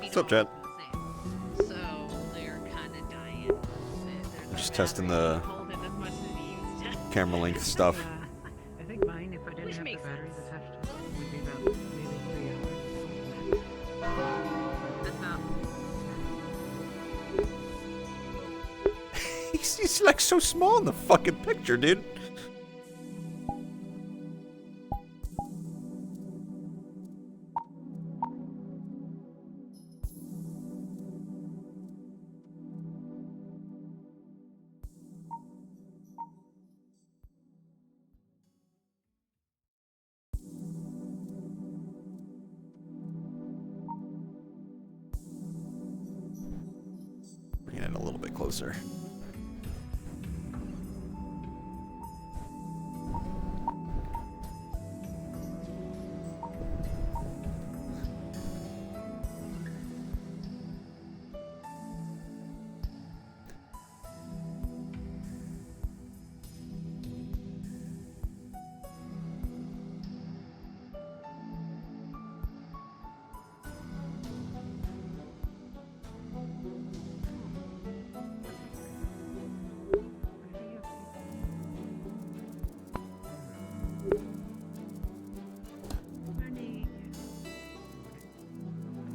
make What's up, Chad? the same. So they're kind of dying. Just testing the camera length stuff. I think mine, if I didn't Which have the makes batteries sense. attached to it, would be about maybe 3 hours. That's not. He's like so small in the fucking picture, dude. Bring it a little bit closer.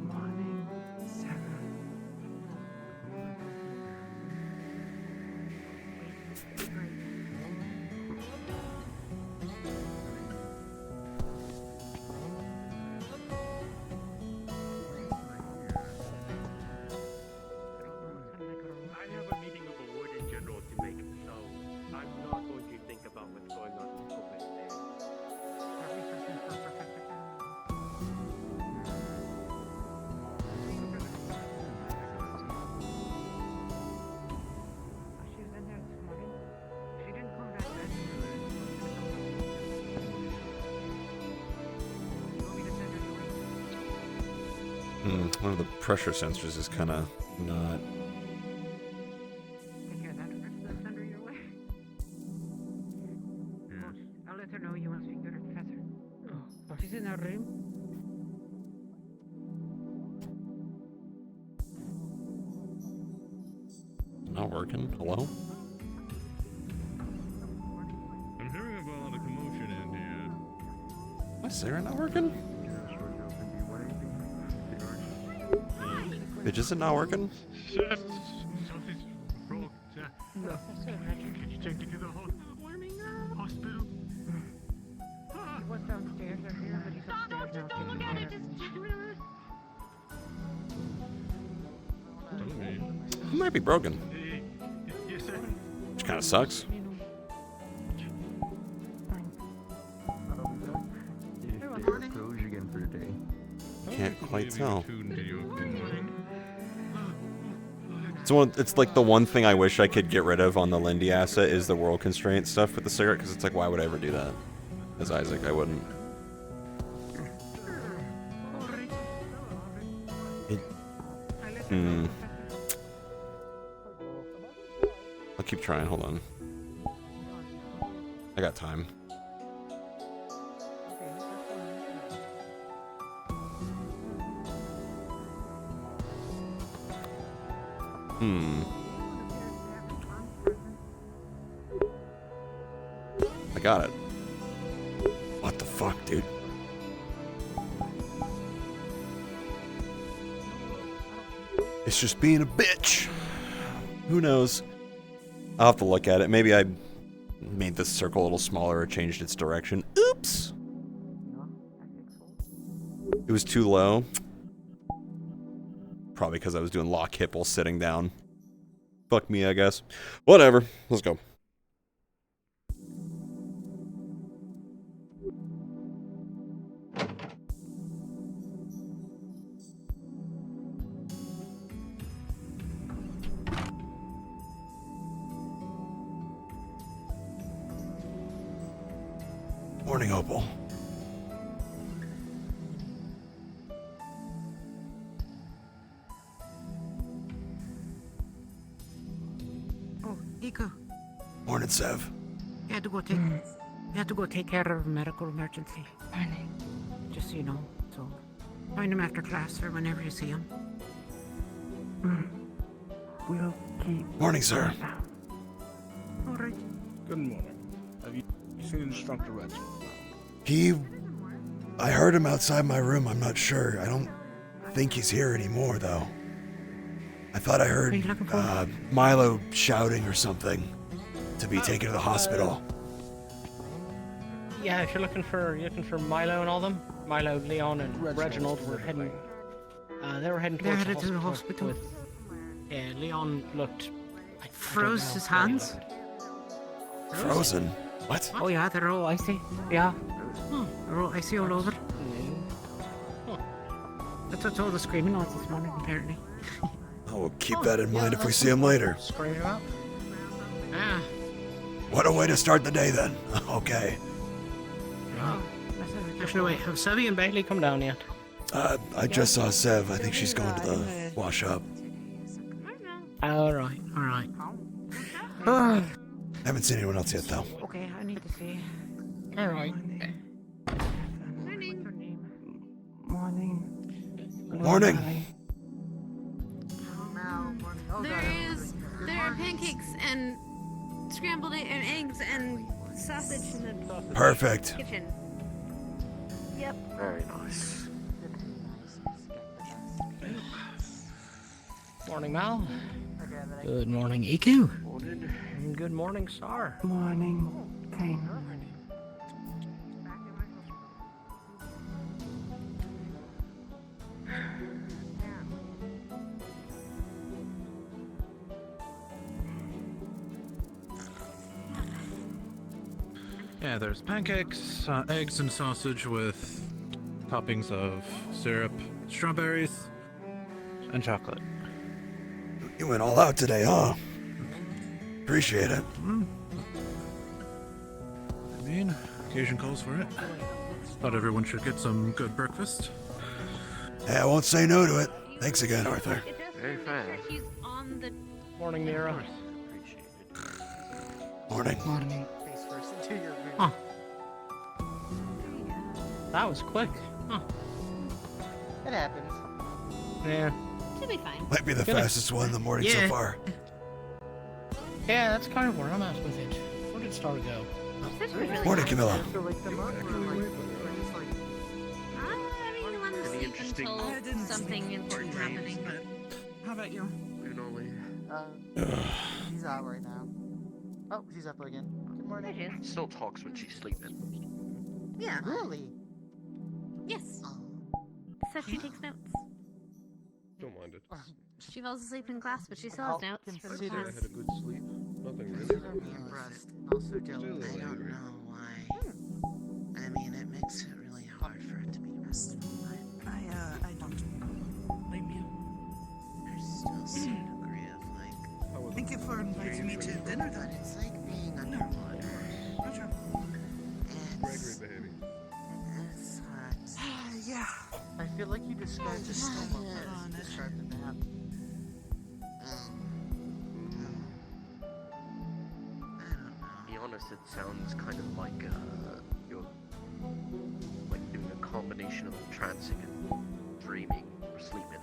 Morning, Sarah. I have a meeting of the warden general to make, so I'm not going to think about what's going on in open space. She was in there this morning. She didn't come back then. You want me to send her away? One of the pressure sensors is kind of not. Take care of that first, then send her your way. I'll let her know you want to speak to her professor. Oh, she's in her room. Not working. Hello? I'm hearing about a commotion in here. Why is Sarah not working? Bitch, is it not working? Shit! Something's wrong. No. Can you take me to the hospital? He was downstairs earlier, but he's upstairs now taking care of it. Tell me. It might be broken. Yes, sir. Which kind of sucks. Closure again for today. Can't quite tell. Tuned to your opinion. It's like the one thing I wish I could get rid of on the Lindy asset is the world constraint stuff with the cigarette, because it's like, why would I ever do that? As Isaac, I wouldn't. I'll keep trying, hold on. I got time. I got it. What the fuck, dude? It's just being a bitch. Who knows? I'll have to look at it. Maybe I made this circle a little smaller or changed its direction. Oops! It was too low. Probably because I was doing lock hip while sitting down. Fuck me, I guess. Whatever. Let's go. Morning, Opal. Oh, Ika, Morning, Sev. you had to go take care of a medical emergency. Just so you know, so Find him after class or whenever you see him. We'll keep. Morning, sir. Alright. Good morning. Have you seen Instructor Reginald? I heard him outside my room. I'm not sure. I don't think he's here anymore, though. I thought I heard Are you looking for Milo shouting or something to be taken to the hospital. Yeah, if you're looking for Milo and all them, Milo, Leon, and Reginald were heading. They were heading They're towards headed to the hospital. With, yeah, Leon looked. I Froze don't know, his hands? Frozen? What? Oh yeah, they're all icy. Yeah. They're all icy all over. That's what all the screaming was this morning, apparently. Oh, we'll keep that in mind if we see him later. Scream him up. Ah. What a way to start the day, then. Okay. Actually, wait. Have Sevy and Bailey come down yet? I just saw Sev. I think she's going to the wash up. All right. All right. Haven't seen anyone else yet, though. Okay, I need to see. All right. Morning. Morning. There are pancakes and scrambled and eggs and sausage in the Perfect. kitchen. Yep. Very nice. Morning, Mal. Good morning, Iku. And good morning, Sar. Morning, Kane. Yeah, there's pancakes, eggs and sausage with toppings of syrup, strawberries, and chocolate. You went all out today, huh? Appreciate it. I mean, occasion calls for it. Thought everyone should get some good breakfast. Hey, I won't say no to it. Thanks again, Arthur. It does Very make sure fast. he's on the Morning, Mira. Morning. Morning. Huh. That was quick. Huh. It happens. Yeah. Should be fine. Might be the Feeling- fastest one in the morning so Yeah. far. Yeah, that's kind of where I'm at with it. Where did Star go? This was really Morning, fast. Camilla. To wake them up, or like, or just like, I mean, you want to sleep until something important happening. How about you? she's out right now. Oh, she's up again. Good morning. There it is. Still talks when she's sleeping. Yeah. Really? Yes. Oh. So she takes notes. Don't mind it. She falls asleep in class, but she still I'll has notes for the consider- I class. had a good sleep. Nothing really. Consider me impressed. and Also jealous. Still I don't angry. know why. I mean, it makes it really hard for it to be restful, but I don't blame you. there's still some degree of like, How was Thank you for inviting me to dinner, but though. it's like being underwater. No trouble. Gregory It's, behaving? it's hard. Yeah. I feel like you described a storm of Yeah. as you described a nap. I don't know. Be honest, it sounds kind of like you're like doing a combination of trancing and dreaming or sleeping.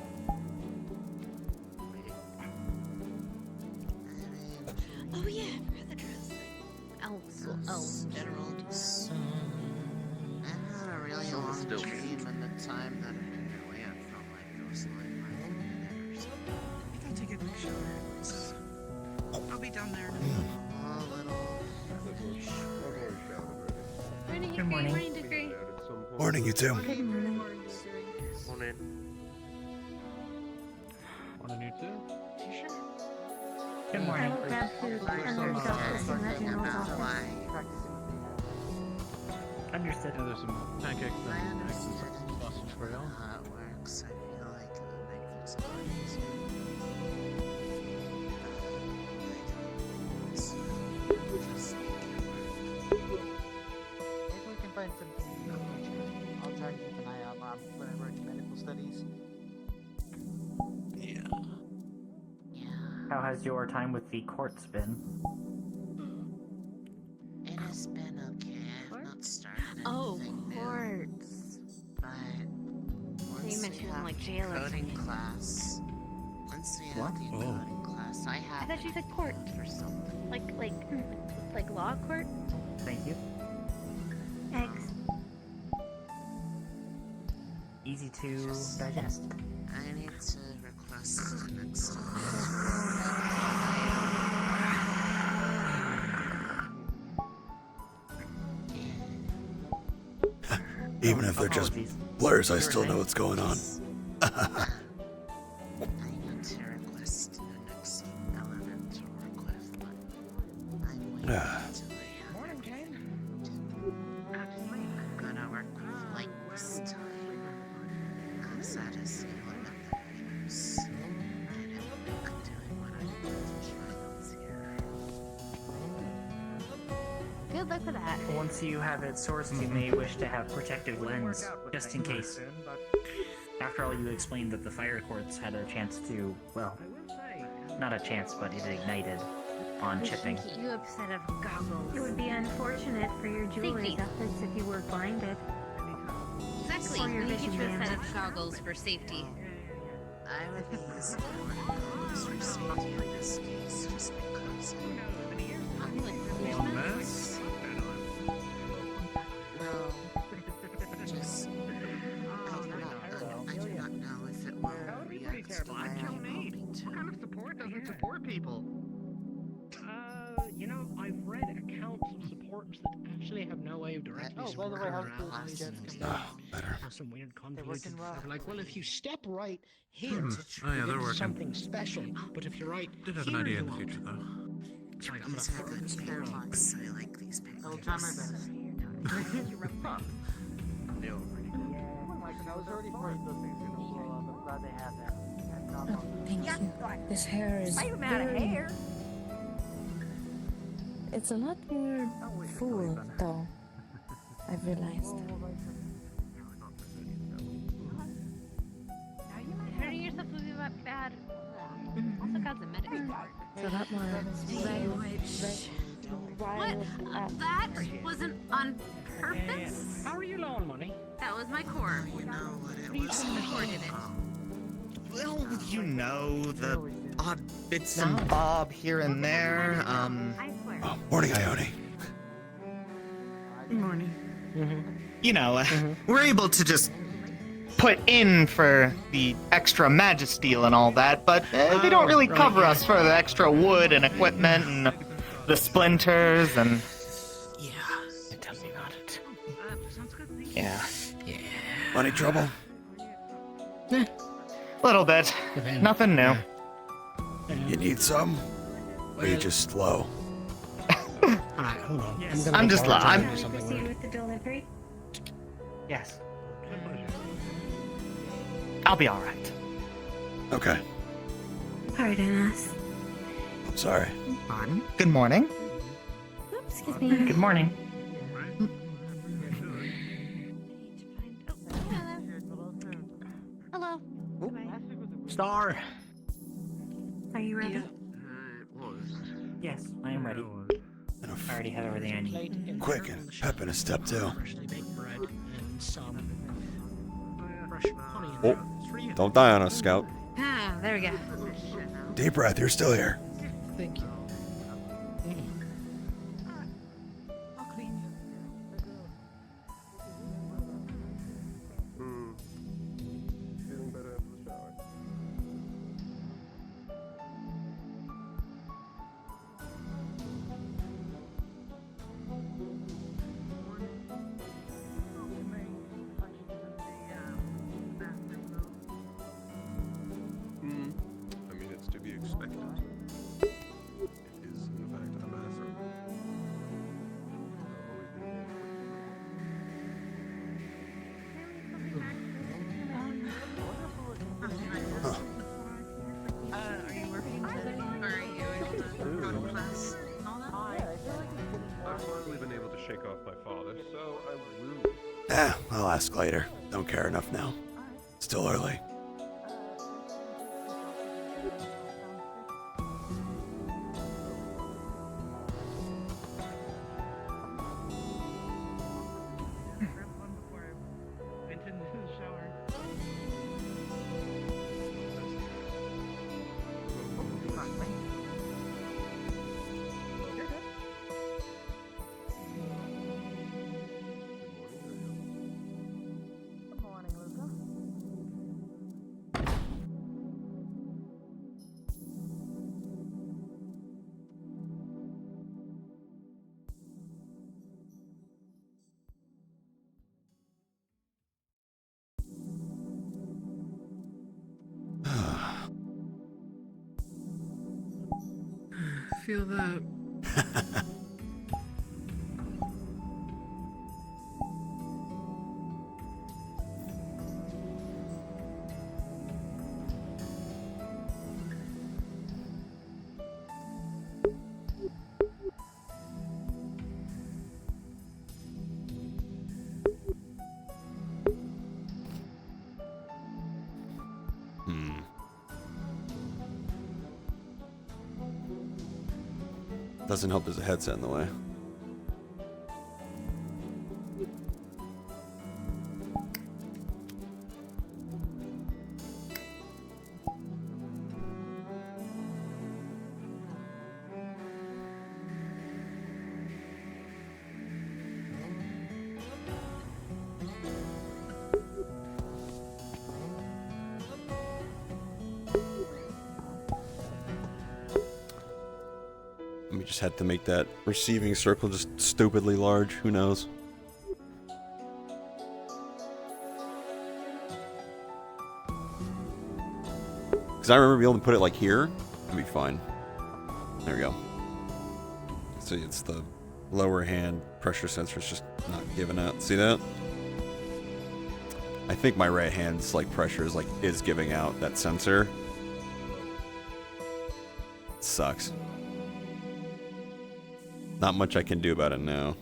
Oh yeah, I forgot the dress. Elves, elves in general. I had a really So long still- dream, and the time that I've been away, I felt like it was like 5 minutes. I gotta take a quick shower. I'll be down there. A little. I've already shouted already. Morning, morning. morning, degree. Dad at some point. Morning, you two. Morning. Morning, you too. Good morning. grab food and then go kissing Reginald off. Why? Practicing with the, Understood. Yeah, there's some pancakes I and eggs and understand. sausage for y'all. How it works. I feel like it would make things a lot easier. Just make it work. maybe we can find something in the future. I'll try and keep an eye out on whenever I do medical studies. Yeah. Yeah. How has your time with the courts been? It has been okay. I have not started Oh, anything new, quartz. but So you once in like jail or coding something. class. Once we have What? the coding class, I I have thought you said court. for something. Like law court? Thank you. Eggs. Easy to digest. I need to request the next time. Even if they're just Apologies. blurs, I still know what's going on. I need to request the next element to work with, but I'm waiting until I have Morning, Jane. I'm gonna work with light this time. Cause that is the element that I use. And I'm doing what I need to trials here. Good luck with that. Once you have it sourced, you may wish to have protective lens, just in case. After all, you explained that the fire courts had a chance to, well, not a chance, but it ignited on chipping. You have a set of goggles. It would be unfortunate for your jewelry Safety. efforts if you were blinded. Exactly. For your We need to vision get you a set damage. of goggles for safety. I would be using goggles for safety in this case just because One mess? no, just I do not know if it will react the way I'm hoping to. What kind of support doesn't support people? You know, I've read accounts of supports that actually have no way of directly Oh, by the way, supporting how's their the allies. Rejects And come Ah, better. have some weird convoluted. working well. They're like, well, if you step right here, Oh, yeah, you they're get working. something special. But if you're right Did have here, an idea in you the won't. future, though. It's like, I'm These gonna are good focus here on. pancakes. I like these I'll try my pancakes. best. They were pretty good. I was already afraid those things were gonna blow up. I'm glad they have that. And not on Thank you. This hair is very... It's a lot more full, though. I've realized. Hurting yourself would be bad. Also, God's a medic. It's a lot more What? That wasn't on purpose? How are you low on money? That was my core. You know what it was? The core did it. Well, you know, the odd bits and bob here and there. I swear. Oh, morning, Ione. You know, we're able to just put in for the extra magisteel and all that, but they don't really cover us for the extra wood and equipment and the splinters and. Yeah. Tell me about it. Sounds good. Thank you. Yeah. Money trouble? Little bit. Nothing new. You need some? Or you just slow? Alright, hold on. I'm just borrow I'm- or something Proceed weird. with the delivery. Yes. I'll be alright. Okay. Pardon us. I'm sorry. Pardon? Good morning. Oops, excuse me. Good morning. Hello. Star. Are you ready? It was. Yes, I am ready. And I already have everything I need. quick and pep in a step too. Freshly baked bread and some fresh honey in Oh, there. It's for you. don't die on us, Scout. Ah, there we go. Deep breath, you're still here. Thank you. Feeling better after the shower. I mean, it's to be expected. It is, in fact, a bathroom. Are you working today? Or are you able to go to class and all that? I've finally been able to shake off my father, so I will. I'll ask later. Don't care enough now. Still early. feel that. Doesn't help there's a headset in the way. We just had to make that receiving circle just stupidly large. Who knows? Because I remember being able to put it like here. That'd be fine. There we go. See, it's the lower hand pressure sensor is just not giving out. See that? I think my right hand's like pressure is giving out that sensor. It sucks. Not much I can do about it now.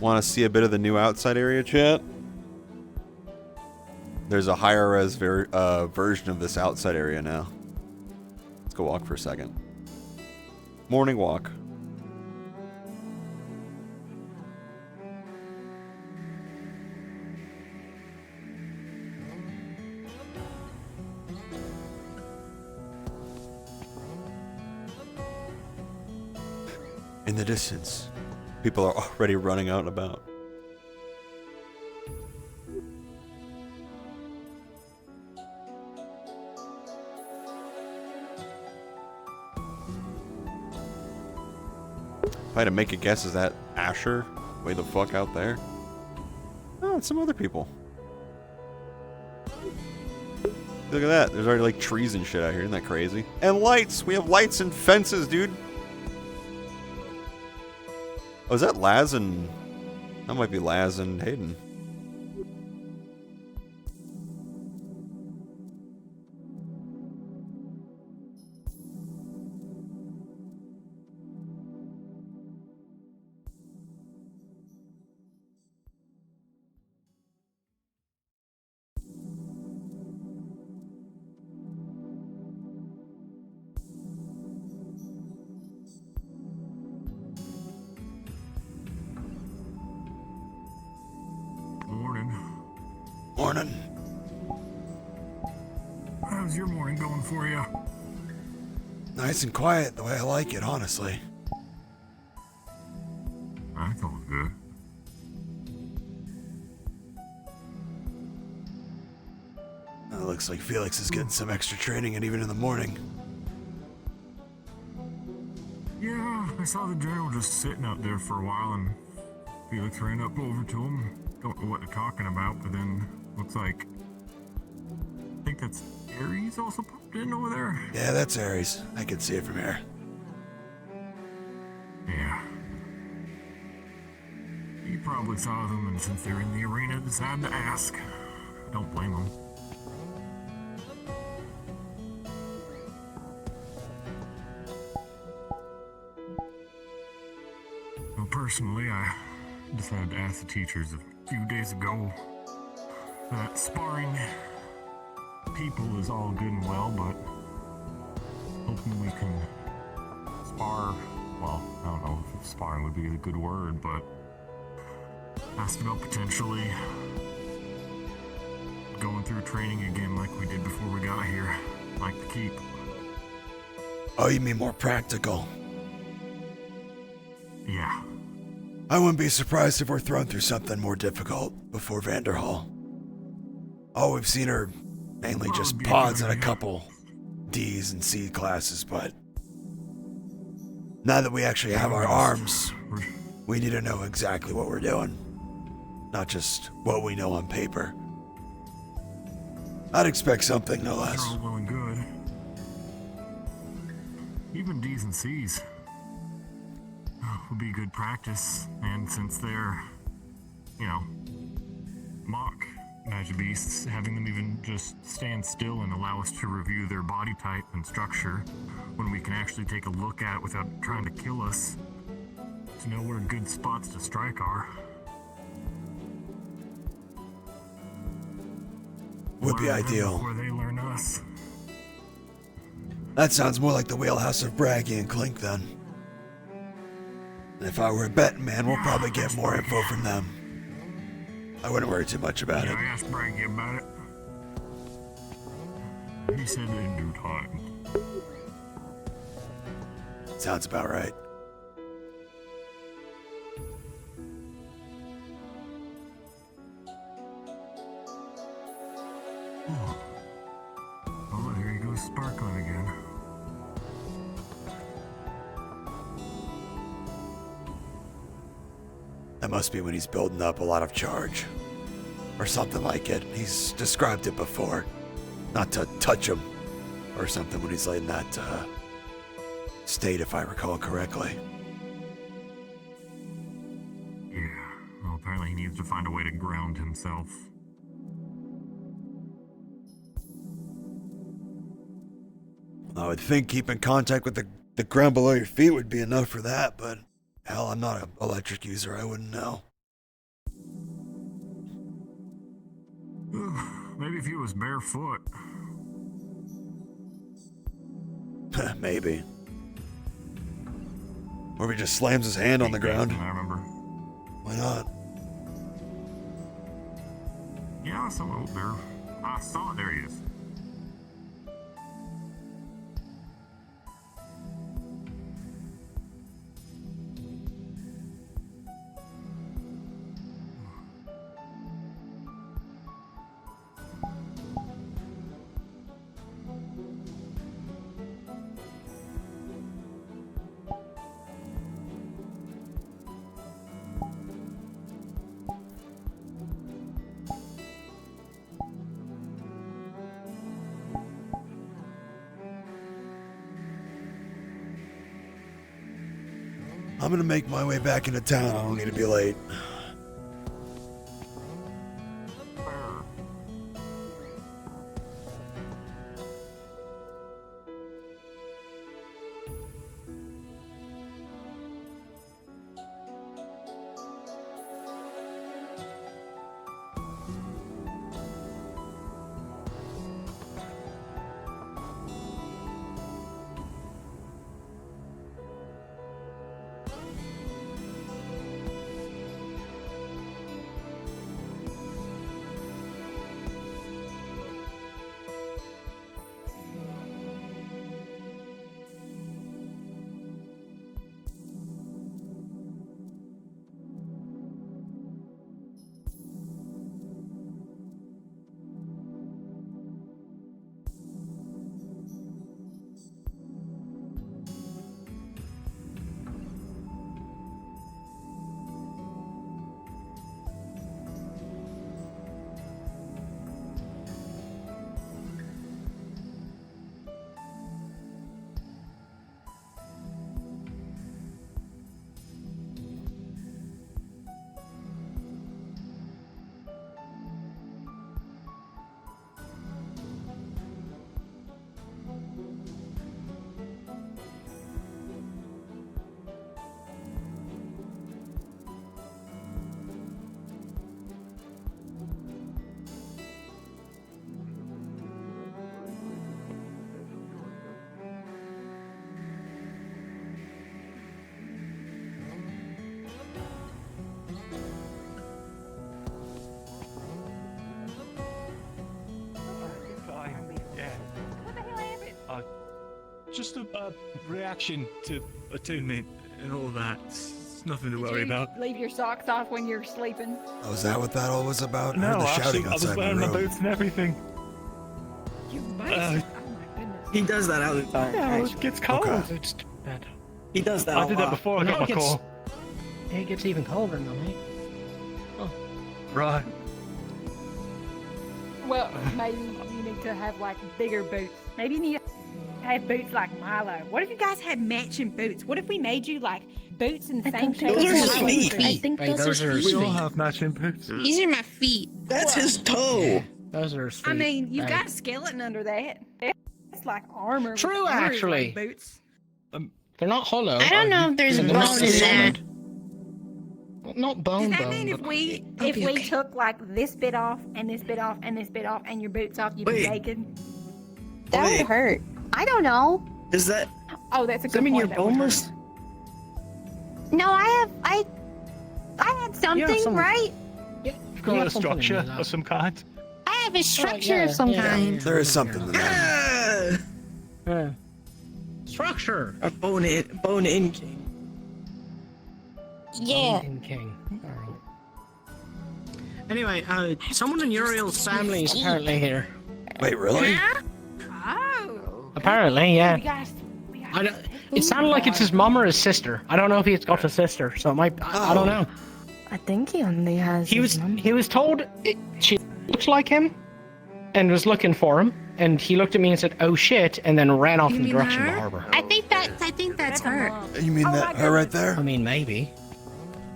Want to see a bit of the new outside area, chat? There's a higher res version of this outside area now. Let's go walk for a second. Morning walk. In the distance, people are already running out and about. If I had to make a guess, is that Asher way the fuck out there? Oh, it's some other people. Look at that. There's already like trees and shit out here. Isn't that crazy? And lights. We have lights and fences, dude. Oh, is that Laz and... That might be Laz and Hayden. Morning. How's your morning going for you? Nice and quiet, the way I like it, honestly. That's all good. It looks like Felix is getting some extra training, and even in the morning. Yeah, I saw the general just sitting out there for a while, and Felix ran up over to him. Don't know what they're talking about, but then looks like... I think that's Ares also popped in over there. Yeah, that's Ares. I can see it from here. Yeah. He probably saw them, and since they're in the arena, decided to ask. Don't blame him. Well, personally, I decided to ask the teachers a few days ago that sparring people is all good and well, but hoping we can spar, well, I don't know if sparring would be a good word, but Asked about potentially going through training again like we did before we got here. Like the keep. Oh, you mean more practical? Yeah. I wouldn't be surprised if we're thrown through something more difficult before Vanderhall. Oh, we've seen her mainly just pods in a couple D's and C classes, but now that we actually have our arms, we need to know exactly what we're doing. Not just what we know on paper. I'd expect something, no less. All well and good. Even D's and C's would be good practice, and since they're, mock magic beasts, having them even just stand still and allow us to review their body type and structure when we can actually take a look at it without trying to kill us, to know where good spots to strike are. Would be ideal. Before they learn us. That sounds more like the wheelhouse of Braggy and Clink then. And if I were a betting man, we'll probably get more info from them. I wouldn't worry too much about it. I asked Braggy about it. He said in due time. Sounds about right. Oh, there he goes sparkling again. That must be when he's building up a lot of charge. Or something like it. He's described it before. Not to touch him. Or something when he's like in that state, if I recall correctly. Yeah, well, apparently he needs to find a way to ground himself. I would think keeping contact with the ground below your feet would be enough for that, but hell, I'm not an electric user, I wouldn't know. Maybe if he was barefoot. Maybe. Or if he just slams his hand on the ground. I remember. Why not? Yeah, I saw it there. I saw it. There he is. I'm gonna make my way back into town. I don't need to be late. just a reaction to attunement and all that. It's nothing to worry about. Leave your socks off when you're sleeping. Oh, is that what that all was about? I No, heard the shouting I was outside my wearing my room. boots and everything. You boots? Uh, Oh my goodness. He does that all the time. Yeah, actually. it gets cold. Okay. It's too bad. He does that I a did lot. that before I got my call. It gets even colder now, mate. Right. Well, maybe you need to have like bigger boots. Maybe you need to have boots like Milo. What if you guys had matching boots? What if we made you like boots in the same shape? those as are Milo's feet. boots? I think Wait, those are We all feet. have matching boots. These are my feet. That's his toe. Those are sweet. I mean, you've Right. got a skeleton under that. It's like armor. with True, armor, like actually. boots. They're not hollow. I don't know if there's They're bone not in there. solid. Well, not bone Does that bone. mean if but- we I'll be okay. took like this bit off and this bit off and this bit off and your boots off, you'd be Wait. naked? That Wait. would hurt. I don't know. Does that Oh, that's a does good that mean point. you're That would hurt. boneless? No, I had something, some- right? Yeah, You've got yeah, a something in structure there. of some kind. I have a structure yeah, of some yeah. kind. There is something to that. Yeah. Structure. A bone-in king. Yeah. Bone king. Alright. Anyway, someone in Uriel's family is apparently here. Wait, really? Oh. Apparently, yeah. We got. I don't, it sounded like it's his mom or his sister. I don't know if he's got a sister, so it might. I don't know. I think he only has. He was told she looks like him, and was looking for him, and he looked at me and said, "Oh shit," and then ran off You in the mean direction of the her? harbor. I think that's her. You mean Oh that my her right goodness. I there? mean, maybe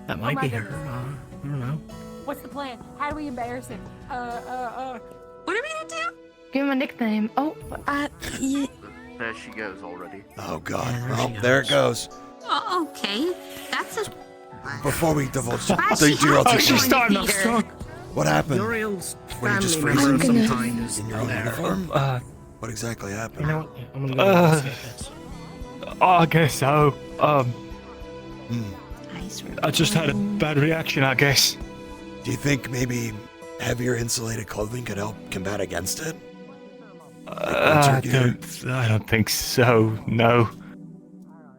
that might my be her. goodness. I don't know. What's the plan? How do we embarrass him? What are we gonna do? Give him a nickname. Oh, yeah. There she goes already. Oh God. Yeah, there Well, she there it goes. goes. Oh, okay. That's a. Before we divulge the She derailed has to situation, join the theater. what happened? Uriel's Were you just family member of freezing? some kind is In your own there. uniform? Uh, What exactly You happened? know what? I'm gonna go investigate this. I guess so. Nice. I just had a bad reaction, I guess. Do you think maybe heavier insulated clothing could help combat against it? I don't think so. No.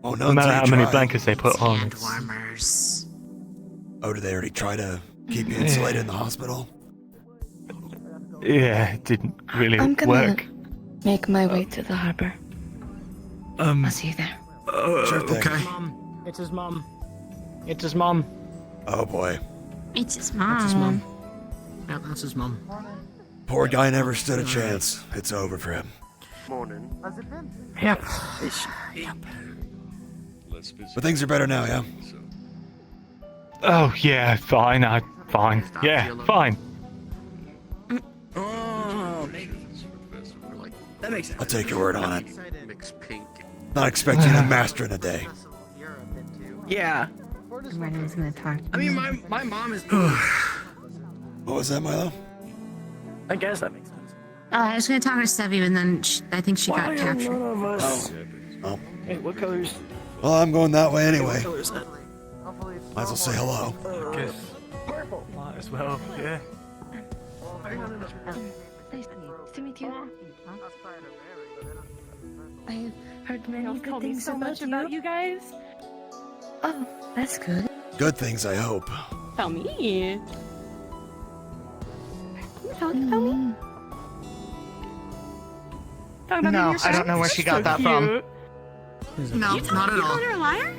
Oh No no! matter until how you many try. blankets they put on. Hand warmers. Oh, did they already try to keep you insulated in the hospital? Yeah, it didn't really I'm gonna work. make my way to the harbor. I'll see you there. Sure thing. Okay. Mom, it's his mom. It's his mom. Oh boy, It's his mom. That's his mom. Yeah, that's his mom. poor guy never stood a chance. It's over for him. Morning. How's it been? Yep. But things are better now, yeah. Oh yeah, fine. Fine. Yeah, fine. Oh, that makes sense. I'll take your word on it. Mix pink. Not expecting a master in a day. Yeah. Everyone's gonna talk. I mean, my mom is. What was that, Milo? I guess that makes sense. I was gonna talk to Stevie, and then I think she got captured. None of us. Oh. Hey, what colors? Well, I'm going that way What anyway. color is that? Might as well say hello. Guess. Might as well. Yeah. Nice to meet you. I have heard many good things so much about you guys. Oh, that's good. Good things, I hope. Tell me. Talk about me. No, I don't know where she got that from. No, not at all. Calling her a liar?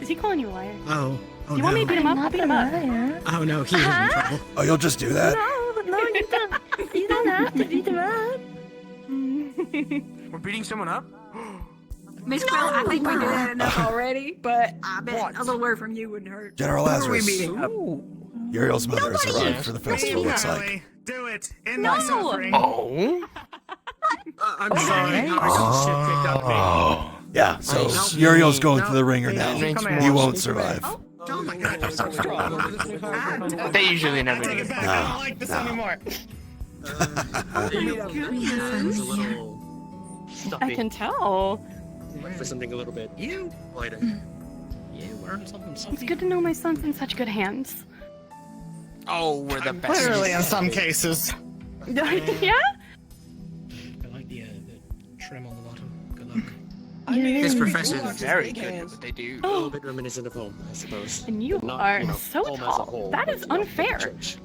Is he calling you a liar? Oh. Oh You no. want me to beat him up? I'll Not beat a him up. liar. Oh no, he's in trouble. Oh, you'll just do that? No, you don't. You don't have to beat him up. We're beating someone up? Miss Quill, I think we did that enough already, but I bet a little word from you wouldn't hurt. General Who are we Lazarus, meeting up? Uriel's mother has arrived for the festival, looks like. Do it. In No. Oh. I'm sorry. Oh. Yeah, so Nice. Uriel's going through the ringer Yeah, now. drinks He more. won't survive. Oh my god. They usually never do. No, like this no. anymore. We have fun here. I can tell. For something a little bit lighter. Yeah, learn something. It's good to know my son's in such good hands. Oh, we're the best. Literally in some cases. Yeah? I like the trim on the bottom. Good luck. This professor is very good at what they do. A little bit reminiscent of home, I suppose. And you Not, are you know, so home as a tall. whole, That but, is you know, unfair. church.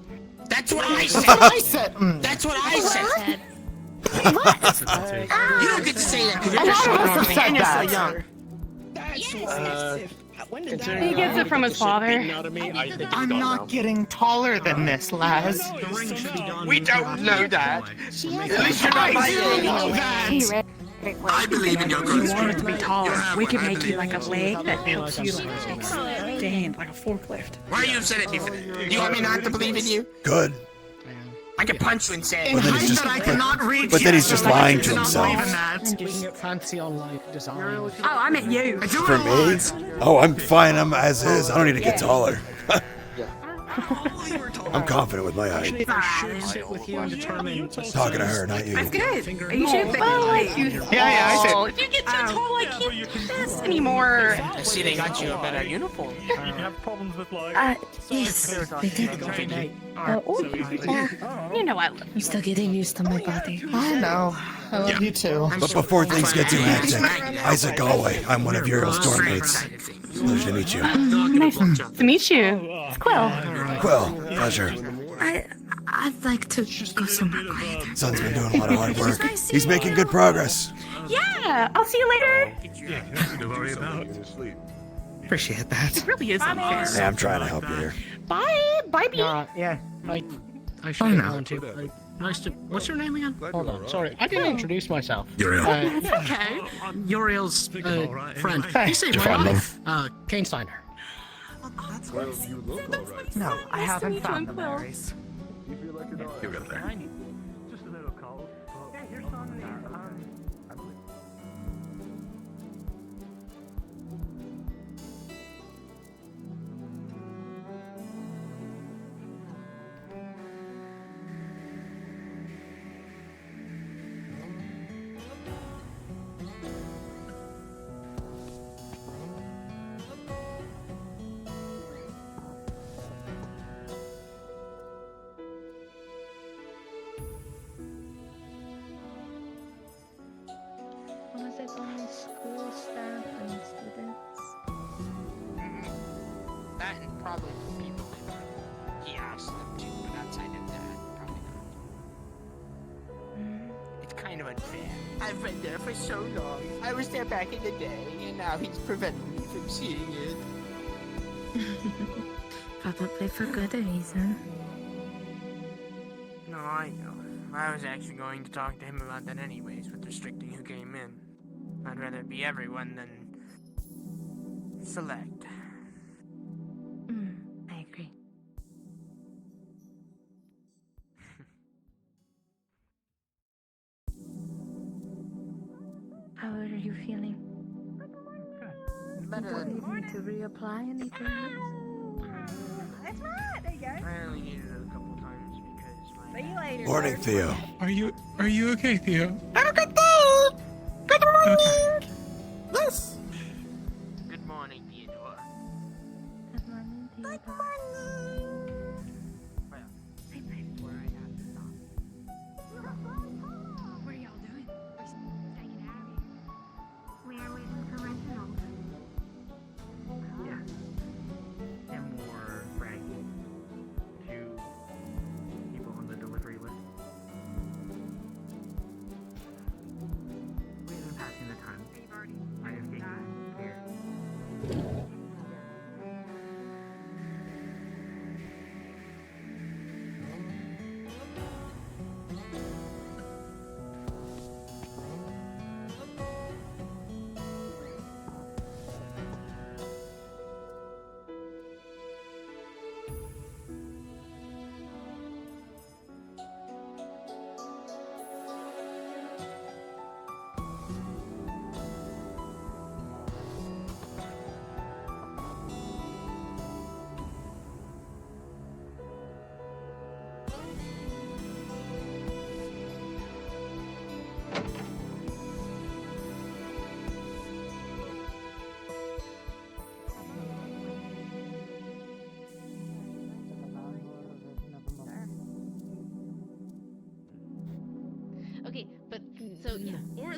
That's what I said. I said. That's what I said. You don't get to say that because A you're lot so of us have said and you're so that. young. He gets it from his father. I'm not getting taller than this, Laz. We don't know that. At least you're not my age. I believe in your If you growth. wanted to be taller, have we one, could I make you believe. like a leg that helps you like stand like a forklift. Why you said it before? You want me not to believe in you? Good. I could punch you and say. But then he's just, but then he's just lying to himself. We can get fancy on like design. Oh, I meant you. For me? Oh, I'm fine. I'm as is. I don't need to get taller. I'm confident with my height. Sit with you and determine. Talking to her, not you. That's good. Are you sure? Well, like you. Yeah, I said. If you get too tall, I can't do this anymore. I see they got you a better uniform. You have problems with like. Yes, we did. You know I love I'm still getting used to my body. I know. I love you too. But before things get too hectic, Isaac Galway, I'm one of Uriel's dorm mates. Pleasure to meet you. Nice to meet you. It's Quill. Quill, pleasure. I'd like to go somewhere quiet. Son's been doing a lot of hard work. He's making good progress. Yeah, I'll see you later. Yeah, nothing to worry about. Appreciate that. It really is unfair. Hey, I'm trying to help you here. Bye, bye, B. Yeah, I should have known to. Nice to. What's your name again? Hold on. Sorry, I didn't introduce myself. Uriel. Okay. Uriel's friend. Hey, You say you my found wife. Kane Steiner. No, I haven't found them, Aries. You'll get there. Just a little cold. Yeah, your son is. I believe. Was it only school staff and students? That and probably the people that he asked them to, but outside of that, probably not. It's kind of unfair. I've been there for so long. I was there back in the day, and now he's preventing me from seeing it. Probably for good reason. No, I know. I was actually going to talk to him about that anyways, with restricting who came in. I'd rather it be everyone than select. I agree. How are you feeling? Better Don't than need to reapply anything else? That's right. There you go. I only needed it a couple times because my See you later. Morning, Theo. Are you okay, Theo? Yes. Good morning, Theodore. Good morning, Theodore. Well, Hey, babe. where I have to stop. What are y'all doing? We're taking out of here. We are waiting for Reginald. Yeah. And more bragging to people on the delivery list.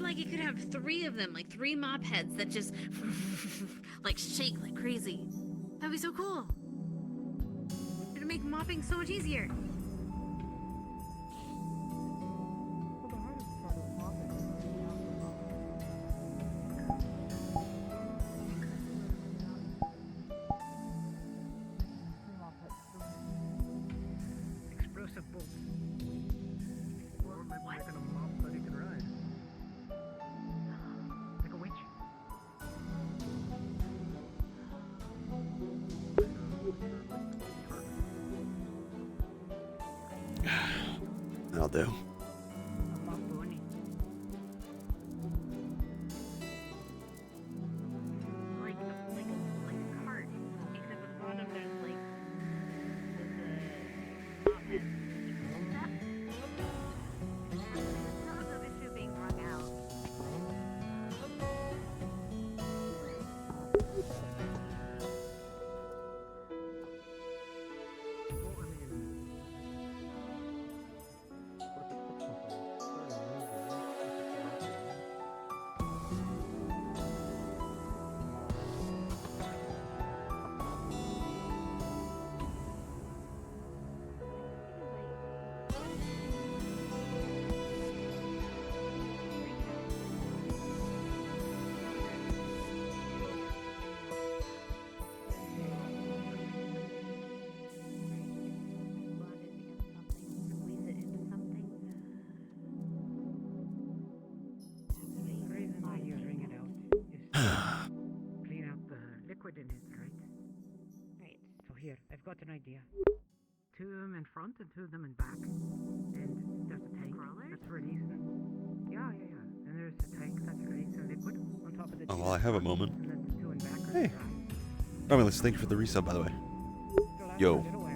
like it could have 3 of them, like 3 mop heads that just like shake like crazy. That'd be so cool. It'd make mopping so much easier. Well, the hardest part of mopping is getting out the mop. Explosive bolts. Or maybe making a mop that he can ride. Like a witch. That'll do. A mop bunny. Like a cart, except at the bottom there's like the mop head. Some of the issue being wrung out. The reason why you wring it out is to clean out the liquid in it, right? Right. So here, I've got an idea. 2 of them in front and 2 of them in back. And there's a tank that's releasing. Yeah. And there's a tank that's releasing liquid on top of the Oh, 2 well, I in have a front, moment. And then the 2 in back are Hey. dry. Romulus, thank you for the resub, by the way. It'll last Yo. for a little while.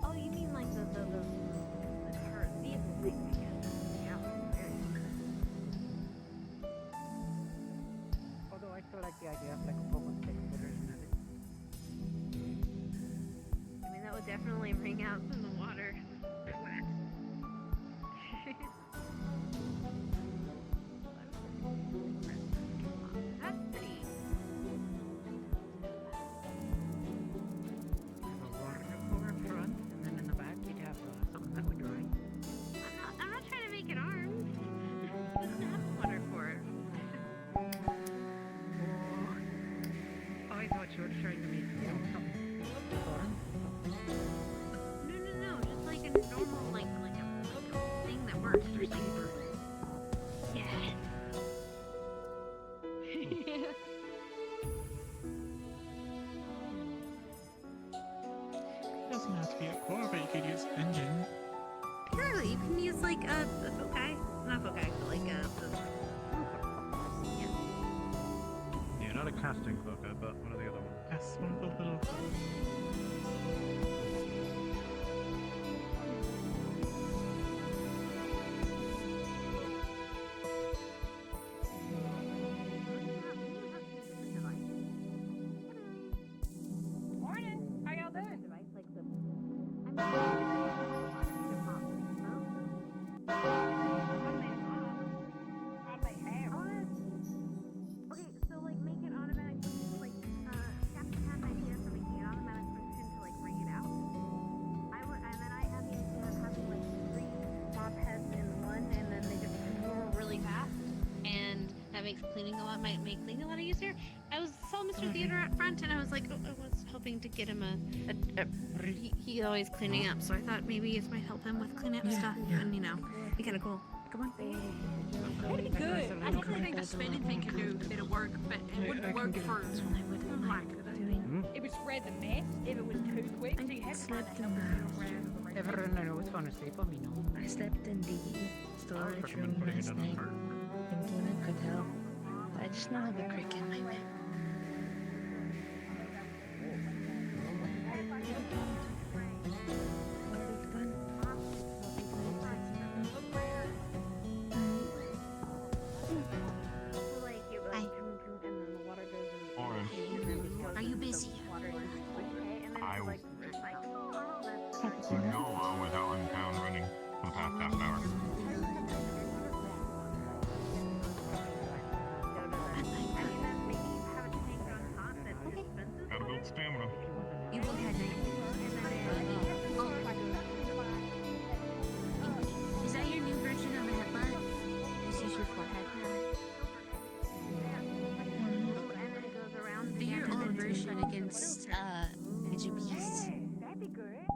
Oh, you mean like the car vehicle thing, I guess. Yeah. Although I still like the idea of like a public headquarters and everything. I mean, that would definitely bring out some of the water. Wet. That's pretty. Have a water pour in front, and then in the back you'd have something that would dry. I'm not trying to make it arms. It doesn't have a water for it. Oh, I thought you were trying to make, something foreign. No. Just like a normal, like a thing that works or something. Yeah. It doesn't have to be a core, but you could use engine. Exactly. You can use like a foci, not foci, but like a yeah. Yeah, not a casting cloak, but one of the other ones. That's one of the little. Morning. How y'all doing? Okay, so like make it automatic, like Captain had an idea for making it automatic function to like bring it out. And then I had the idea of having like 3 mop heads in one, and then they just roll really fast, and that makes cleaning a lot, might make cleaning a lot easier. I saw Mr. Theater out front, and I was like, I was hoping to get him he's always cleaning up, so I thought maybe this might help him with cleaning up stuff, and be kind of cool. Come on. That'd be good. I definitely think the spinning thing can do a bit of work, but it wouldn't work for like It would spread the mess if it was too quick. So you have to kind of help it around. Everyone I know is gonna sleep on me now. I slept in the storage room last night, thinking it could help. I just now have a crick in my neck. Are you busy? I was. No, I was out in town running for the past half hour. stamina. You both had night boots. Is that your new version of a headbutt? Just use your forehead now. Do your old version against magic beasts. That'd be good.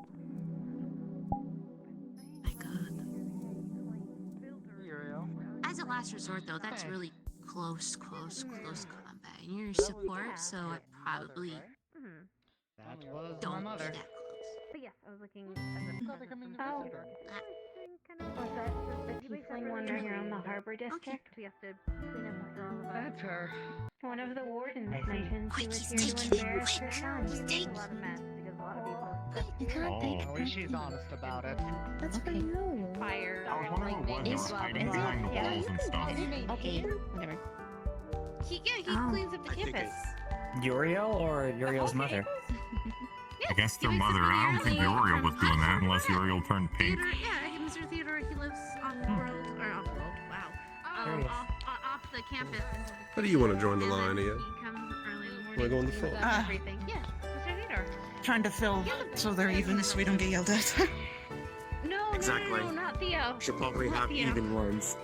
My god. Uriel. As a last resort, though, that's really close combat. And you're support, so I probably That was don't my be mother. that close. But yes, I was looking as a Oh. Was that the tiefling one right here on the harbor district? We have to clean up after all of us. That's her. One of the wardens I see. mentioned she Quick, was he's here to taking it. embarrass her Quick. son. We made a lot of mess because a lot of people You can't think. At least she's honest about it. That's for you. fire. I was wondering what was. They were hiding behind the walls and stuff. Okay, whatever. He Oh. cleans up the campus. Uriel or Uriel's mother? I guess their mother. I don't think Uriel was doing that unless Uriel turned pink. Theodore, yeah, Mr. Theodore, he lives on the world, or off the world, wow. Curious. Off the campus. How do you want to join the And line, then Ian? he comes early in the morning. Want to go on the phone? does everything. Yeah, Mr. Theodore. Trying to fill so they're even so we don't get yelled at. No, Exactly. no, not Theo. Should probably Not have Theo. even ones.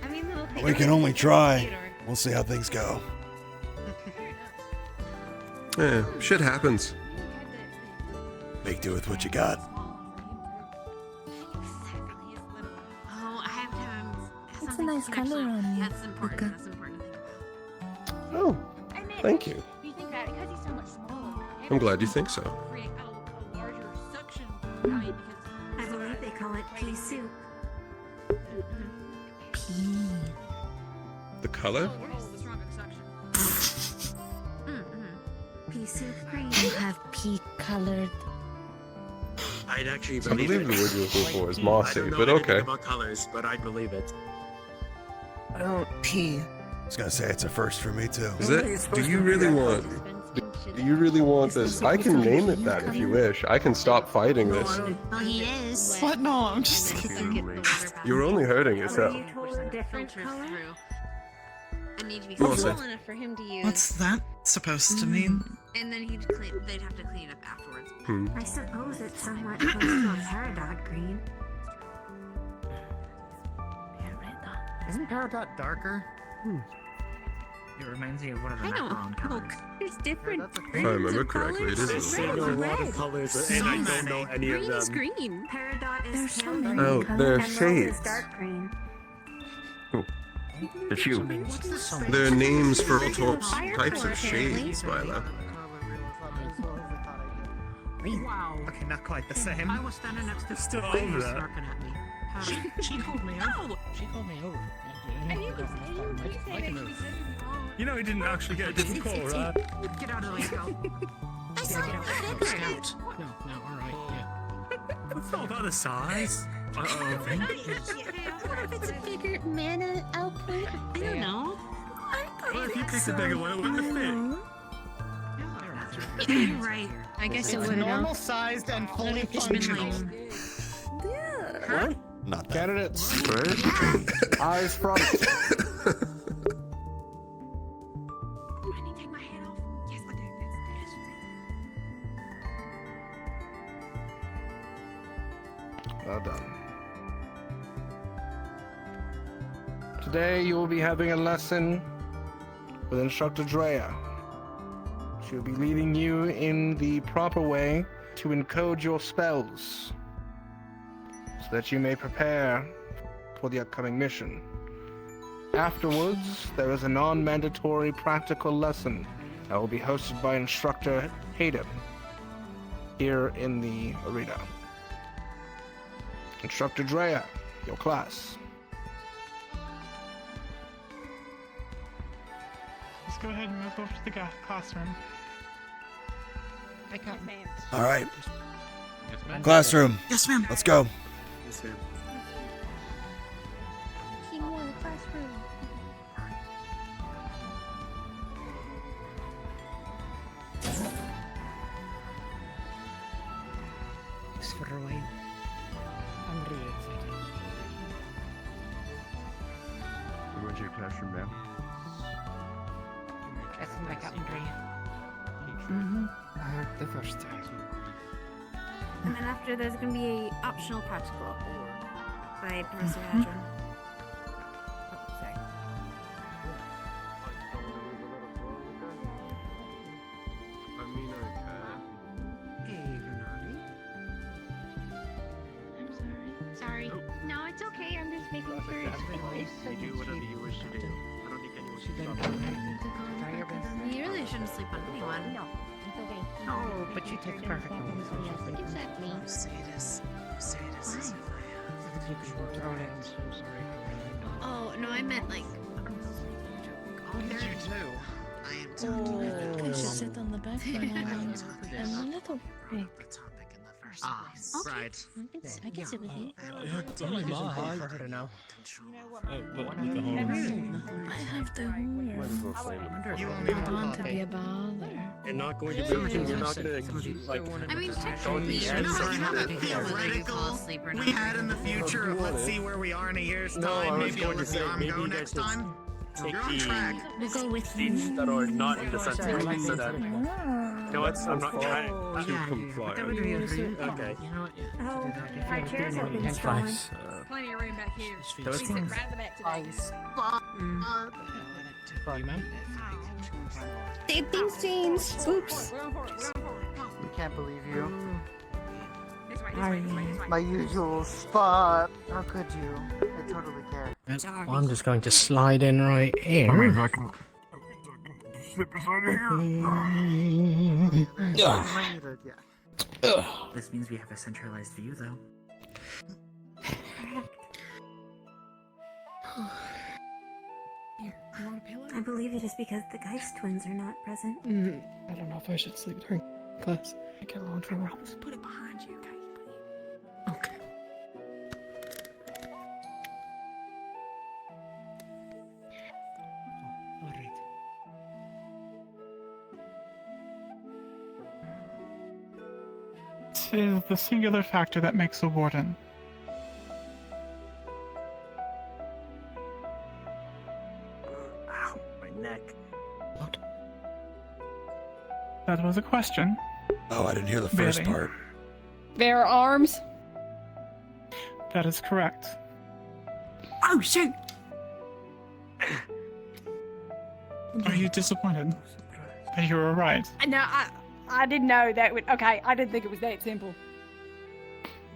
I mean, little Theo. We can only try. Theodore. We'll see how things go. Yeah, shit happens. Make do with what you got. Oh, I have to have That's a nice color on you. That's important. Luca. That's important to think about. Oh, thank you. If you think about it, because he's so much smaller. I'm glad you think so. Create a larger suction value I believe they call it pea soup. Pea. The color? because the stronger the suction. Pea soup green. You have pea-colored. I'd actually I believe believe the it. word you're looking for is I mossy, don't know but anything okay. about colors, but I'd believe it. Pea. I was gonna say it's a first for me too. Is it? Do you really want? Do you really want this? I can name it that if you wish. I can stop fighting this. Oh, he is. What? No, I'm just kidding. You're only hurting yourself. Different color. I need to be Well, small so- enough for him to use. What's that supposed to mean? And then they'd have to clean it up afterwards. Hmm. I suppose it's somewhat close to a peridot green. Isn't Peridot darker? It reminds me of one of the I don't macaron know. colors. There's different If I remember correctly, it is I a see a little lot of colors, and I don't know any of Green is them. green. Peridot is There's so pale many green. Oh, they're Emerald is shades. dark green. The shoe. There are names for all types of shades, Viola. Wow. Okay, not quite the same. I was standing next to Still Fire over that. snarking at me. She called me over. She called me over. You know he didn't actually get a different call, right? Get out of the way, go. I saw it. No, alright, yeah. It's not about the size. I don't think. What if it's a bigger mana output? I don't know. Well, if you picked a bigger one, it wouldn't have fit. You're right. I guess it It's would have. normal sized and fully functional. What? Not that. Candidates, Right? eyes front. I need to take my hat off. Yes, I do. Well done. Today you will be having a lesson with Instructor Drea. She'll be leading you in the proper way to encode your spells so that you may prepare for the upcoming mission. Afterwards, there is a non-mandatory practical lesson that will be hosted by Instructor Hayden here in the arena. Instructor Drea, your class. Let's go ahead and move over to the classroom. I got All right. Classroom. Yes, ma'am. Let's go. Yes, ma'am. Teamwork in the classroom. Thanks for the ride. I'm really excited. You went to your classroom now? That's my Captain Dre. The first time. And then after, there's going to be a optional practical by Professor Hadron. Oh, sorry. I mean, okay. Hey, Renati. I'm sorry. No, it's okay. I'm just making sure it's You do whatever you wish to do. I don't think anyone should stop you. Try your best. You really shouldn't sleep on anyone. No, it's okay. No, but she takes perfect notes. Exactly. You say this. You say this as if I You can throw it in. I'm so sorry. Oh, no, I meant like. What did you do? I am talking Could you sit on the back for a moment? And a little break. right. I can sit with you. It's only my height. For her to know. But with the horns. I have the horns. You I don't want to be a bother. You're not going to be. You're not going to like. I mean, Don't technically, be you You know know how that whether you theoretical fall asleep or not. we had in the future of let's see where we are in a year's time, maybe I'll let the arm go next time? Take You're on track. We'll go with seats you. that are not in the center, so that. You know what? I'm not trying to comply. Okay. Okay. You know what? Oh, our chairs have been stolen. Plenty of room back here. Those She sit things. right in the back today. You ma'am? Save things, James. Oops. I can't believe you. This way, this way, this way, this way. My usual spot. How could you? I totally care. Well, I'm just going to slide in right here. I mean, if I can sit beside you here. This means we have a centralized view, though. Here, you want a pillow? I believe it is because the Geist twins are not present. I don't know if I should sleep during class. I get a little trouble. I'll just put it behind you, okay? Okay. Alright. It is the singular factor that makes a warden. Ow, my neck. What? That was a question. Oh, I didn't hear the first Really? part. Their arms. That is correct. Oh, shoot! Are you disappointed that you were right? No, I didn't know that would. Okay, I didn't think it was that simple.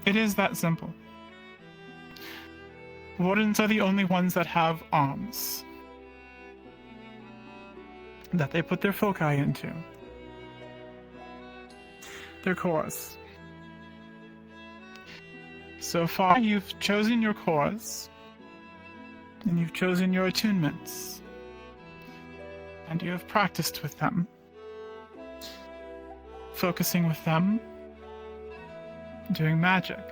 It is that simple. Wardens are the only ones that have arms that they put their foci into. Their cores. So far, you've chosen your cores, and you've chosen your attunements, and you have practiced with them, focusing with them, doing magic.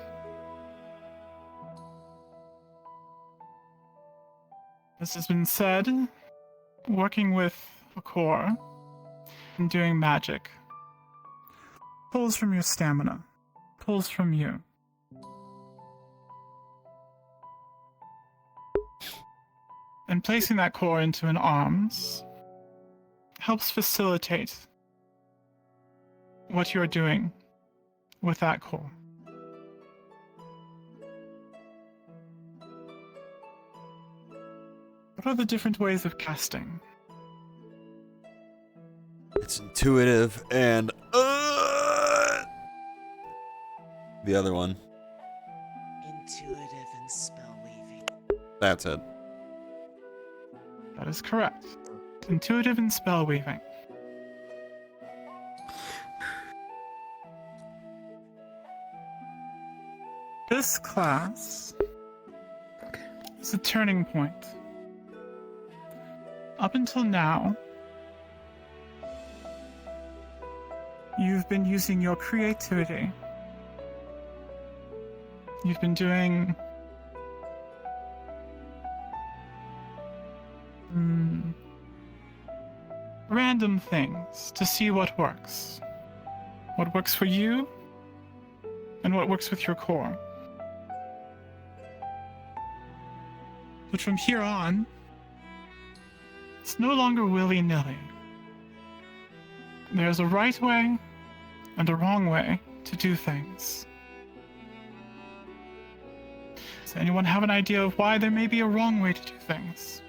This has been said, working with a core and doing magic pulls from your stamina, pulls from you. And placing that core into an arms helps facilitate what you're doing with that core. What are the different ways of casting? It's intuitive and the other one. Intuitive and spell weaving. That's it. That is correct. Intuitive and spell weaving. This class is a turning point. Up until now, you've been using your creativity. You've been doing random things to see what works. What works for you, and what works with your core. But from here on, it's no longer willy-nilly. There's a right way and a wrong way to do things. Does anyone have an idea of why there may be a wrong way to do things?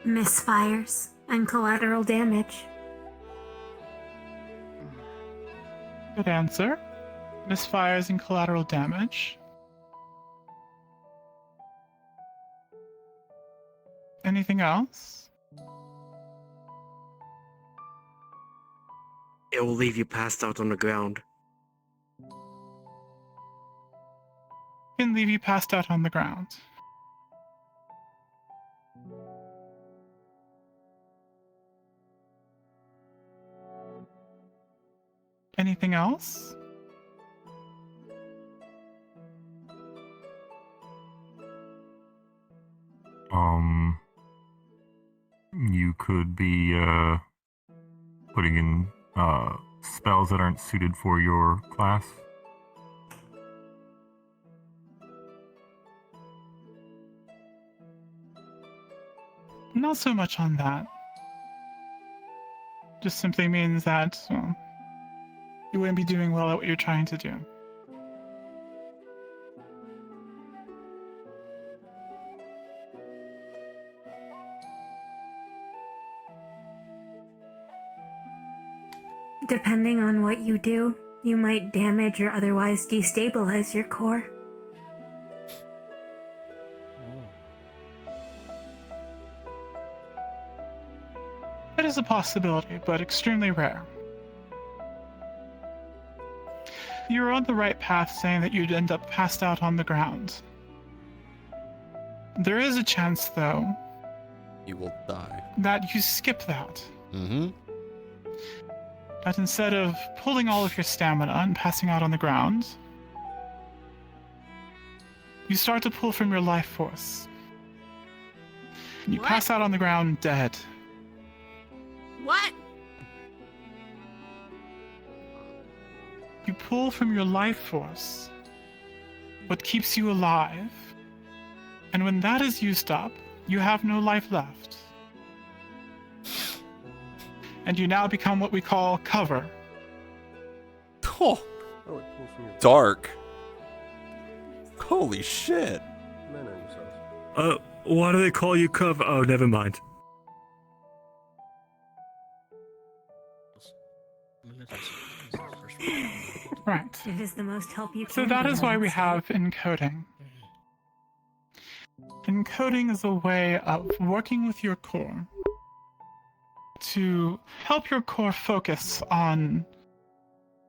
Misfires and collateral damage. Good answer. Misfires and collateral damage. Anything else? It will leave you passed out on the ground. Can leave you passed out on the ground. Anything else? You could be, putting in, spells that aren't suited for your class. Not so much on that. Just simply means that, well, you wouldn't be doing well at what you're trying to do. Depending on what you do, you might damage or otherwise destabilize your core. It is a possibility, but extremely rare. You're on the right path saying that you'd end up passed out on the ground. There is a chance, though, You will die. that you skip that. Mm-hmm. That instead of pulling all of your stamina and passing out on the ground, you start to pull from your life force. And you pass out on the ground dead. What? You pull from your life force, what keeps you alive, and when that is used up, you have no life left. And you now become what we call cover. Oh, dark. Holy shit. Why do they call you cover? Oh, never mind. Right. It is the most help you can. So that be, is why we honestly. have encoding. Encoding is a way of working with your core to help your core focus on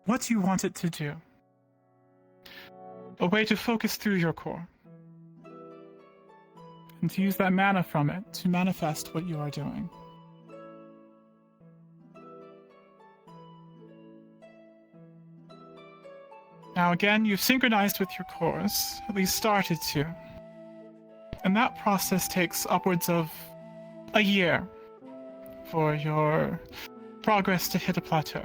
what you want it to do. A way to focus through your core. And to use that mana from it to manifest what you are doing. Now again, you've synchronized with your cores, at least started to. And that process takes upwards of a year for your progress to hit a plateau.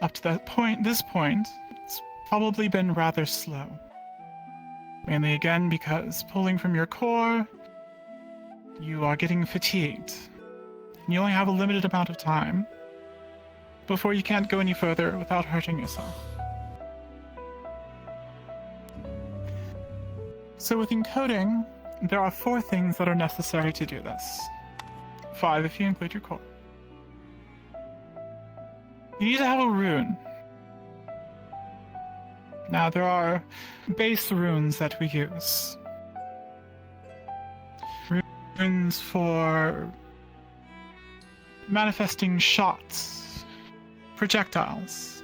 Up to this point, it's probably been rather slow. Mainly again because pulling from your core, you are getting fatigued. And you only have a limited amount of time before you can't go any further without hurting yourself. So with encoding, there are 4 things that are necessary to do this. 5 if you include your core. You need to have a rune. Now there are base runes that we use. Runes for manifesting shots, projectiles.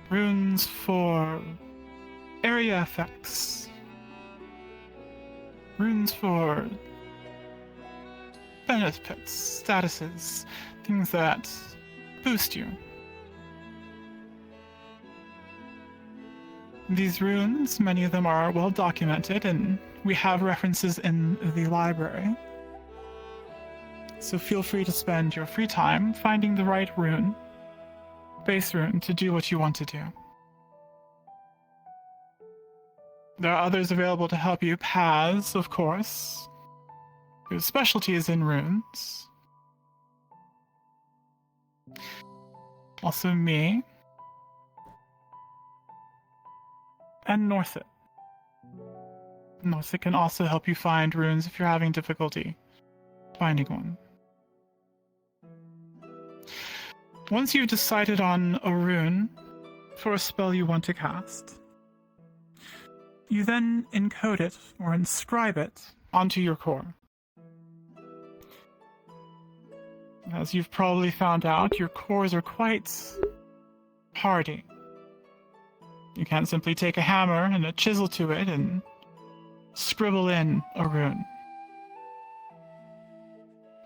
Runes for area effects. Runes for benefits, statuses, things that boost you. These runes, many of them are well documented, and we have references in the library. So feel free to spend your free time finding the right rune, base rune, to do what you want to do. There are others available to help you. Paz, of course, whose specialty is in runes. Also me. And Northet. Northet can also help you find runes if you're having difficulty finding one. Once you've decided on a rune for a spell you want to cast, you then encode it or inscribe it onto your core. As you've probably found out, your cores are quite hardy. You can't simply take a hammer and a chisel to it and scribble in a rune.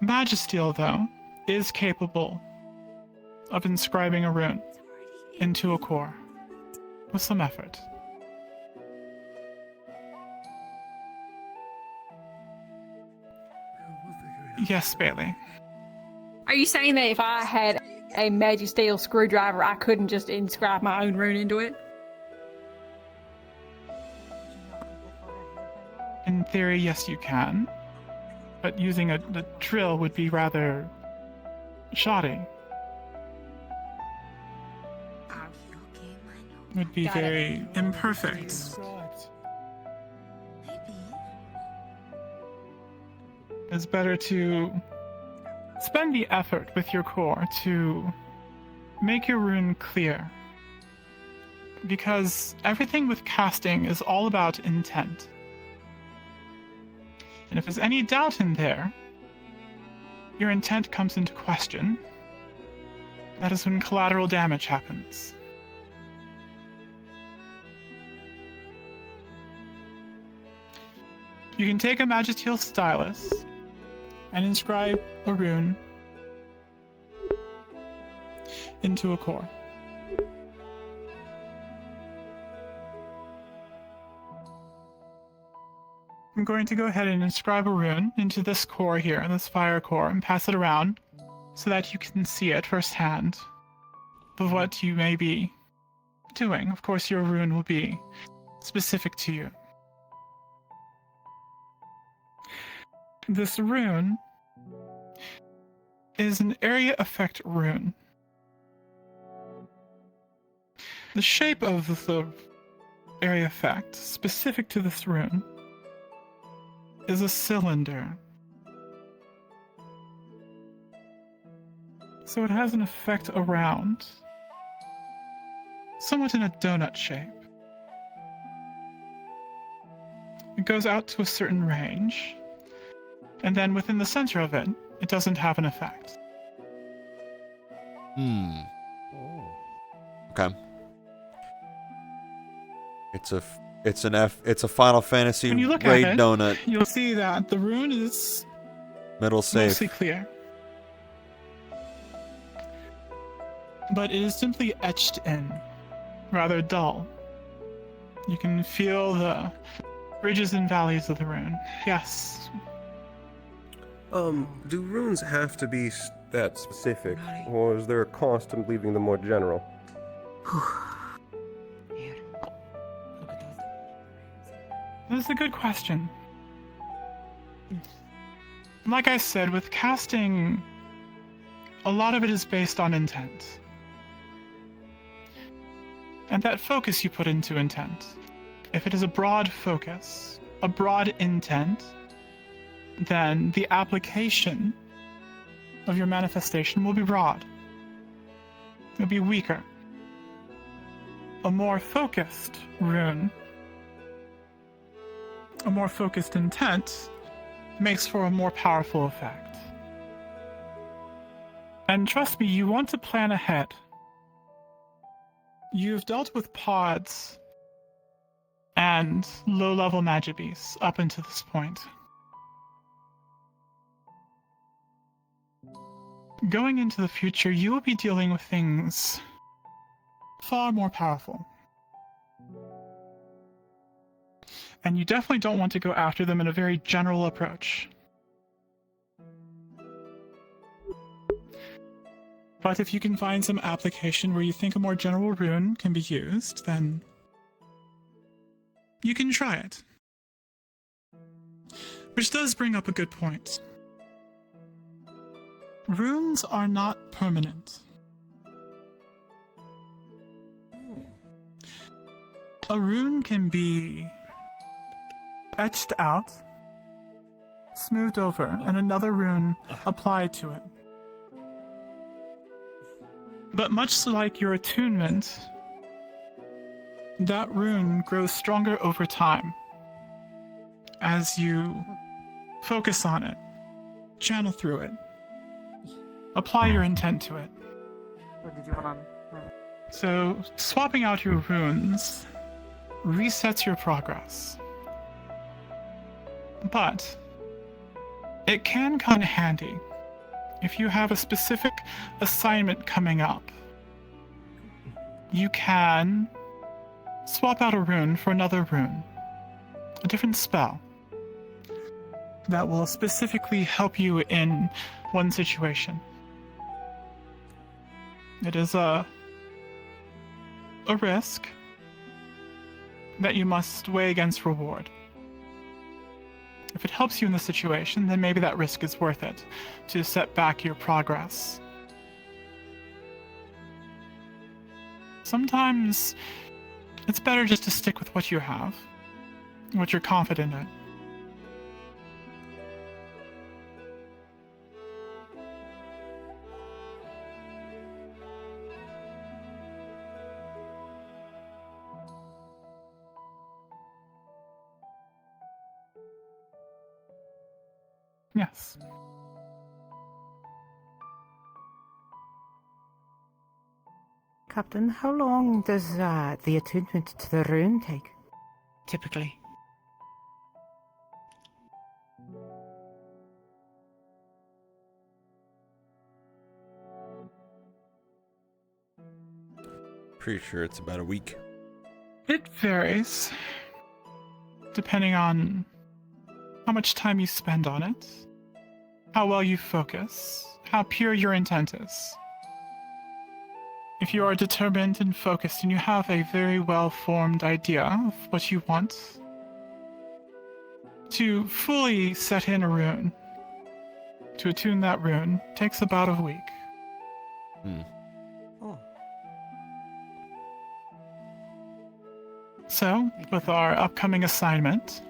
Magisteel, though, is capable of inscribing a rune into a core with some effort. Yes, Bailey. Are you saying that if I had a Magisteel screwdriver, I couldn't just inscribe my own rune into it? In theory, yes, you can. But using a drill would be rather shoddy. Would be very imperfect. It's better to spend the effort with your core to make your rune clear. Because everything with casting is all about intent. And if there's any doubt in there, your intent comes into question. That is when collateral damage happens. You can take a Magisteel stylus and inscribe a rune into a core. I'm going to go ahead and inscribe a rune into this core here, this fire core, and pass it around so that you can see it firsthand of what you may be doing. Of course, your rune will be specific to you. This rune is an area effect rune. The shape of the area effect specific to this rune is a cylinder. So it has an effect around, somewhat in a donut shape. It goes out to a certain range, and then within the center of it, it doesn't have an effect. Okay. It's a Final Fantasy When you look raid at it, donut. you'll see that the rune is Middle safe. mostly clear. But it is simply etched in, rather dull. You can feel the ridges and valleys of the rune. Yes. Do runes have to be that specific, or is there a cost in leaving them more general? That's a good question. Like I said, with casting, a lot of it is based on intent. And that focus you put into intent. If it is a broad focus, a broad intent, then the application of your manifestation will be broad. It'll be weaker. A more focused rune, a more focused intent, makes for a more powerful effect. And trust me, you want to plan ahead. You've dealt with pods and low-level magic beasts up until this point. Going into the future, you will be dealing with things far more powerful. And you definitely don't want to go after them in a very general approach. But if you can find some application where you think a more general rune can be used, then you can try it. Which does bring up a good point. Runes are not permanent. A rune can be etched out, smoothed over, and another rune applied to it. But much like your attunement, that rune grows stronger over time as you focus on it, channel through it, apply your intent to it. What did you want So, swapping out your runes resets your progress. But it can come in handy if you have a specific assignment coming up. You can swap out a rune for another rune, a different spell that will specifically help you in one situation. It is a risk that you must weigh against reward. If it helps you in the situation, then maybe that risk is worth it to set back your progress. Sometimes it's better just to stick with what you have, what you're confident in. Yes. Captain, how long does the attunement to the rune take? Typically. Pretty sure it's about a week. It varies, depending on how much time you spend on it, how well you focus, how pure your intent is. If you are determined and focused and you have a very well-formed idea of what you want, to fully set in a rune, to attune that rune, takes about a week. Oh. So, with our upcoming assignment,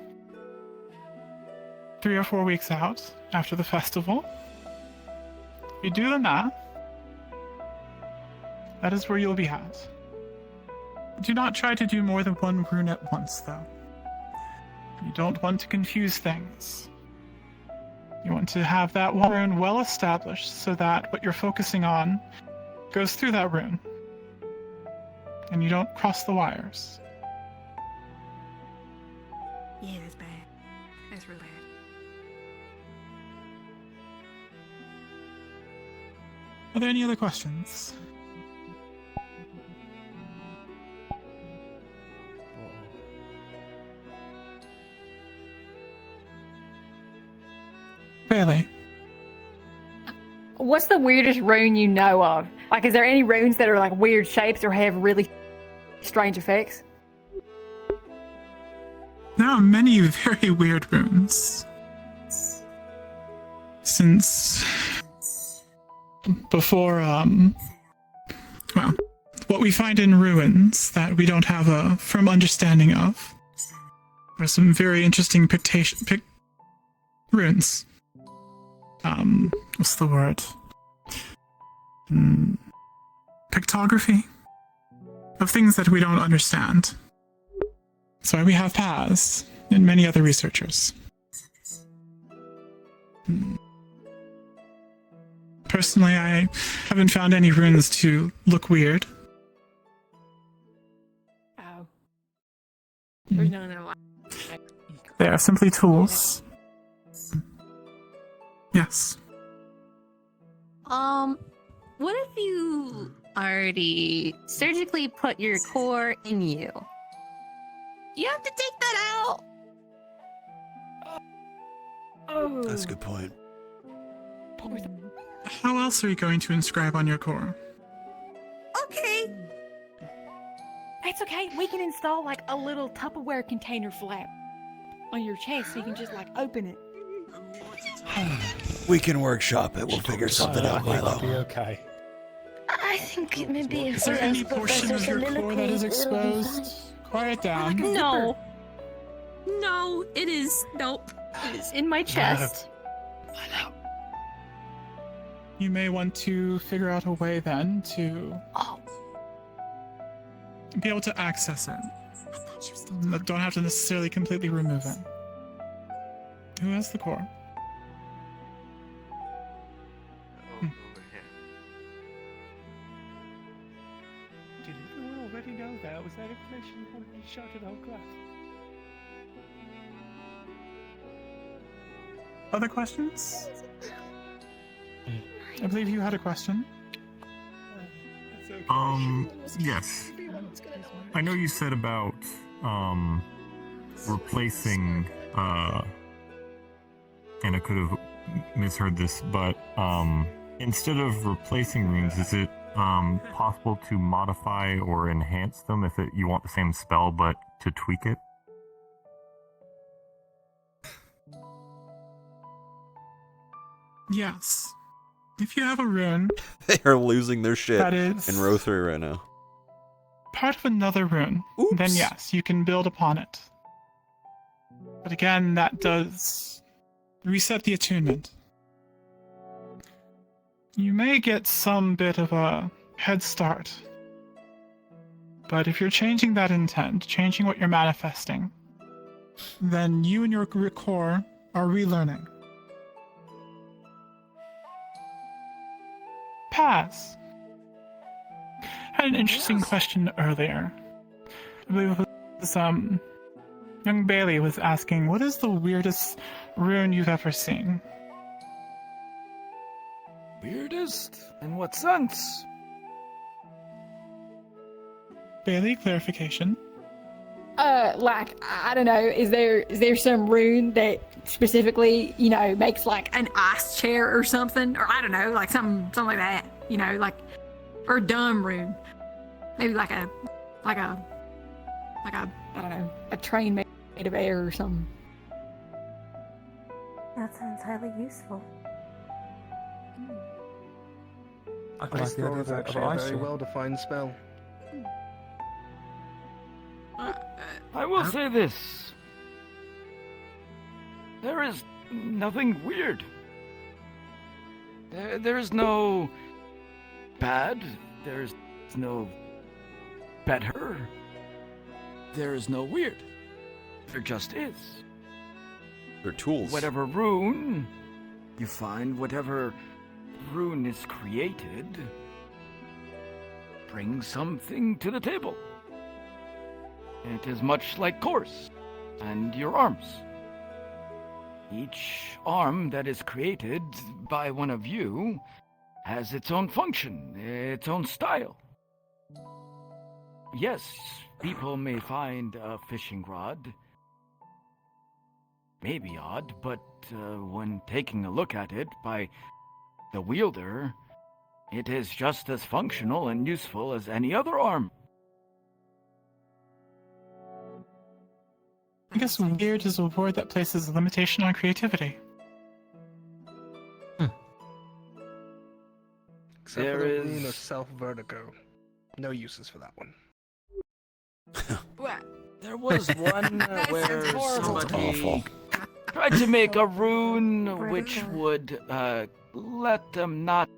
3 or 4 weeks out after the festival, if you do the math, that is where you'll be at. Do not try to do more than one rune at once, though. You don't want to confuse things. You want to have that one rune well established so that what you're focusing on goes through that rune. And you don't cross the wires. Yeah, that's bad. That's real bad. Are there any other questions? Really? What's the weirdest rune you know of? Like, is there any runes that are like weird shapes or have really strange effects? There are many very weird runes. Since before, well, what we find in ruins that we don't have a firm understanding of are some very interesting runes. What's the word? Pictography of things that we don't understand. That's why we have paths and many other researchers. Personally, I haven't found any runes to look weird. Oh. There's none that They are simply tools. Yes. What if you already surgically put your core in you? You have to take that out. Oh. That's a good point. How else are you going to inscribe on your core? Okay. It's okay. We can install like a little Tupperware container flap on your chest so you can just like open it. We can workshop it. We'll figure something out, Milo. Okay. I think it may be Is there any portion of your core that is exposed? Quiet down. No. No, it is. Nope. It is in my chest. You may want to figure out a way then to be able to access it. Don't have to necessarily completely remove it. Who has the core? Over here. Did everyone already know that? Was that information already shouted out class? Other questions? I believe you had a question. Yes. I know you said about, replacing, and I could have misheard this, but, instead of replacing runes, is it, possible to modify or enhance them if you want the same spell, but to tweak it? Yes. If you have a rune, They are losing their shit That is- in row 3 right now. part of another rune, then yes, you can build upon it. But again, that does reset the attunement. You may get some bit of a head start. But if you're changing that intent, changing what you're manifesting, then you and your core are relearning. Pass. Had an interesting question earlier. I believe it was, young Bailey was asking, what is the weirdest rune you've ever seen? Weirdest? In what sense? Bailey, clarification. Like I don't know, is there some rune that specifically, makes like An ice chair or something, or I don't know, like something like that, like, or a dumb rune, maybe like a I don't know, a train made of air or something? That sounds highly useful. I I scroll is actually a very well-defined spell. I will say this. There is nothing weird. There is no bad. There's no better. There is no weird. There just is. They're tools. Whatever rune you find, whatever rune is created, brings something to the table. It is much like cores and your arms. Each arm that is created by one of you has its own function, its own style. Yes, people may find a fishing rod maybe odd, but when taking a look at it by the wielder, it is just as functional and useful as any other arm. I guess weird is a word that places a limitation on creativity. Except There for the is- rune of self-vertigo. No uses for that one. what? There was one That where sounds horrible. somebody tried to make a rune which would let them not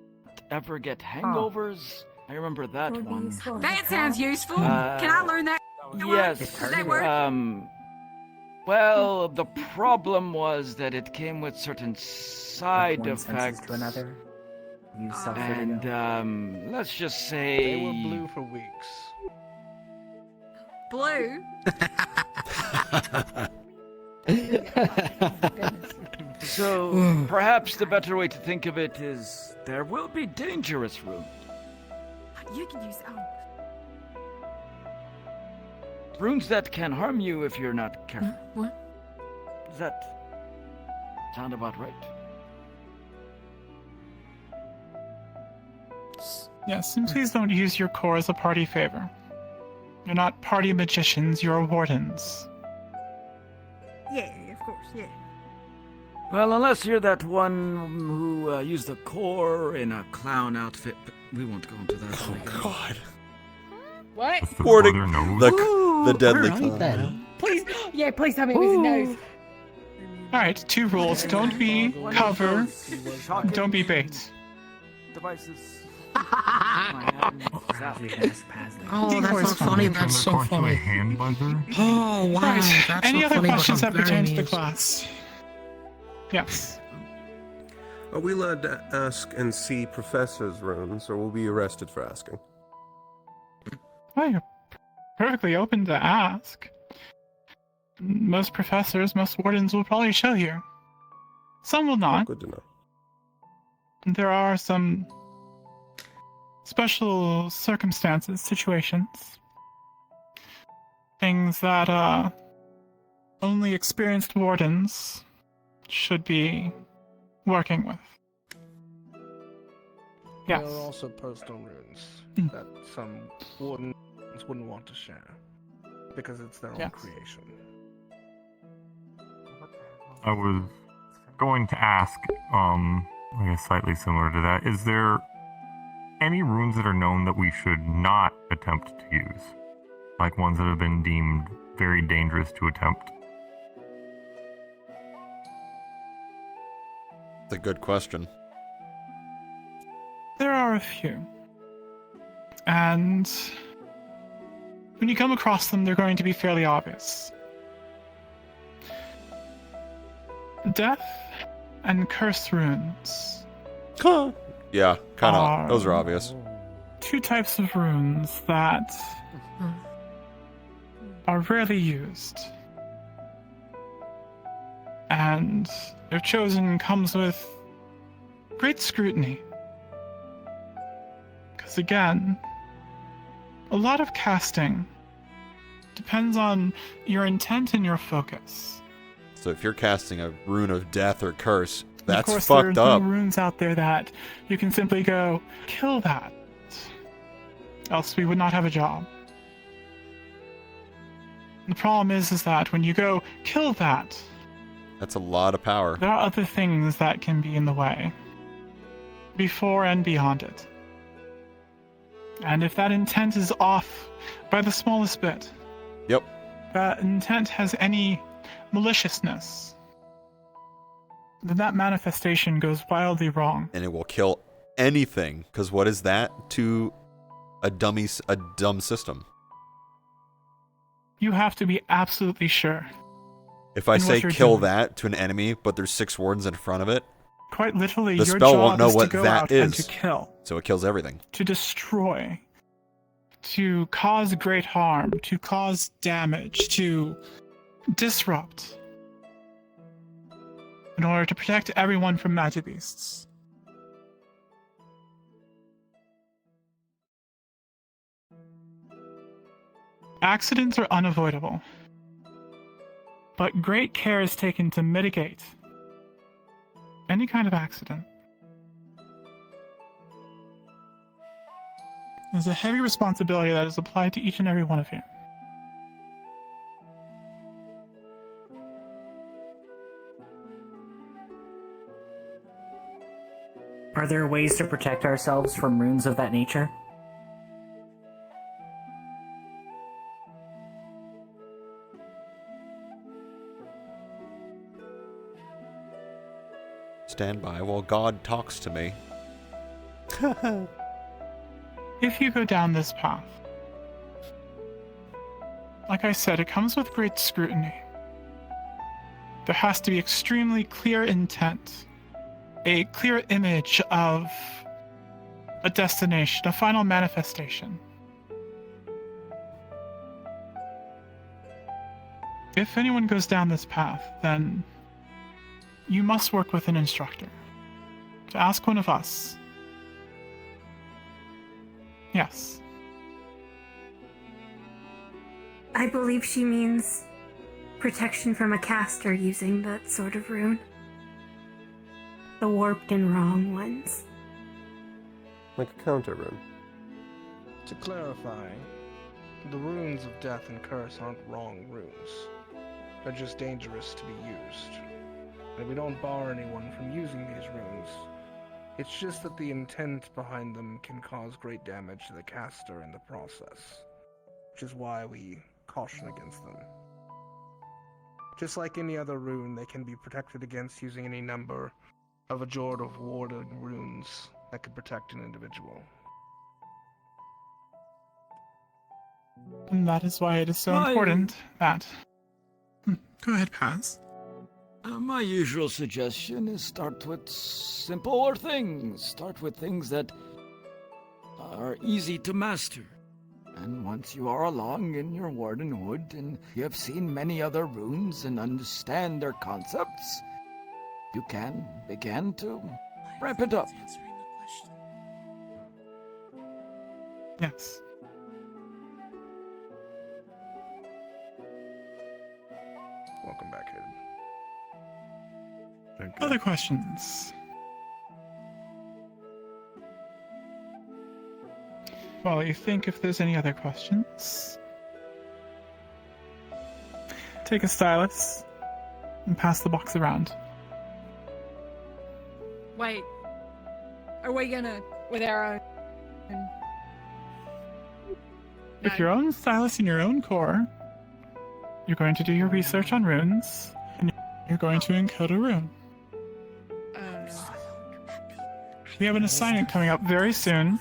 ever get hangovers. I remember that one. That sounds useful. Can I learn that? Yes. Does that work? Well, the problem was that it came with certain side One senses effects. to another. Use And let's just say They were blue for weeks. Blue? So perhaps the better way to think of it is there will be dangerous runes. You can use. Oh. Runes that can harm you if you're not careful. What? Does that sound about right? Yes, and please don't use your core as a party favor. You're not party magicians, you're wardens. Yeah, of course, yeah. Well, unless you're that one who used the core in a clown outfit, but we won't go into that. Oh God. What? Warding Ooh, the deadly alright clown. then. Please, yeah, please tell me it was his nose. Alright, 2 rules. Don't be cover, don't be bait. Devices. Oh, that's not funny. That's so funny. Hand buzzer? Oh, wow. Right. That's Any so other funny, but questions I'm that pertain to very the class? Yes. Are we allowed to ask and see professors' rooms, or will we be arrested for asking? Well, you're perfectly open to ask. Most professors, most wardens will probably show you. Some will not. Good to know. There are some special circumstances, situations, things that only experienced wardens should be working with. Yes. There are also personal runes that some wardens wouldn't want to share because it's their own creation. I was going to ask, I guess slightly similar to that, is there any runes that are known that we should not attempt to use? Like ones that have been deemed very dangerous to attempt? That's a good question. There are a few. And when you come across them, they're going to be fairly obvious. Death and curse runes. Yeah, kind of. Those are obvious. 2 types of runes that are rarely used. And their chosen comes with great scrutiny. Because again, a lot of casting depends on your intent and your focus. So if you're casting a rune of death or curse, that's of course, fucked there are up. no runes out there that you can simply go, kill that. Else we would not have a job. The problem is that when you go, kill that, That's a lot of power. there are other things that can be in the way. Before and beyond it. And if that intent is off by the smallest bit, Yep. that intent has any maliciousness, then that manifestation goes wildly wrong. And it will kill anything. Because what is that to a dumb system? You have to be absolutely sure. If I in say what you're kill doing. that to an enemy, but there's 6 wardens in front of it, Quite literally, the your spell job won't know is what to go that out and is. to kill, So it kills everything. to destroy, to cause great harm, to cause damage, to disrupt, in order to protect everyone from magic beasts. Accidents are unavoidable, but great care is taken to mitigate any kind of accident. There's a heavy responsibility that is applied to each and every one of you. Are there ways to protect ourselves from runes of that nature? Stand by while God talks to me. If you go down this path, like I said, it comes with great scrutiny. There has to be extremely clear intent, a clear image of a destination, a final manifestation. If anyone goes down this path, then you must work with an instructor. To ask one of us. Yes. I believe she means protection from a caster using that sort of rune. The warped and wrong ones. Like a counter rune. To clarify, The runes of death and curse aren't wrong runes. They're just dangerous to be used. And we don't bar anyone from using these runes. It's just that the intent behind them can cause great damage to the caster in the process, which is why we caution against them. Just like any other rune, they can be protected against using any number of adjured or warded runes that could protect an individual. And that is why it is so important that... Go ahead, Paz. My usual suggestion is start with simpler things. Start with things that are easy to master. And once you are along in your wardenhood and you have seen many other runes and understand their concepts, you can begin to ramp it up. Yes. Welcome back, Hayden. Other questions? While you think if there's any other questions, take a stylus and pass the box around. Wait. Are we gonna with our own? With your own stylus and your own core, you're going to do your research on runes, and you're going to encode a rune. We have an assignment coming up very soon.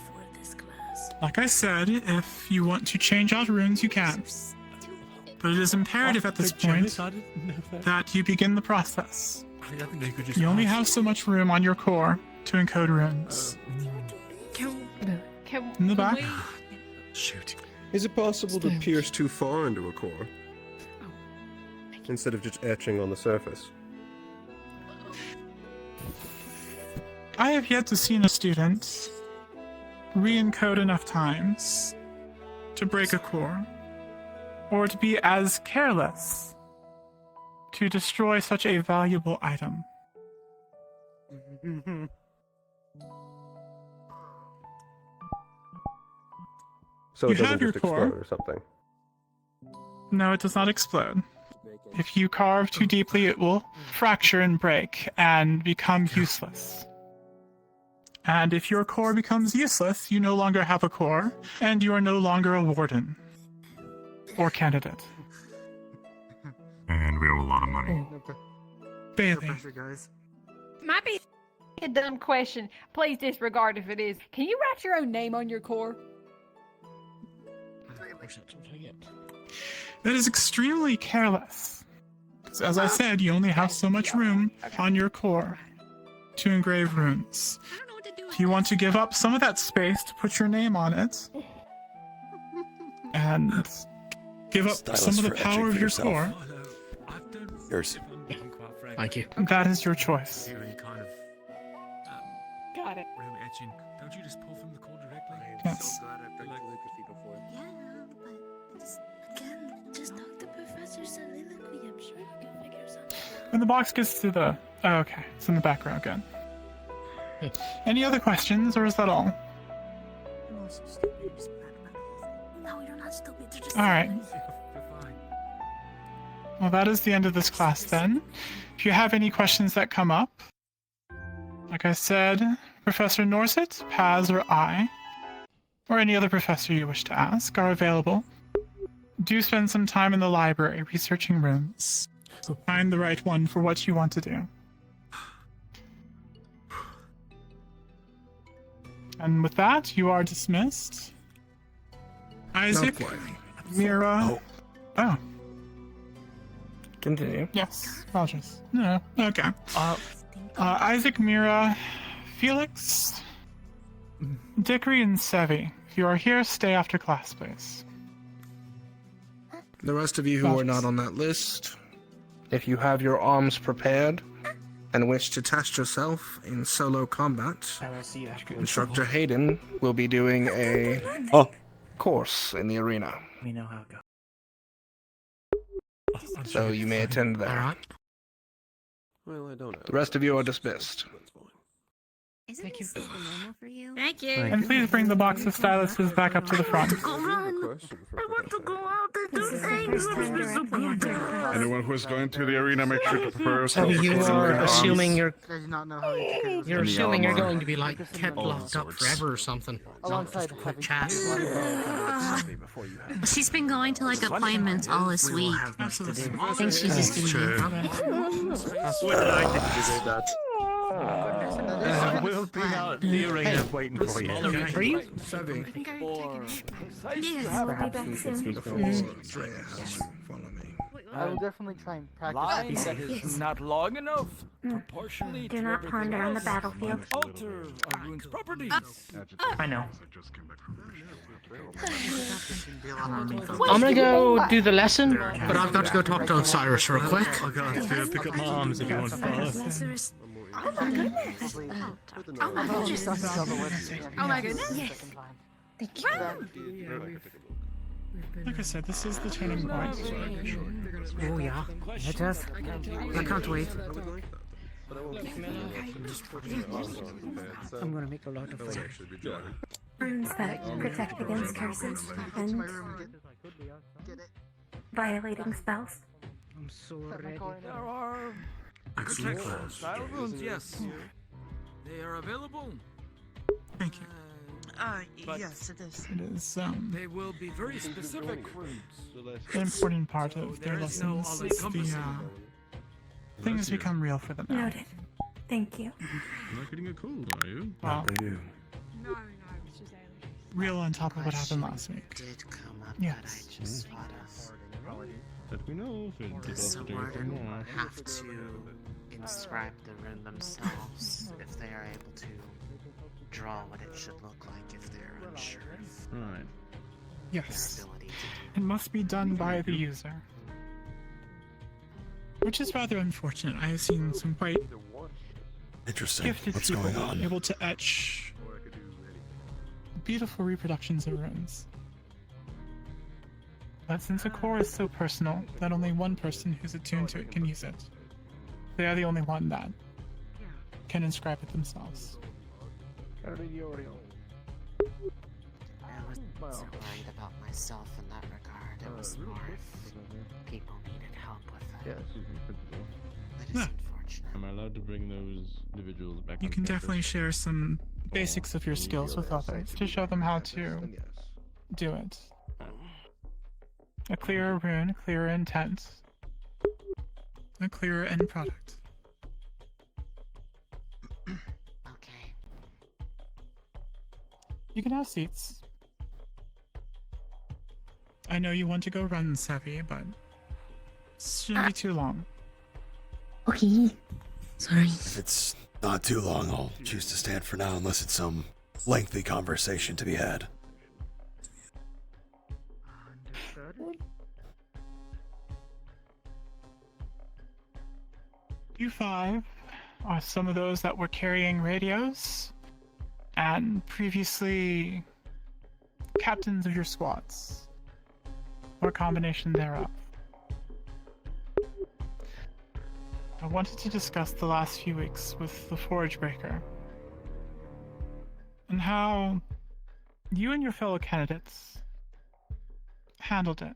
Like I said, if you want to change out runes, you can. But it is imperative at this point that you begin the process. You only have so much room on your core to encode runes. In the back. Shoot. Is it possible to pierce too far into a core? Instead of just etching on the surface? I have yet to see a student re-encode enough times to break a core, or to be as careless to destroy such a valuable item. So You it doesn't have your just core. explode or something? No, it does not explode. If you carve too deeply, it will fracture and break and become useless. And if your core becomes useless, you no longer have a core, and you are no longer a warden. Or candidate. And we owe a lot of money. Bailey. Might be a dumb question. Please disregard if it is. Can you write your own name on your core? That is extremely careless. 'Cause as I said, you only have so much room on your core to engrave runes. If you want to give up some of that space to put your name on it, and give up Stylus some of the for etching power of for your yourself. core, Yours. Thank you. that is your choice. Kind of Got it. room etching. Don't you just pull from the core directly? Yes. glad I picked calligraphy before. Yeah, but again, just talk to Professor Soliloquy. I'm sure you can figure something out. When the box gets to the... Oh, okay, it's in the background again. Any other questions, or is that all? No, you're not stupid. You're just Alright. Well, that is the end of this class then. If you have any questions that come up, like I said, Professor Norset, Paz, or I, or any other professor you wish to ask, are available. Do spend some time in the library researching runes. Find the right one for what you want to do. And with that, you are dismissed. Isaac, Mira... Oh. Continue. Yes, apologies. No, okay. Isaac, Mira, Felix, Dickory, and Sevi. If you are here, stay after class, please. The rest of you who are not on that list, if you have your arms prepared and wish to test yourself in solo combat, Instructor Hayden will be doing a course in the arena. We know how it goes. So you may attend there. Well, I don't know. The rest of you are dismissed. Isn't this normal for you? Thank you. And please bring the box of styluses back up to the front. I have a question for to go out and do things. Anyone who is going to the arena, make sure to prepare So yourself. you are assuming you're Does not know how to you're In the assuming you're armor. going to be like kept locked up forever or something. Not just a quick chat. She's been going to like appointments all this week. I think she's just doing that. We'll be out the arena waiting for you. Are you? Yes, I'll be back soon. I will definitely try and practice. Line that Yes. is not long enough. Proportionally Do to not everything ponder on the else, battlefield. will alter a rune's properties. I know. I'm gonna go do the lesson, but I've got to go talk to Osiris real quick. I got pick up my arms if you want to follow. Oh my goodness. Oh my goodness. Oh my goodness. Yes. Thank you. Like I said, this is the turning point. Oh yeah, it is. I can't wait. I'm gonna make a lot of it. Runes that protect against curses and violating spells. I'm so ready. There are protection style runes, yes. They are available. Thank you. But yes, it is. It is they will be very specific. an important part of their There is no lessons. It's the things become real for them now. Noted. Thank you. You're not getting a cold, are you? Wow. They do. No, it's just Real on top of what happened last week. Did come up Yes. that I just thought of. Let me know if it Does the does warden more. have to inscribe the rune themselves if they are able to draw what it should look like if they're unsure of Right. Yes. their ability It must be done by the user. Which is rather unfortunate. I have seen some quite Interesting. gifted What's people going on? able to etch beautiful reproductions of runes. But since a core is so personal that only one person who's attuned to it can use it, they are the only one that can inscribe it themselves. I wasn't worried about myself in that regard. It was more if people needed help with it. That is Yeah. unfortunate. Am I allowed to bring those individuals back You on can campus? definitely share some basics of your skills with others to show them how to do it. A clearer rune, clearer intent, a clearer end product. Okay. You can have seats. I know you want to go run, Sevi, but it shouldn't be too long. Okay. Sorry. If it's not too long, I'll choose to stand for now unless it's some lengthy conversation to be had. You five are some of those that were carrying radios and previously captains of your squads, or a combination thereof. I wanted to discuss the last few weeks with the Forge Breaker and how you and your fellow candidates handled it.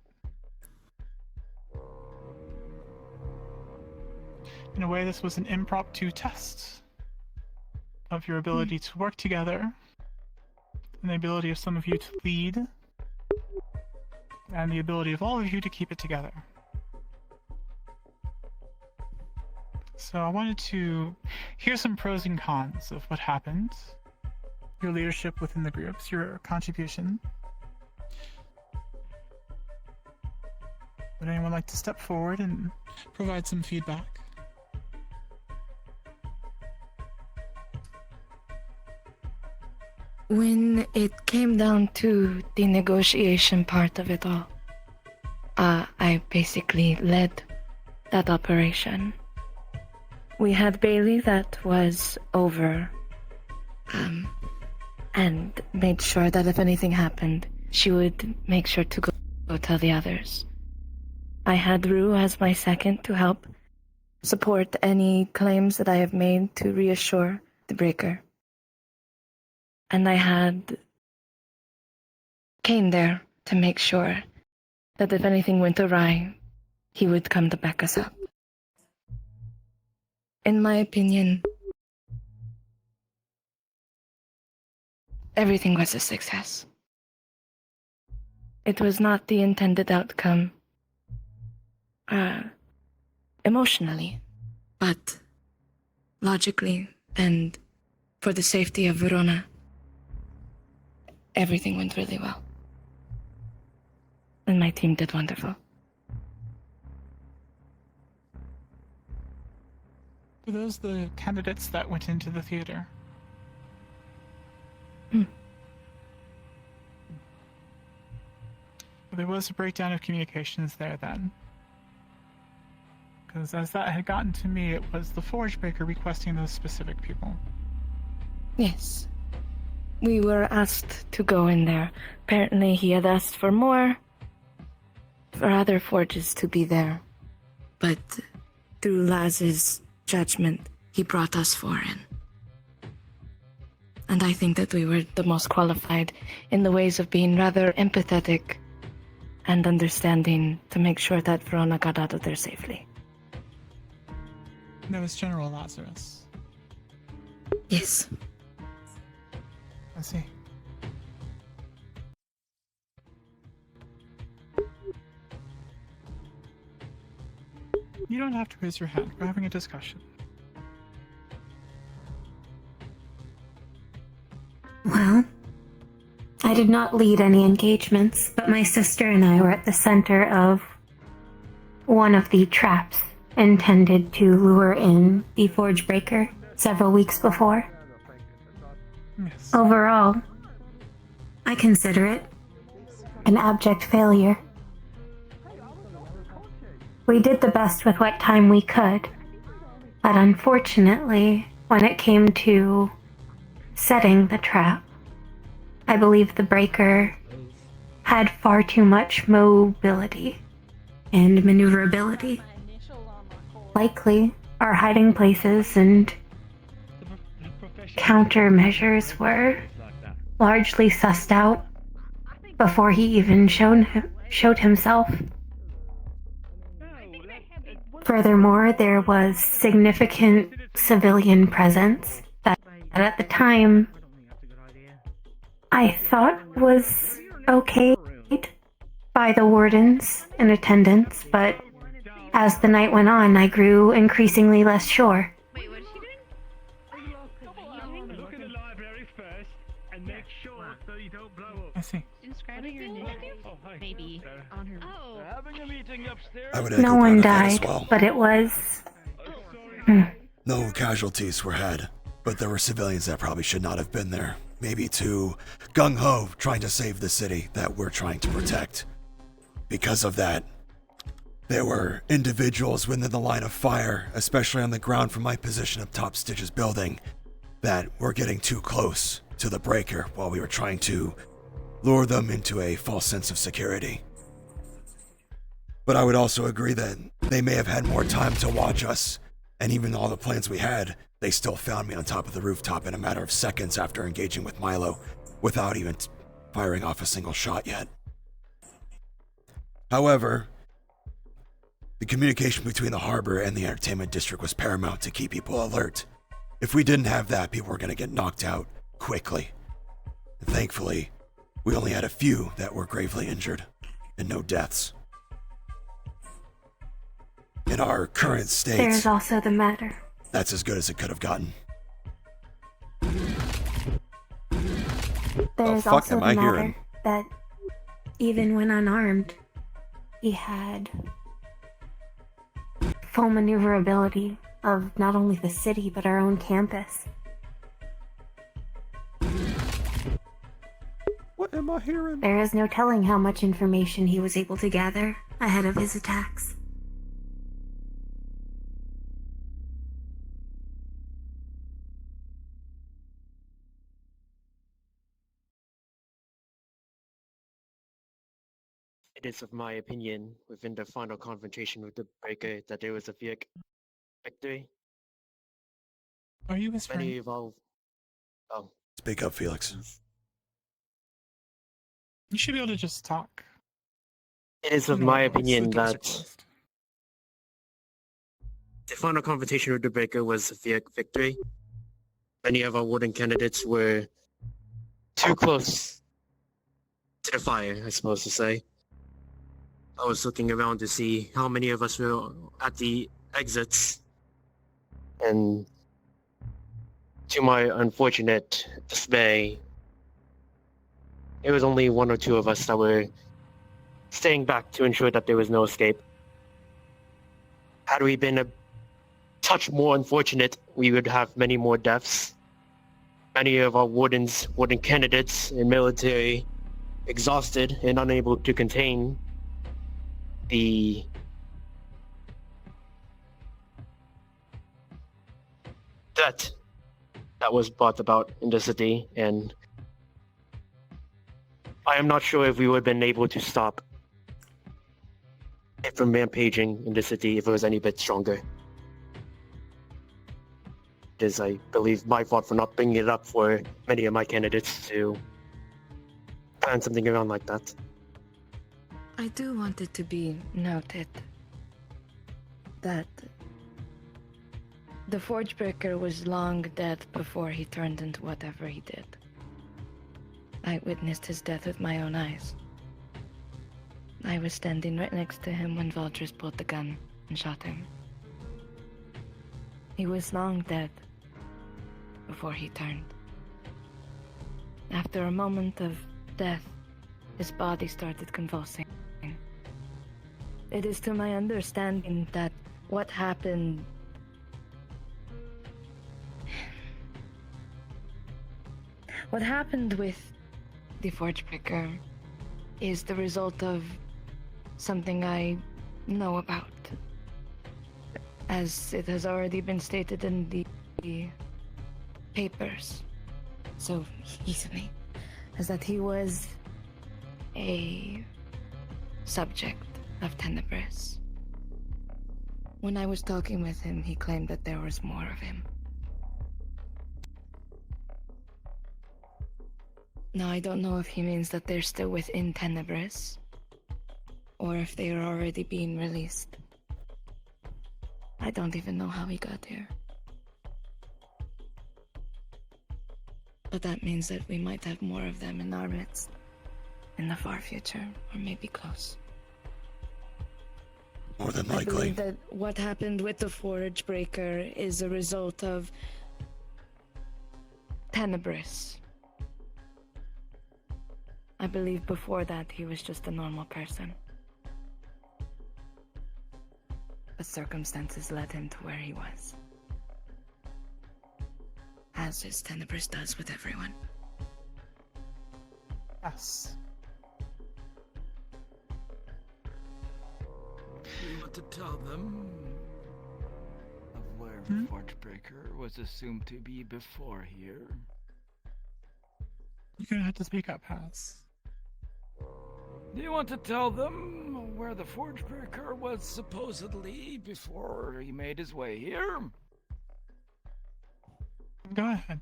In a way, this was an impromptu test of your ability to work together and the ability of some of you to lead and the ability of all of you to keep it together. So I wanted to hear some pros and cons of what happened, your leadership within the groups, your contribution. Would anyone like to step forward and provide some feedback? When it came down to the negotiation part of it all, I basically led that operation. We had Bailey that was over, and made sure that if anything happened, she would make sure to go tell the others. I had Rue as my second to help support any claims that I have made to reassure the Breaker. And I had Kane there to make sure that if anything went awry, he would come to back us up. In my opinion, everything was a success. It was not the intended outcome, emotionally, but logically and for the safety of Verona, everything went really well. And my team did wonderful. Were those the candidates that went into the theater? There was a breakdown of communications there then. Because as that had gotten to me, it was the Forge Breaker requesting those specific people. Yes. We were asked to go in there. Apparently he had asked for more, for other forges to be there. But through Laz's judgment, he brought us four in. And I think that we were the most qualified in the ways of being rather empathetic and understanding to make sure that Verona got out of there safely. That was General Lazarus. Yes. I see. You don't have to raise your hand. We're having a discussion. Well, I did not lead any engagements, but my sister and I were at the center of one of the traps intended to lure in the Forge Breaker several weeks before. Yes. Overall, I consider it an abject failure. We did the best with what time we could, but unfortunately, when it came to setting the trap, I believe the Breaker had far too much mobility and maneuverability. Likely, our hiding places and countermeasures were largely sussed out before he even showed himself. Furthermore, there was significant civilian presence that at the time I thought was okay by the wardens in attendance, but as the night went on, I grew increasingly less sure. Look at the library first and make sure that you don't blow up. I see. Describe your initiative? Maybe on her. Oh. We're having a meeting upstairs. I would No echo one part of that as died, well. but it was... No casualties were had, but there were civilians that probably should not have been there. Maybe too gung-ho trying to save the city that we're trying to protect. Because of that, there were individuals within the line of fire, especially on the ground from my position up top Stitch's building, that were getting too close to the Breaker while we were trying to lure them into a false sense of security. But I would also agree that they may have had more time to watch us, and even all the plans we had, they still found me on top of the rooftop in a matter of seconds after engaging with Milo, without even firing off a single shot yet. However, the communication between the harbor and the entertainment district was paramount to keep people alert. If we didn't have that, people were going to get knocked out quickly. And thankfully, we only had a few that were gravely injured, and no deaths. In our current state, There's also the matter. that's as good as it could have gotten. There's fuck also am the I matter hearing? that even when unarmed, he had full maneuverability of not only the city but our own campus. What am I hearing? There is no telling how much information he was able to gather ahead of his attacks. It is of my opinion, within the final confrontation with the Breaker, that there was a victory. Are you his Many friend? of all... Oh. Speak up, Felix. You should be able to just talk. It is of my opinion that the final confrontation with the Breaker was a victory. Many of our warden candidates were too close to the fire, I suppose to say. I was looking around to see how many of us were at the exits, and to my unfortunate dismay, it was only one or two of us that were staying back to ensure that there was no escape. Had we been a touch more unfortunate, we would have many more deaths. Many of our warden candidates and military exhausted and unable to contain the threat that was brought about in the city, and I am not sure if we would have been able to stop it from rampaging in the city if it was any bit stronger. It is, I believe, my fault for not bringing it up for many of my candidates to plan something around like that. I do want it to be noted that the Forgebreaker was long dead before he turned into whatever he did. I witnessed his death with my own eyes. I was standing right next to him when Vultures pulled the gun and shot him. He was long dead before he turned. After a moment of death, his body started convulsing. It is to my understanding that what happened with the Forgebreaker is the result of something I know about. As it has already been stated in the papers so easily, is that he was a subject of Tenebris. When I was talking with him, he claimed that there was more of him. Now, I don't know if he means that they're still within Tenebris, or if they are already being released. I don't even know how he got here. But that means that we might have more of them in our midst in the far future, or maybe close. More than I likely. believe that what happened with the Forgebreaker is a result of Tenebris. I believe before that he was just a normal person. But circumstances led him to where he was. As his Tenebris does with everyone. Yes. You want to tell them of where Forgebreaker was assumed to be before here? You're gonna have to speak up, Pass. Do you want to tell them where the Forgebreaker was supposedly before he made his way here? Go ahead.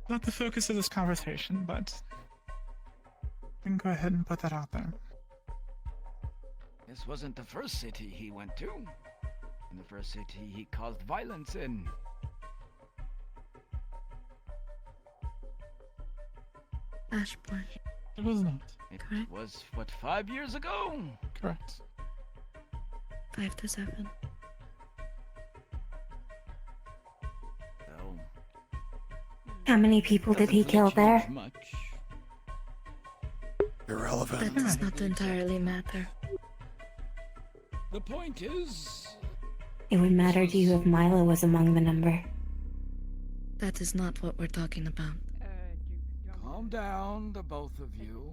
Not the focus of this conversation, but we can go ahead and put that out there. This wasn't the first city he went to. In the first city he caused violence in. Ashbourne. It was not. It Correct. was, what, 5 years ago? Correct. 5 to 7. So, How many people did he kill there? much. Irrelevant. That does not entirely matter. The point is, It would matter to you if Milo was among the number. That is not what we're talking about. calm down, the both of you.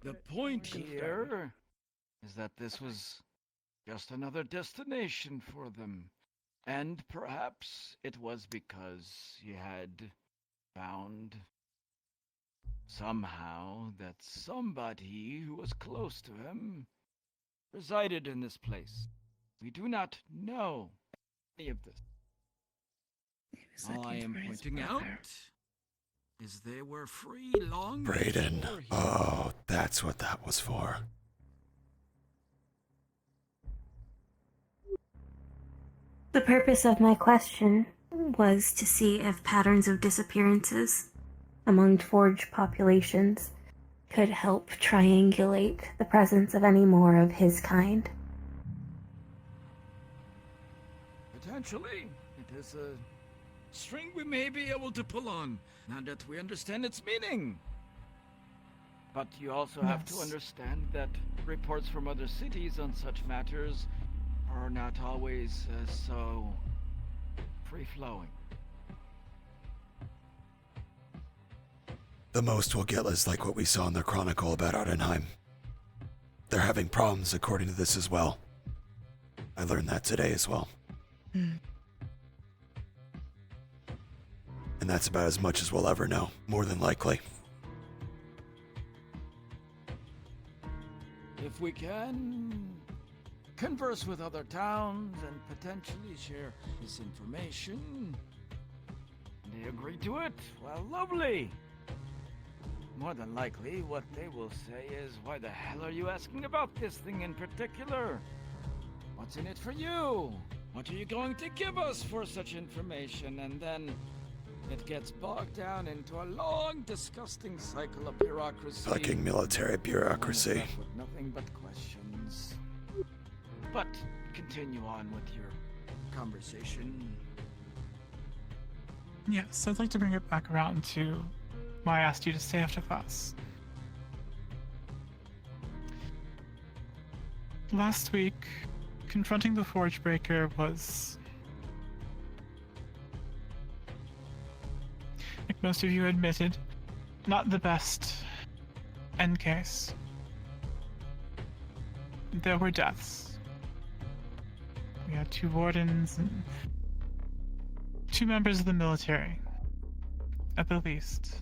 The point here is that this was just another destination for them. And perhaps it was because he had found somehow that somebody who was close to him resided in this place. We do not know any of this. All I am pointing out is they were free long Brayden. before he... Oh, that's what that was for. The purpose of my question was to see if patterns of disappearances among Forge populations could help triangulate the presence of any more of his kind. Potentially, it is a string we may be able to pull on, now that we understand its meaning. But you also have to understand that reports from other cities on such matters are not always so free-flowing. The most we'll get is like what we saw in the Chronicle about Ardenheim. They're having problems according to this as well. I learned that today as well. And that's about as much as we'll ever know, more than likely. If we can converse with other towns and potentially share this information, they agree to it, well, lovely. More than likely, what they will say is, why the hell are you asking about this thing in particular? What's in it for you? What are you going to give us for such information? And then it gets bogged down into a long, disgusting cycle of bureaucracy. Fucking military bureaucracy. Left with nothing but questions. But continue on with your conversation. Yes, I'd like to bring it back around to why I asked you to stay after class. Last week, confronting the Forge Breaker was, like most of you admitted, not the best end case. There were deaths. We had 2 wardens and 2 members of the military, at the least,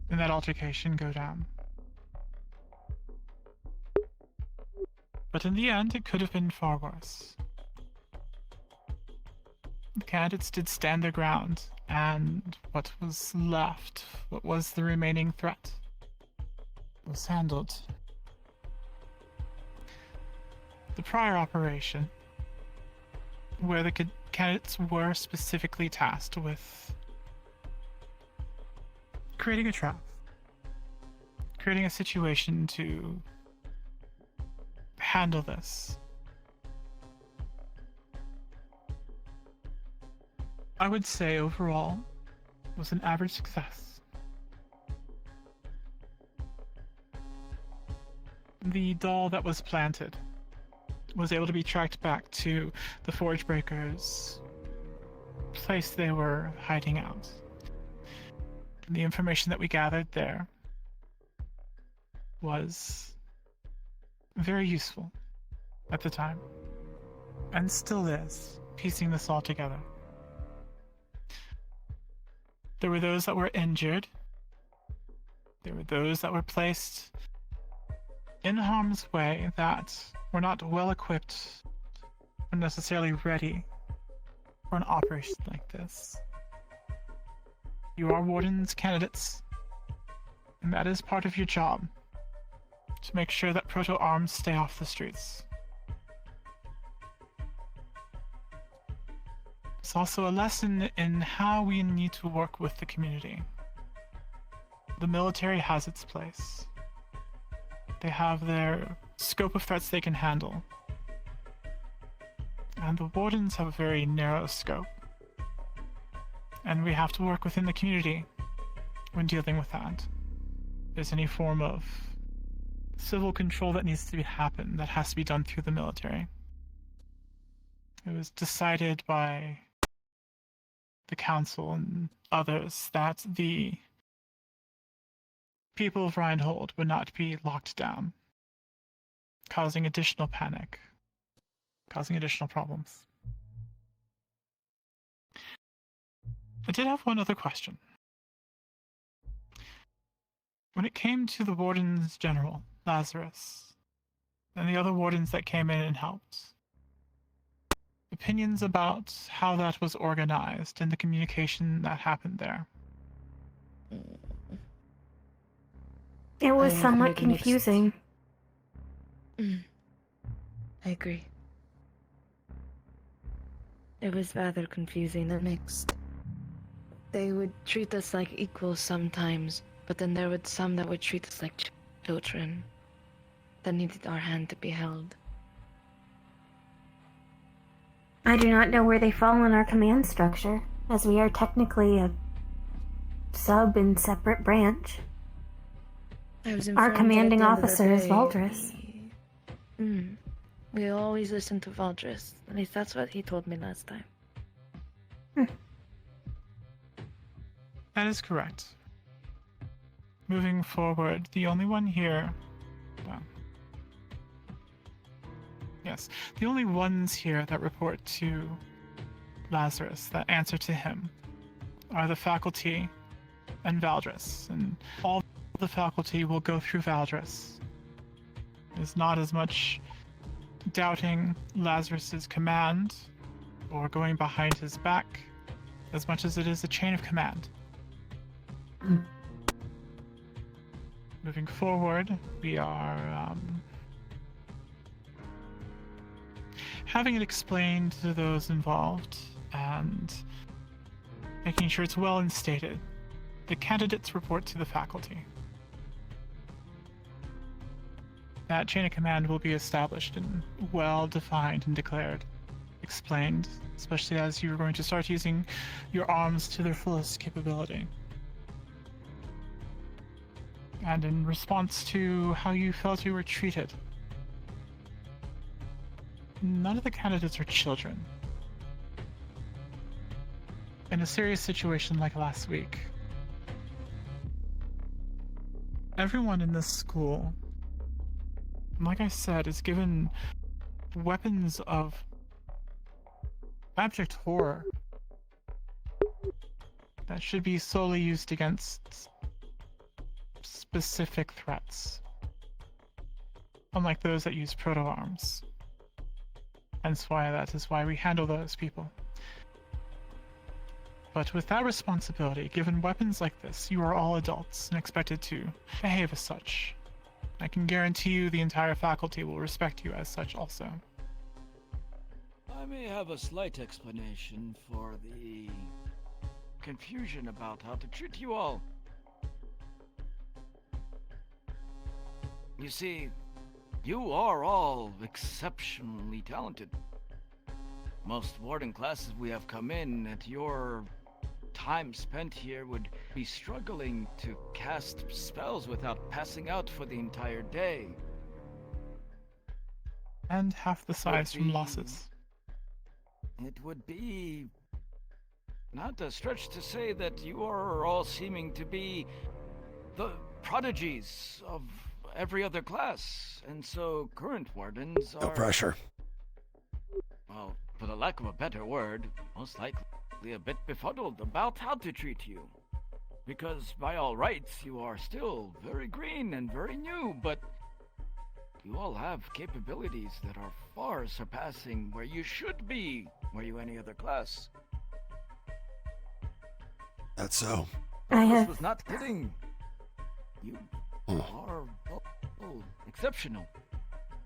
in that altercation go down. But in the end, it could have been far worse. The candidates did stand their ground, and what was left, what was the remaining threat, was handled. The prior operation, where the candidates were specifically tasked with creating a trap, creating a situation to handle this. I would say overall was an average success. The doll that was planted was able to be tracked back to the Forge Breakers' place they were hiding out. The information that we gathered there was very useful at the time, and still is, piecing this all together. There were those that were injured. There were those that were placed in harm's way that were not well equipped or necessarily ready for an operation like this. You are wardens candidates, and that is part of your job, to make sure that proto-arms stay off the streets. It's also a lesson in how we need to work with the community. The military has its place. They have their scope of threats they can handle. And the wardens have a very narrow scope. And we have to work within the community when dealing with that. If there's any form of civil control that needs to happen, that has to be done through the military. It was decided by the council and others that the people of Reinhold would not be locked down, causing additional panic, causing additional problems. I did have one other question. When it came to the Wardens General, Lazarus, and the other wardens that came in and helped, opinions about how that was organized and the communication that happened there. It was I somewhat heard mixed- confusing. I agree. It was rather confusing and mixed. They would treat us like equals sometimes, but then there were some that would treat us like children that needed our hand to be held. I do not know where they fall in our command structure, as we are technically a sub and separate branch. I was Our informed that at commanding the end of the officer is day, Valdris. We always listen to Valdris. At least that's what he told me last time. That is correct. Moving forward, the only one here. Well. Yes, the only ones here that report to Lazarus, that answer to him, are the faculty and Valdris, and all the faculty will go through Valdris. There's not as much doubting Lazarus's command or going behind his back as much as it is a chain of command. Moving forward, we are having it explained to those involved and making sure it's well instated. The candidates report to the faculty. That chain of command will be established and well defined and declared, explained, especially as you're going to start using your arms to their fullest capability. And in response to how you felt you were treated, none of the candidates are children. In a serious situation like last week, everyone in this school, like I said, is given weapons of abject horror that should be solely used against specific threats, unlike those that use proto-arms. That is why we handle those people. But with that responsibility, given weapons like this, you are all adults and expected to behave as such. I can guarantee you the entire faculty will respect you as such also. I may have a slight explanation for the confusion about how to treat you all. You see, you are all exceptionally talented. Most warden classes we have come in at your time spent here would be struggling to cast spells without passing out for the entire day. And half the size from losses. It would be not a stretch to say that you are all seeming to be the prodigies of every other class, and so current wardens are... No pressure. Well, for the lack of a better word, most likely a bit befuddled about how to treat you. Because by all rights, you are still very green and very new, but you all have capabilities that are far surpassing where you should be, were you any other class. That's so. This was not kidding. You are exceptional.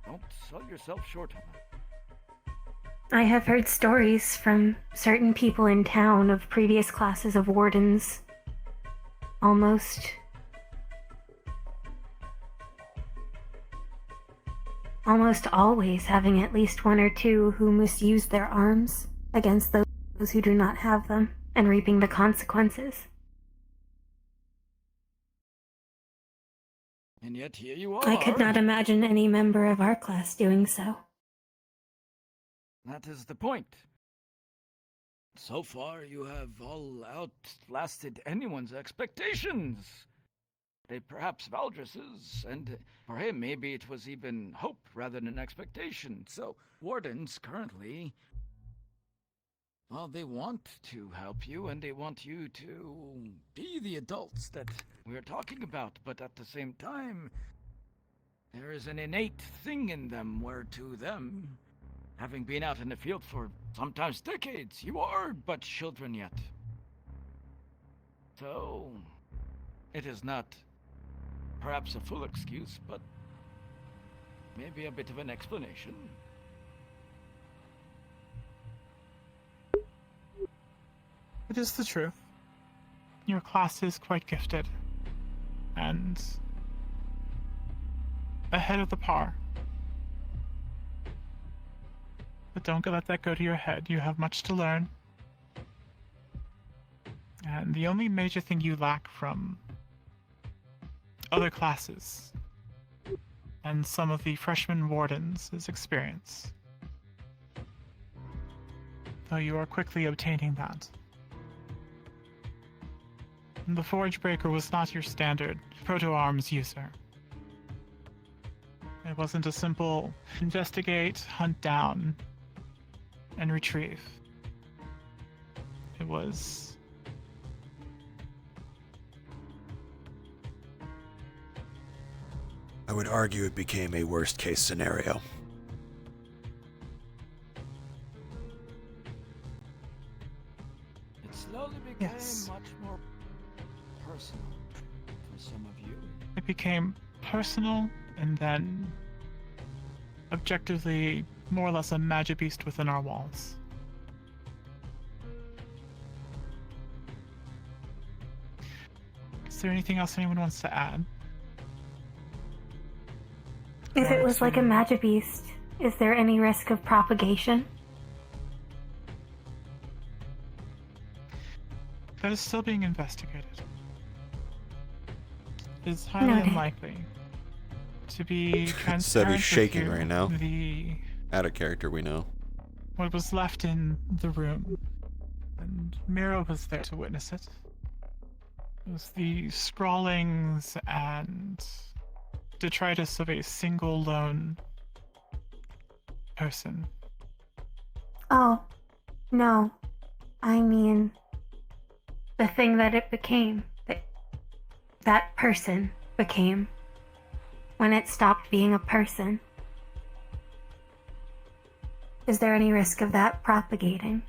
Don't sell yourself short on that. I have heard stories from certain people in town of previous classes of wardens almost always having at least one or two who misuse their arms against those who do not have them, and reaping the consequences. And yet here you are. I could not imagine any member of our class doing so. That is the point. So far, you have all outlasted anyone's expectations. They perhaps Valdris's, and for him, maybe it was even hope rather than expectation. So, wardens currently, well, they want to help you, and they want you to be the adults that we're talking about, but at the same time, there is an innate thing in them where to them, having been out in the field for sometimes decades, you are but children yet. So, It is not perhaps a full excuse, but maybe a bit of an explanation. It is the truth. Your class is quite gifted, and ahead of the par. But don't let that go to your head. You have much to learn. And the only major thing you lack from other classes and some of the freshman wardens is experience. Though you are quickly obtaining that. The Forge Breaker was not your standard proto-arms user. It wasn't a simple investigate, hunt down, and retrieve. It was... I would argue it became a worst-case scenario. It slowly became much more personal for some of you. It became personal, and then objectively more or less a magic beast within our walls. Is there anything else anyone wants to add? If it was like a magic beast, is there any risk of propagation? That is still being investigated. It's highly Noted. unlikely. To be transparent Sebby's with shaking you, right now. The Out of character, we know. what was left in the room, and Mira was there to witness it. It was the scrawlings and detritus of a single lone person. Oh, no. I mean, the thing that it became, that person became, when it stopped being a person. Is there any risk of that propagating?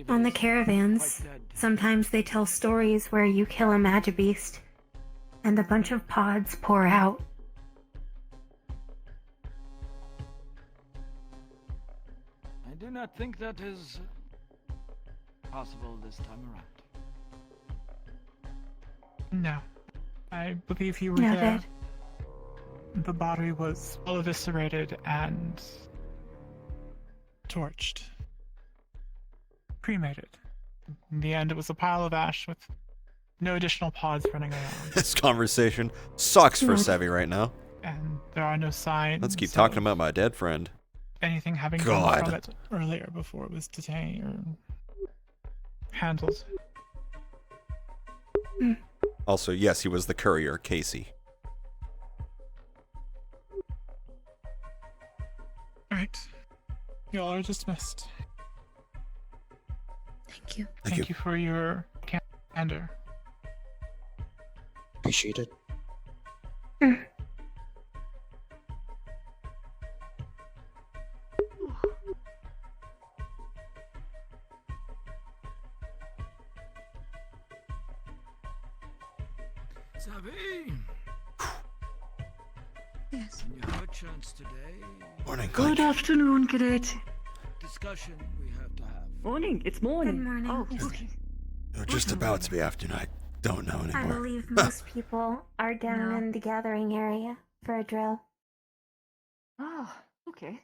On the caravans, sometimes they tell stories where you kill a magibeast, and a bunch of pods pour out. I do not think that is possible this time around. No. I believe you were Noted. there. The body was all eviscerated and torched. Cremated. In the end, it was a pile of ash with no additional pods running around. This conversation sucks for Sevy right now. And there are no signs. Let's keep talking about my dead friend. Anything having come from it earlier before it was detained or handled. Also, yes, he was the courier, Casey. Alright. Y'all are dismissed. Thank you. Thank you for your candor. Appreciate it. Savvy? Yes. When you have a chance today. Morning, Good afternoon, cadet. Discussion we have to have. Morning. It's morning. Good morning. Oh, okay. You're just about to be afternoon. I don't know I anymore. believe most people are down in the gathering area for a drill. Ah, okay.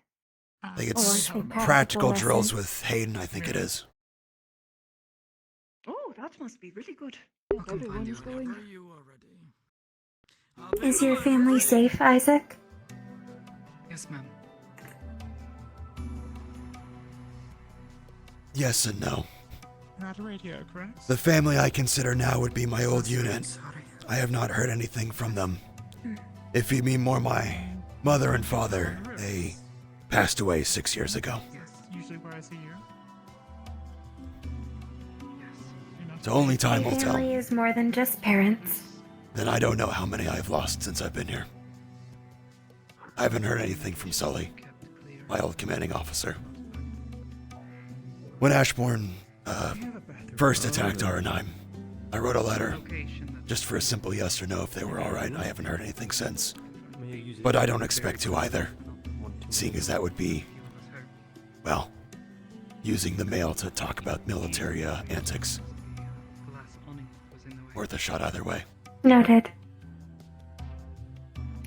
I think Or it's a practical lesson. drills with Hayden, I think it is. Oh, that must be really good. Companion, Everyone is going. whenever you are ready. Is your family safe, Isaac? Yes, ma'am. Yes and no. Not a radio, correct? The family I consider now would be my old unit. I have not heard anything from them. If you mean more my mother and father, they passed away 6 years ago. Usually whereas a year. So only time will tell. Family is more than just parents. Then I don't know how many I've lost since I've been here. I haven't heard anything from Sully, my old commanding officer. When Ashbourne, first attacked R9. I wrote a letter, just for a simple yes or no if they were alright. I haven't heard anything since. But I don't expect to either, seeing as that would be, well, using the mail to talk about military antics. Worth a shot either way. Noted.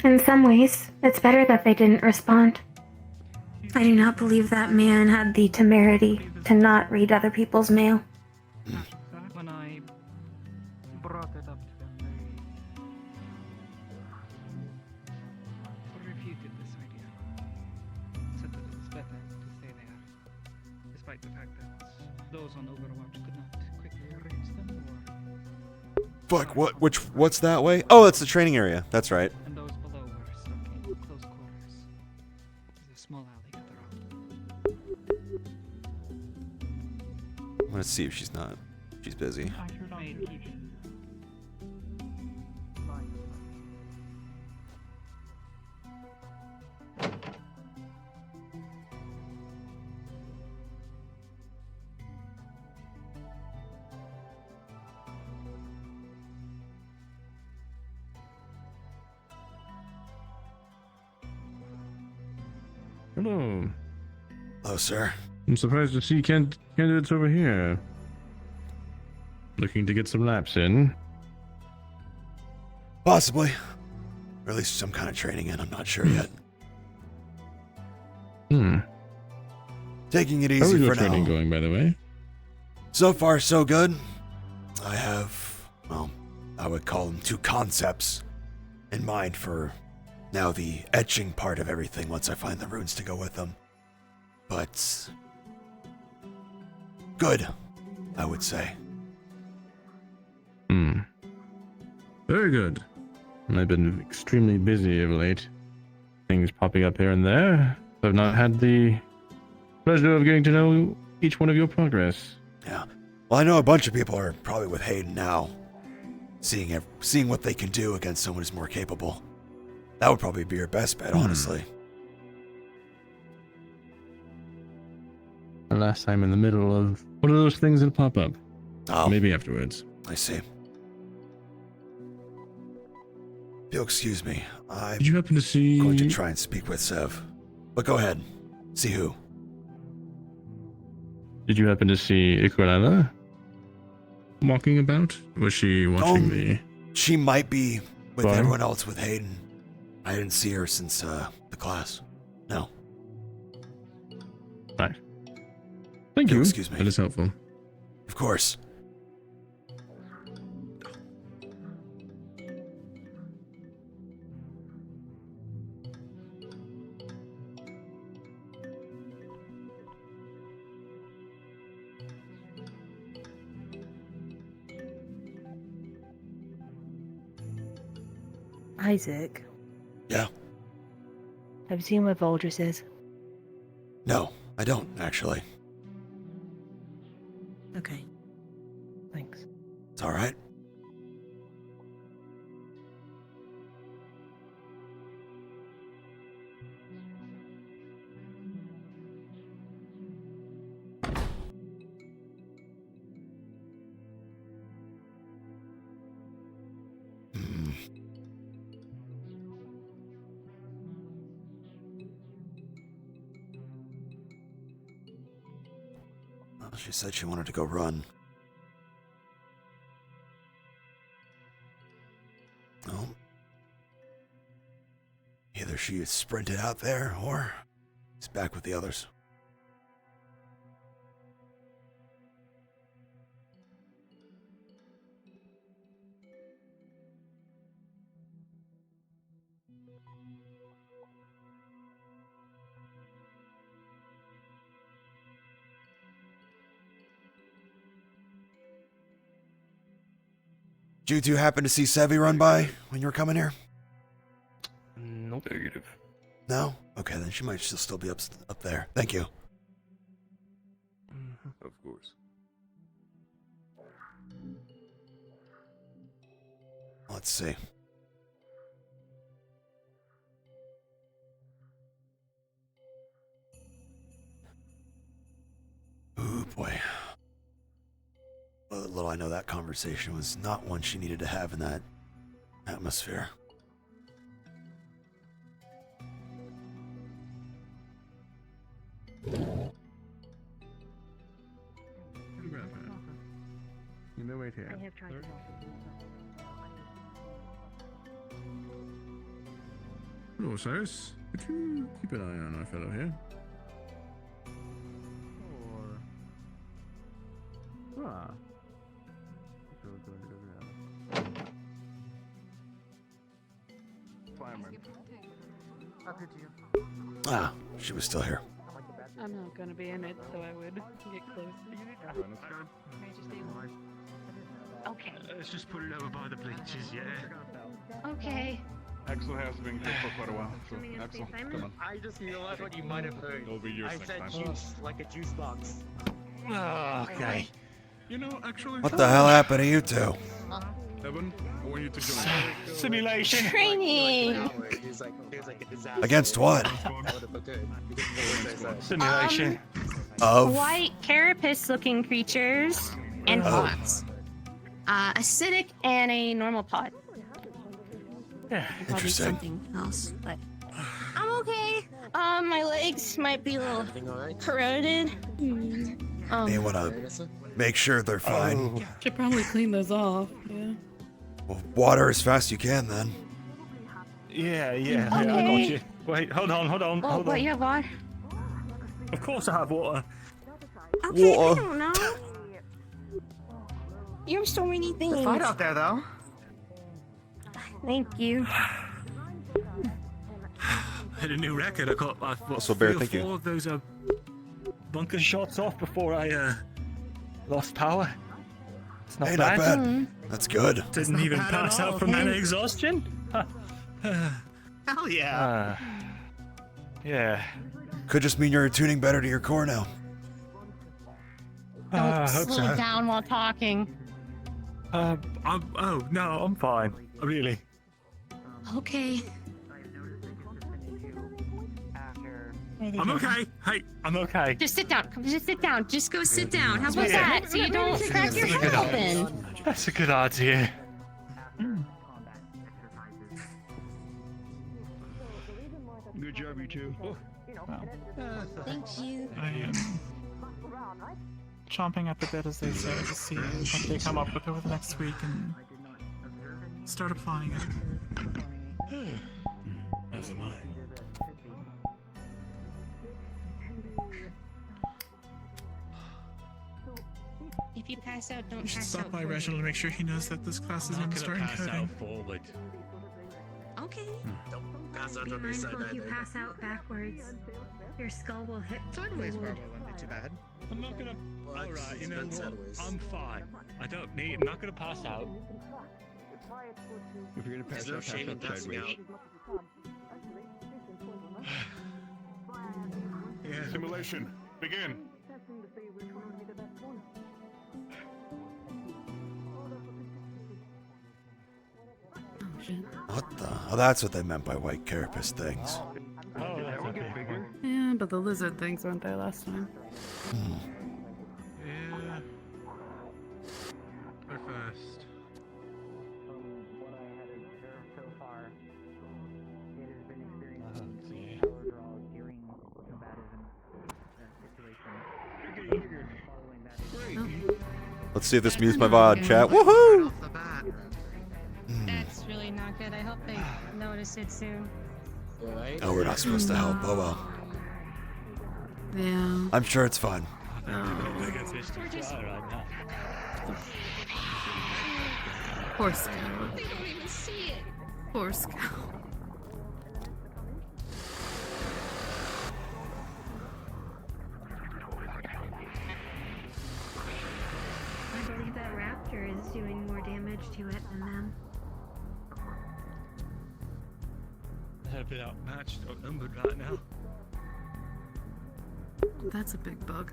In some ways, it's better that they didn't respond. I do not believe that man had the temerity to not read other people's mail. When I brought it up to them, they refuted this idea. Said that it was better to stay there, despite the fact that those on Overwatch could not quickly reach them, or Fuck, what's that way? Oh, that's the training area. That's right. and those below were stuck in close quarters. There's a small alley at the top. Let's see if she's not. She's busy. Hello. Hello, sir. I'm surprised to see candidates over here. Looking to get some laps in. Possibly. Or at least some kind of training in, I'm not sure yet. Taking it How is easy your for training now. going, by the way? So far, so good. I have, well, I would call them two concepts in mind for now the etching part of everything once I find the runes to go with them. But good, I would say. Very good. I've been extremely busy of late. Things popping up here and there. I've not had the pleasure of getting to know each one of your progress. Yeah. Well, I know a bunch of people are probably with Hayden now, seeing what they can do against someone who's more capable. That would probably be your best bet, honestly. Last time in the middle of one of those things that pop up. Oh. Maybe afterwards. I see. If you'll excuse me, I'm Did you happen to see... going to try and speak with Sev. But go ahead. See who? Did you happen to see Ikurala walking about? Was she watching the... She might be with bar? everyone else with Hayden. I didn't see her since the class. No. Right. Thank you. Excuse me. That is helpful. Of course. Isaac, Yeah. have you seen where Voldris is? No, I don't, actually. Okay. Thanks. It's alright. Well, she said she wanted to go run. Well, either she sprinted out there or she's back with the others. Did you two happen to see Sevi run by when you were coming here? Nope. Negative. No? Okay, then she might still be up there. Thank you. Of course. Let's see. Ooh, boy. conversation was not one she needed to have in that atmosphere. You may wait here. I have tried to Hello, Cyrus. Could you keep an eye on our fellow here? Ah. How could you? Ah, she was still here. I'm not gonna be in it, so I would get closer. Okay. Let's just put it over by the bleachers, yeah? Okay. Axel has been here for quite a while, so Axel, come on. I just realized what you might have heard. It'll be yours I next said time. juice, like a juice box. Okay. You know, actually... What the hell happened to you two? Evan, I want you to join. Simulation. Training. Against what? Simulation. Of? White carapace-looking creatures and Oh. pods. Acidic and a normal pod. Yeah. Probably Interesting. something else, but I'm okay. My legs might be a little corroded. May want to make sure they're fine. Should probably clean those off. Yeah. Well, water as fast as you can then. Yeah, I got Okay. you. Wait, hold on. Oh, but you have water? Of course I have water. Okay, Water. I don't know. You have so many things. It's fine out there, though. Thank you. Hit a new record. I got what, Also, Bear, 3 or thank you. 4 of those bunker shots off before I lost power. It's not Hey, bad. not bad. That's good. Didn't even pass out from that exhaustion. Hell yeah. Yeah. Could just mean you're tuning better to your core now. Don't I hope slow so. down while talking. I'm fine. Really. Okay. I'm okay. Hey, I'm okay. Just sit down. Come, just sit down. Just go sit down. How about Yeah. that? So you don't crack your That's a head good open. That's a good idea. Good job, you two. Thank you. I am chomping at the bit, as they say, to see what they come up with over the next week and start applying it. As am I. If you pass out, don't We should pass stop out. by forward. Reginald to make sure he knows that this class is I'm in not gonna starting pass coding. out forward. Okay. Don't pass out Be on this side mindful if you either. pass out backwards. Your skull will hit Sideways the wood. probably wouldn't be too bad. I'm not gonna. Well, All right, you know it's what? sideways. I'm fine. I don't need. I'm not gonna pass out. If you're gonna pass There's no out, pass shame in out passing sideways. out. Yeah. Simulation, begin. What the? Oh, that's what they meant by white carapace things. Oh, that's okay. Yeah, but the lizard things weren't there last time. Yeah. Go first. Let's see if this mutes my VOD chat. Woohoo! That's really not good. I hope they notice it soon. Oh, we're not supposed to help. Oh well. Yeah. I'm sure it's fine. Poor Scout. They don't even see it. Poor Scout. I believe that raptor is doing more damage to it than them. They're a bit outmatched, outnumbered right now. That's a big bug.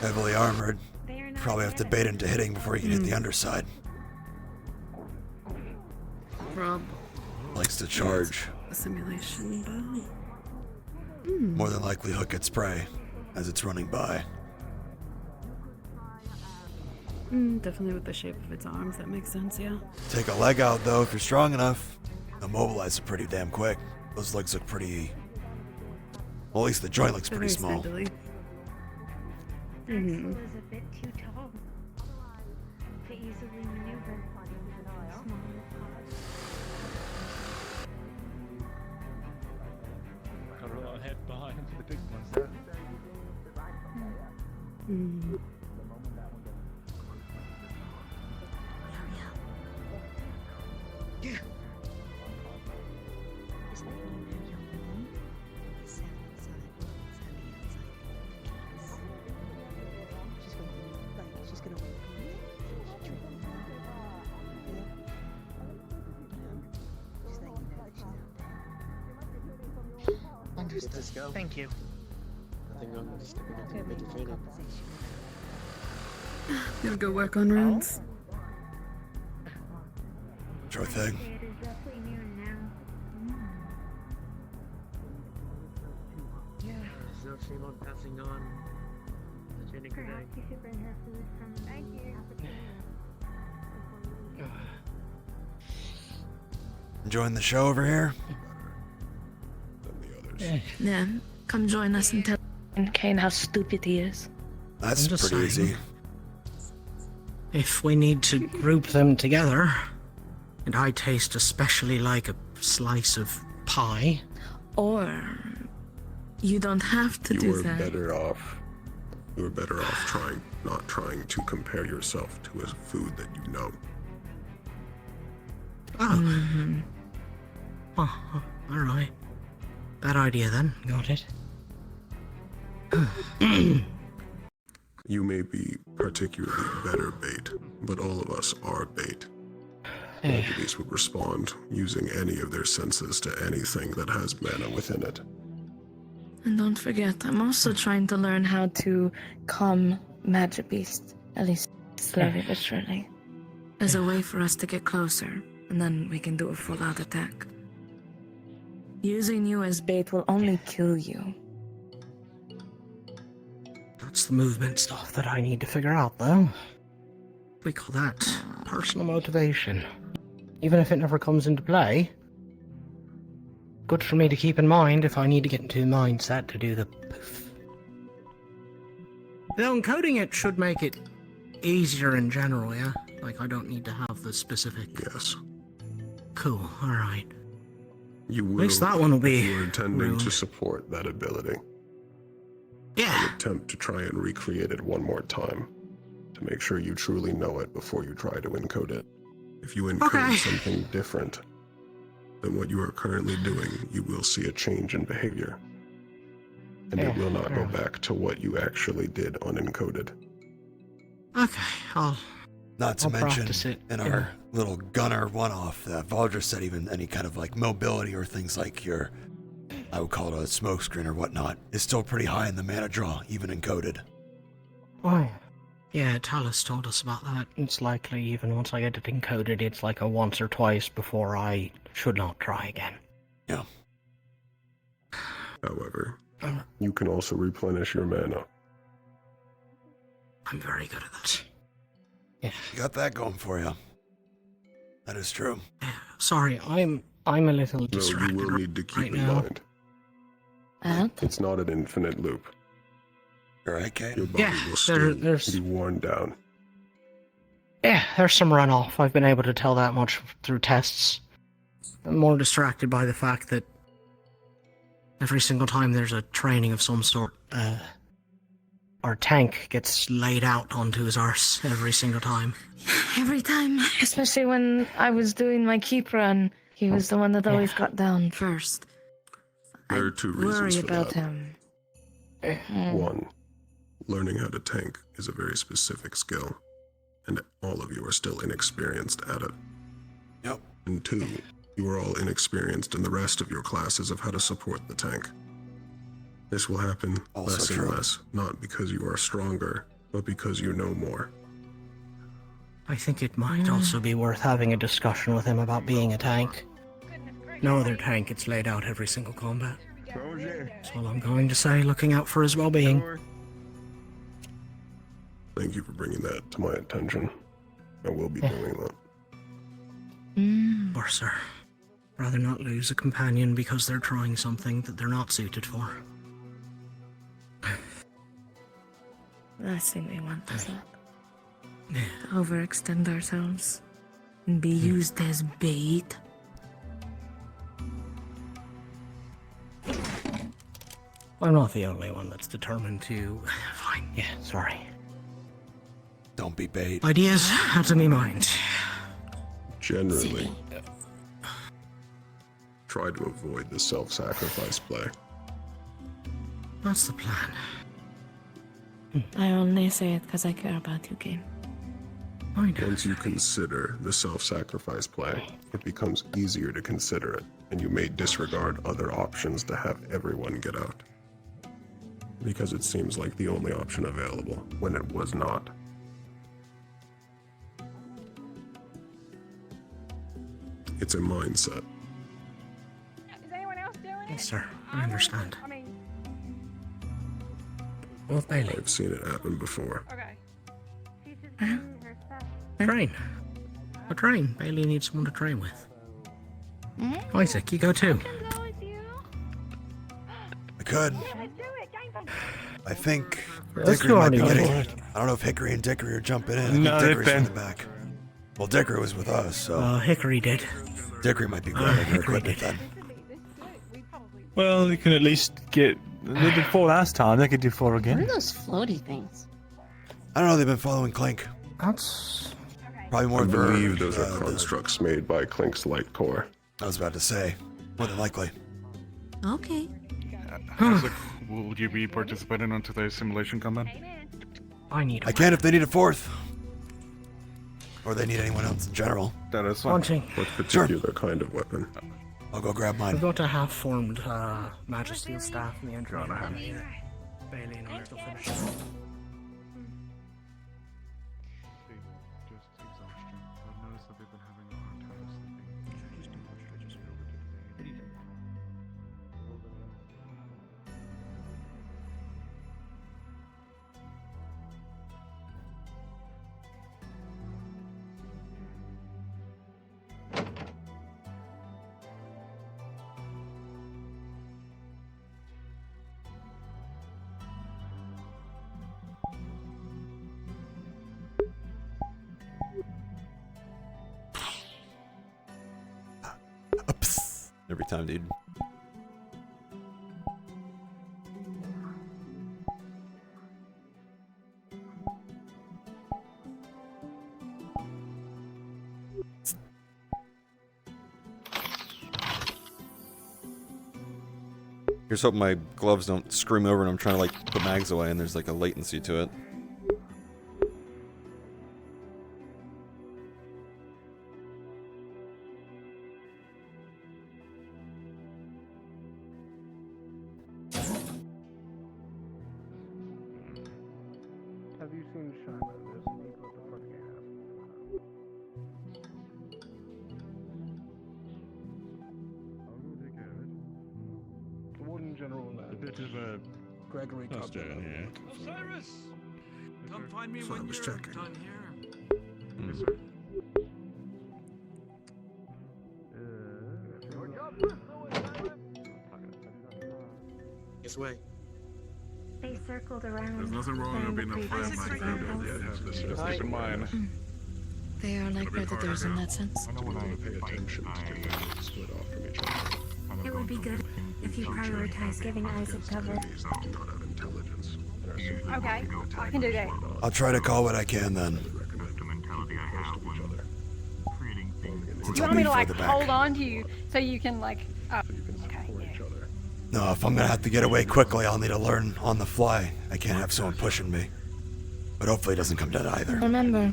Heavily armored. They are not Probably have to bait into hitting before you can hit the underside. Rob. Likes to charge. A simulation, but... More than likely hook at spray as it's running by. Definitely with the shape of its arms, that makes sense, yeah. Take a leg out, though, if you're strong enough. Immobilize it pretty damn quick. Those legs look pretty... Well, at least the joint looks They're pretty very small. spindly. Axel is a bit too tall to easily maneuver smaller parts. Got a little head behind the big ones there. Yeah. Understood. Thank you. Nothing wrong with stepping up and making training. Gotta go work on runes. Sure thing. It is roughly noon now. Yeah. There's no shame on passing on the training today. Perhaps you should bring her food from. Thank you. Enjoying the show over here? Yeah, come join us and tell Kane how stupid he is. That's I'm just pretty saying. easy. If we need to group them together, and I taste especially like a slice of pie. Or you don't have to You do were that. better off. You were better off not trying to compare yourself to a food that you know. Oh. Oh, alright. Bad idea then. Got it. You may be particularly better bait, but all of us are bait. Nobodies would respond using any of their senses to anything that has mana within it. And don't forget, I'm also trying to learn how to calm magic beasts, at least slowly but surely, as a way for us to get closer, and then we can do a full-out attack. Using you as bait will only kill you. That's the movement stuff that I need to figure out, though. We call that personal motivation. Even if it never comes into play, good for me to keep in mind if I need to get into the mindset to do the poof. Though encoding it should make it easier in general, yeah? Like, I don't need to have the specific... Yes. Cool, alright. You will, At least that one will be you are intending ruined. to support that ability. Yeah. And attempt to try and recreate it one more time, to make sure you truly know it before you try to encode it. If you encode something different than what you are currently doing, you will see a change in behavior. And it will not go back to what you actually did unencoded. Okay, I'll mention practice it. in our little gunner one-off, Valdra said even any kind of like mobility or things like your, I would call it a smoke screen or whatnot, is still pretty high in the mana draw, even encoded. Why? Yeah, Talus told us about that. It's likely even once I get it encoded, it's like a once or twice before I should not try again. Yeah. However, you can also replenish your mana. I'm very good at that. You got that going for you. That is true. Sorry, I'm a little Though distracted you will need to keep right in now. mind. It's not an infinite loop. You're right, Kate. Your body Yeah, will still there's- be worn down. Yeah, there's some runoff. I've been able to tell that much through tests. I'm more distracted by the fact that every single time there's a training of some sort, our tank gets laid out onto his arse every single time. Every time, especially when I was doing my keep run, he was the one that always got down first. There are two Worry reasons for about that. him. One, learning how to tank is a very specific skill, and all of you are still inexperienced at it. Yep. And two, you are all inexperienced in the rest of your classes of how to support the tank. This will happen Also less true. and less, not because you are stronger, but because you know more. I think it might also be worth having a discussion with him about being a tank. No other tank gets laid out every single combat. That's all I'm going to say, looking out for his well-being. Thank you for bringing that to my attention. I will be doing that. Or, sir, rather not lose a companion because they're trying something that they're not suited for. Last thing we want is to overextend ourselves and be used as bait. I'm not the only one that's determined to... Fine, yeah, sorry. Don't be bait. Ideas out of me mind. Generally, try to avoid the self-sacrifice play. That's the plan. I only say it because I care about you, Game. Once you consider the self-sacrifice play, it becomes easier to consider it, and you may disregard other options to have everyone get out. Because it seems like the only option available, when it was not. It's a mindset. Is anyone else doing it? Yes, sir. I understand. I mean, Well, Bailey. I've seen it happen before. okay. Train. A train. Bailey needs someone to train with. Isaac, you go too. I could. I think Let's Dickory go might be on, getting. Ian. I don't know if Hickory and Dickory are jumping in. I think No, they've Dickory's in been. the back. Well, Dickory was with us, so Hickory did. Dickory might be grabbing her equipment then. Well, they can at least get. They did 4 last time. They could do 4 What are again. those floaty things? I don't know. They've been following Clink. That's Probably more I for believe those are constructs made by Clink's light core. I was about to say, more than likely. Okay. Isaac, will you be participating on today's simulation combat? I need I can if they need a fourth, or they need anyone else in general. That is fine. Launching. What particular kind of weapon? I'll go grab We've mine. got a half-formed Majesty staff in the entry. Bailey and I still finish it. Just exhaustion. I've noticed that they've been having a hard time sleeping. Just too much. I just feel it. Every time, dude. Here's hoping my gloves don't scream over and I'm trying to like put mags away and there's like a latency to it. Have you seen Shine Like This? Think what the fuck you have. I'll go take care of it. The Warden General A bit of a Gregory cluster Cutler. here. Osiris! Come find me So I when was you're checking. done here. Yes, sir. This way. They circled around. There's nothing wrong with being a friend like that. I have this just keep in mind. They are like predators in that sense. I don't want to pay attention to the things that split off from each other. It would be good if you prioritize giving Isaac cover. These that do not have intelligence and are simply Okay, looking to I attack can do each that. other. I'll try to call what I can then. Recommend keeping close to each other. Since You I'll want me be to like further back. hold on to you so you can like? Oh, okay. Yeah. No, if I'm gonna have to get away quickly, I'll need to learn on the fly. I can't have someone pushing me. But hopefully it doesn't come to that either. Remember,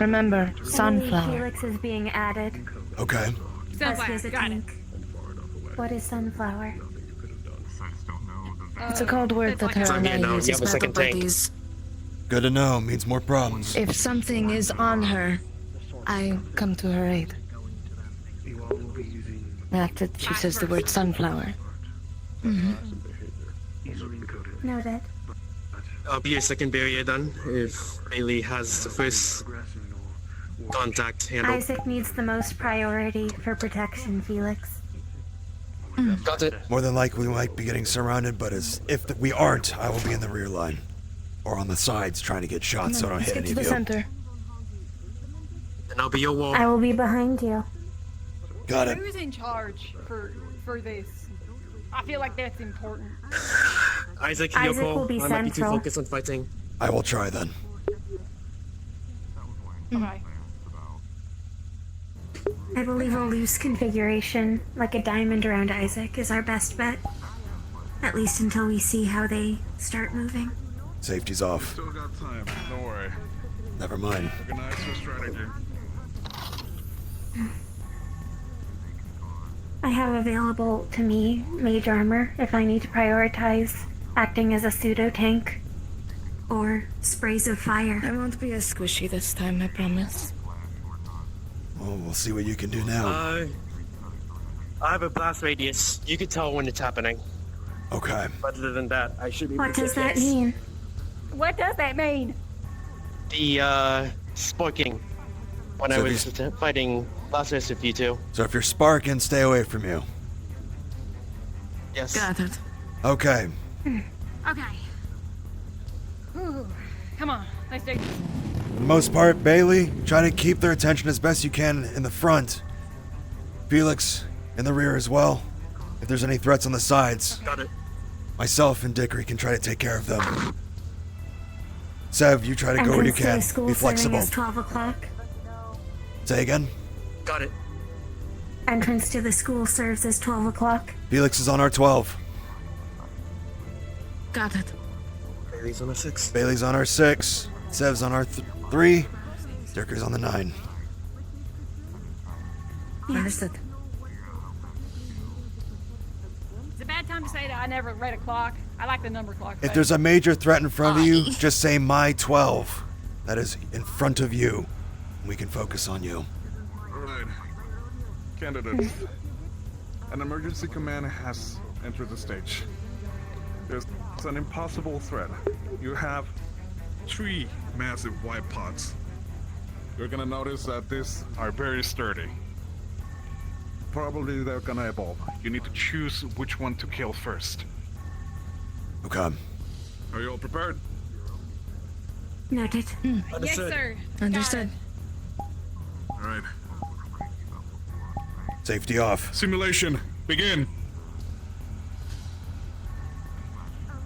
Enemy sunflower. Helix is being added. Okay. Sunflower, Plus, here's a got it. tank. What is sunflower? It's a code word that her Time and now, I you use have as a second method tank. buddies. Good to know. Means more problems. If something is on her, I come to her aid. After she says the word sunflower. Noted. I'll be your second barrier then, if Bailey has the first contact handled. Isaac needs the most priority for protection, Felix. Got it. More than likely, we might be getting surrounded, but if we aren't, I will be in the rear line. Or on the sides, trying to get shots so I don't hit any of you. Center. And I'll be your wall. I will be behind you. Got it. Who's in charge for this? I feel like that's important. Isaac, Isaac Yoko, will be I might be too central. focused on fighting. I will try then. Okay. I believe a loose configuration, like a diamond around Isaac, is our best bet. At least until we see how they start moving. Safety's off. Still got time. Don't worry. Never mind. Organize your strategy. I have available to me mage armor if I need to prioritize acting as a pseudo tank or sprays of fire. I won't be as squishy this time, I promise. Well, we'll see what you can do now. I have a blast radius. You can tell when it's happening. Okay. But other than that, I should be able What to does get that hits. mean? What does that mean? The, sparking. When I So was these- fighting last race with you two. So if you're sparking, stay away from you. Yes. Got it. Okay. Okay. Ooh, come on, let's do this. For the most part, Bailey, try to keep their attention as best you can in the front. Felix, in the rear as well. If there's any threats on the sides, Got it. myself and Dickory can try to take care of them. Sev, you try to go where you Entrance to can. the school Be serving flexible. is 12 o'clock. Say again? Got it. Entrance to the school serves as 12 o'clock. Felix is on our 12. Got it. Bailey's on a 6. Bailey's on our 6. Sev's on our 3. Dickory's on the 9. Understood. It's a bad time to say that I never read a clock. I like the number clock. If there's a major threat in front of you, just say my 12. That is in front of you. We can focus on you. Alright. Candidates. An emergency command has entered the stage. There's an impossible threat. You have 3 massive white pods. You're gonna notice that these are very sturdy. Probably they're gonna evolve. You need to choose which one to kill first. Okay. Are you all prepared? Noted. Yes, sir. Understood. Alright. Safety off. Simulation, begin.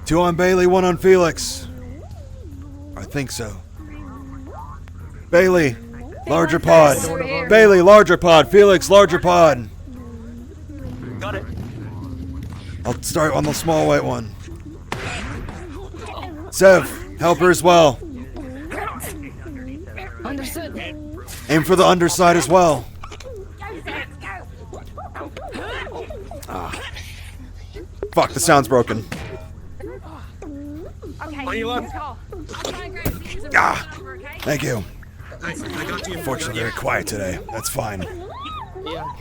2 on Bailey, 1 on Felix. I think so. Bailey, larger pod. Bailey, larger pod. Felix, larger pod. Got it. I'll start on the small white one. Sev, help her as well. Understood. Aim for the underside as well. Ah. Fuck, the sound's broken. Okay, On your left. call. I'll try and grab these and Ah. run over, okay? Thank you. I got you. Unfortunately, very quiet today. That's fine. Yeah.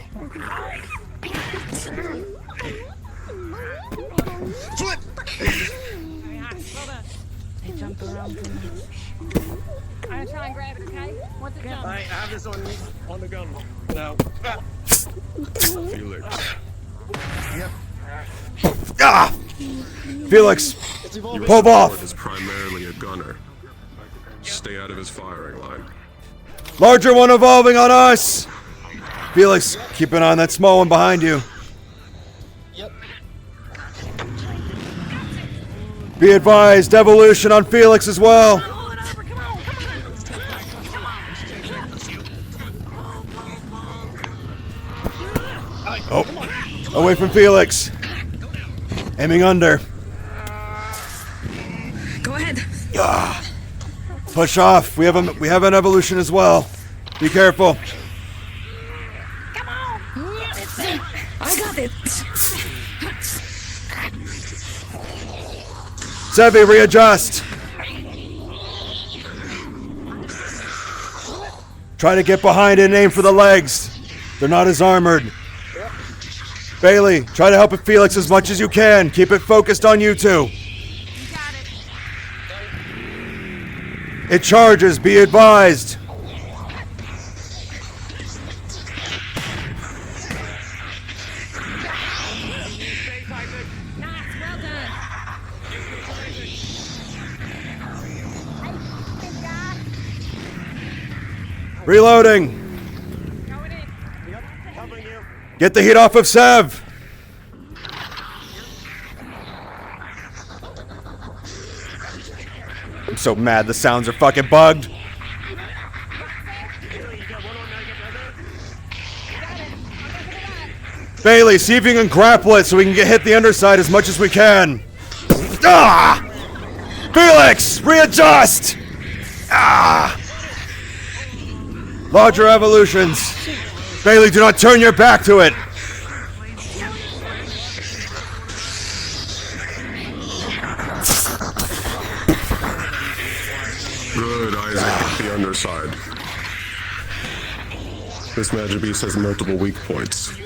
Flip! Well done. They jump around too much. I'm gonna try and grab it, okay? Once it jumps. I have this on the gun. No. Felix. Yep. Ah! Felix, you pulled off. Is primarily a gunner. Stay out of his firing line. Larger one evolving on us. Felix, keep an eye on that small one behind you. Yep. Be advised, evolution on Felix as well. Oh, away from Felix. Aiming under. Go ahead. Ah. Push off. We have an evolution as well. Be careful. I got it. Sevi, readjust. Try to get behind it and aim for the legs. They're not as armored. Bailey, try to help Felix as much as you can. Keep it focused on you two. It charges, be advised. Reloading. Get the heat off of Sev. I'm so mad the sounds are fucking bugged. Bailey, see if you can grapple it so we can hit the underside as much as we can. Ah! Felix, readjust! Ah! Larger evolutions. Bailey, do not turn your back to it. Good, Isaac. The underside. This magic beast has multiple weak points. It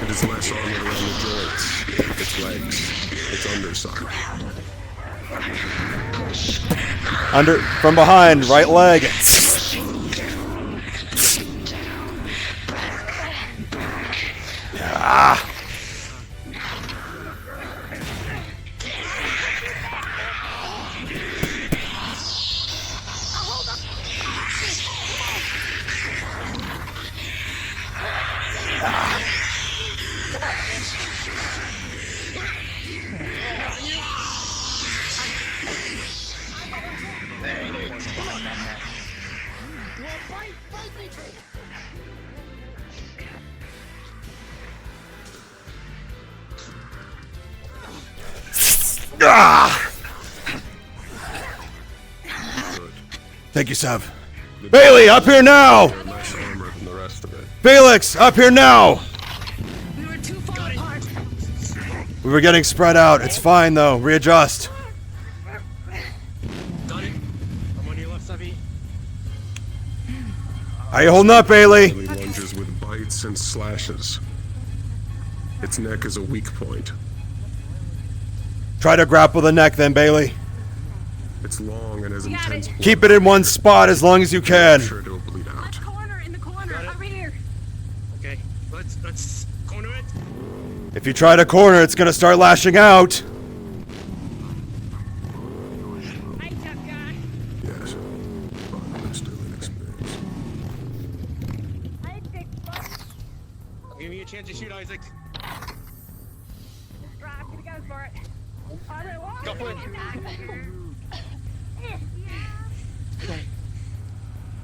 is less armored around the joints, its legs, its underside. From behind, right leg. Ah. Ah! Thank you, Sev. Bailey, up here now! Less armored than the rest of it. Felix, up here now! We were getting spread out. It's fine, though. Readjust. Got it. I'm on your left, Savi. How you holding up, Bailey? It lunges with bites and slashes. Its neck is a weak point. Try to grapple the neck, then, Bailey. It's long and has intense blood. Keep it in one spot as long as you can. I'm sure it'll bleed out. Okay, let's corner it. If you try to corner, it's gonna start lashing out. Yes. But I'm still inexperienced. I'll give you a chance to shoot, Isaac. Go for it.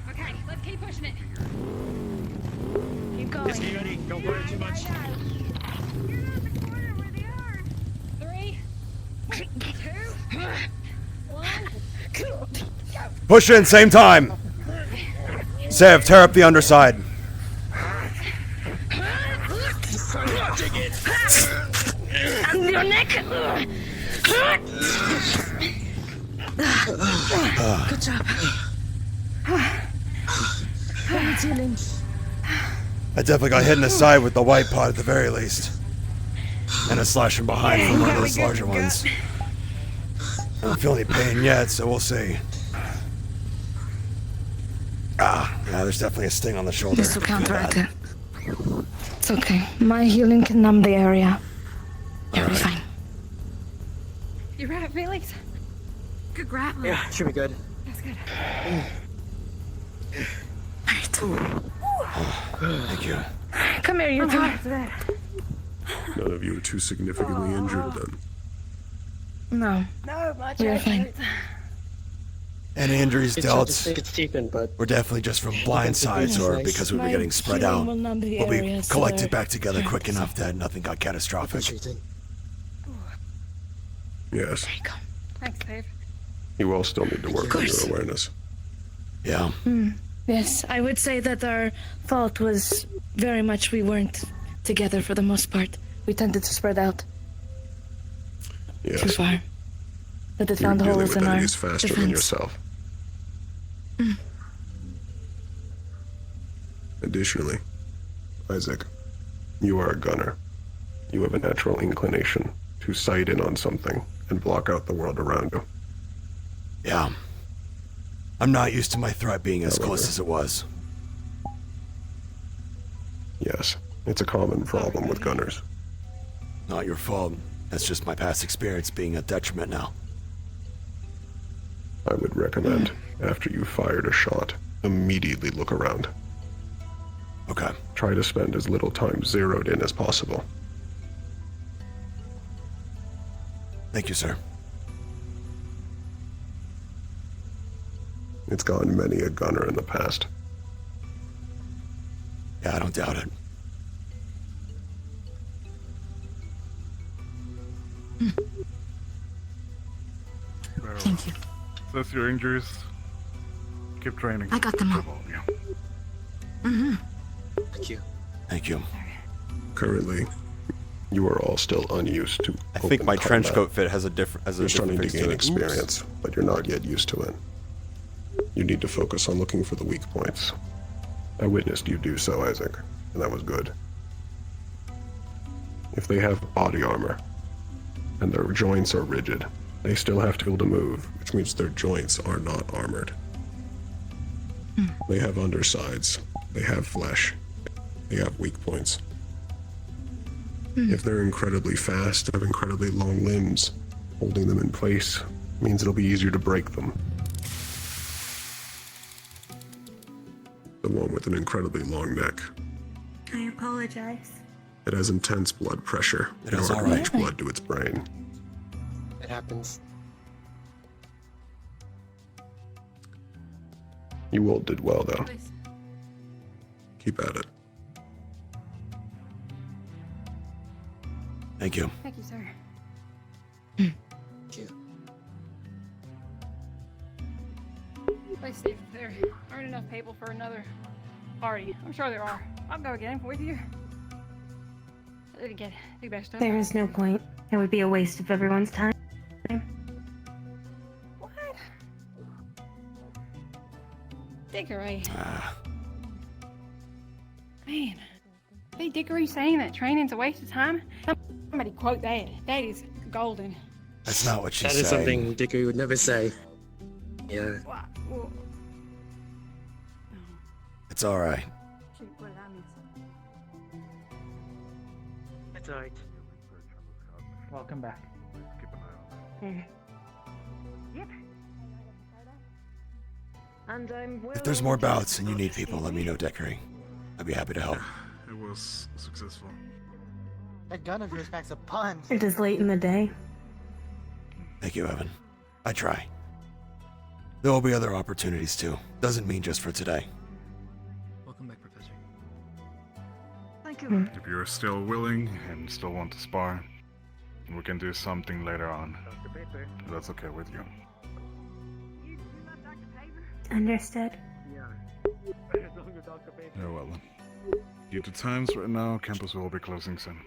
Okay, let's keep pushing it. Keep going. Just get ready. Don't worry too much. 3, 2, 1. Push in, same time. Sev, tear up the underside. Your neck. Good job. I definitely got hit in the side with the white pot at the very least. And a slash from behind from one of those larger ones. I don't feel any pain yet, so we'll see. Ah, yeah, there's definitely a sting on the shoulder. This will counteract it. It's okay. My healing can numb the area. You'll be fine. You right, Felix? Good grappling. Yeah, should be good. That's good. Thank you. Come here, you're tired. None of you are too significantly injured then. No. No, my You're fine. Any injuries dealt It's deepened, but were definitely just from blind sides or because we were getting spread out. Will numb the We'll be area, so collected they're- back together quick enough that nothing got catastrophic. Yes. Thanks, Dave. You all still need to work on your awareness. Yeah. Yes, I would say that our fault was very much we weren't together for the most part. We tended to spread out Yes. too far. But it You're found dealing holes with in our enemies faster than defense. yourself. Additionally, Isaac, you are a gunner. You have a natural inclination to sight in on something and block out the world around you. Yeah. I'm not used to my threat being as However, close as it was. Yes, it's a common problem with gunners. Not your fault. That's just my past experience being a detriment now. I would recommend, after you've fired a shot, immediately look around. Okay. Try to spend as little time zeroed in as possible. Thank you, sir. It's gotten many a gunner in the past. Yeah, I don't doubt it. Thank you. Assess your injuries. Keep training. I got them all. Thank you. Thank you. Currently, you are all still unused to I think my trench coat fit has a different You're starting to face gain to it. experience, but you're not yet used to it. You need to focus on looking for the weak points. I witnessed you do so, Isaac, and that was good. If they have body armor, and their joints are rigid, they still have to be able to move, which means their joints are not armored. They have undersides, they have flesh, they have weak points. If they're incredibly fast and have incredibly long limbs, holding them in place means it'll be easier to break them. The one with an incredibly long neck. I apologize. It has intense blood pressure It in is order all to right. reach blood to its brain. It happens. You all did well, though. Keep at it. Thank you. Thank you, sir. Thank you. Please see if there aren't enough people for another party. I'm sure there are. I'll go again with you. I didn't get the best stuff. There is no point. It would be a waste of everyone's time. What? Dickory. Man. Hey, Dickory saying that training's a waste of time? Somebody quote that. That is golden. That's not what she's That saying. is something Dickory would never say. Yeah. Well, It's all right. It's alright. Welcome back. Yep. And I'm If there's more bouts and you need people, let me know, Dickory. I'd be happy to help. It was successful. That gun of yours packs a punch. It is late in the day. Thank you, Evan. I try. There will be other opportunities too. Doesn't mean just for today. Welcome back, Professor. Thank you. If you're still willing and still want to spar, we can do something later on. If that's okay with you. Understood. Yeah, well then. Due to times right now, campus will be closing soon.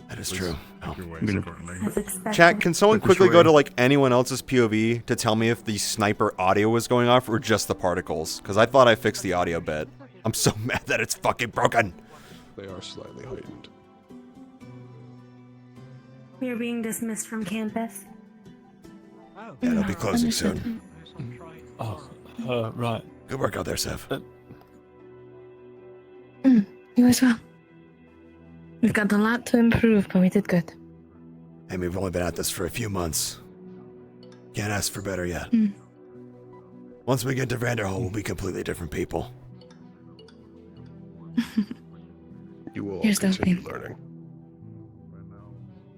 That is Please true. make your ways Gonna- accordingly. As expected. Chat, can someone Like this quickly go way. to like anyone else's POV to tell me if the sniper audio was going off or just the particles? Because I thought I fixed the audio bit. I'm so mad that it's fucking broken. They are slightly heightened. We are being dismissed from campus. Yeah, they'll be closing soon. Oh, right. Good work out there, Sev. You as well. We've got a lot to improve, but we did good. Hey, we've only been at this for a few months. Can't ask for better yet. Once we get to Vanderhall, we'll be completely different people. You will all Here's the continue opening. learning.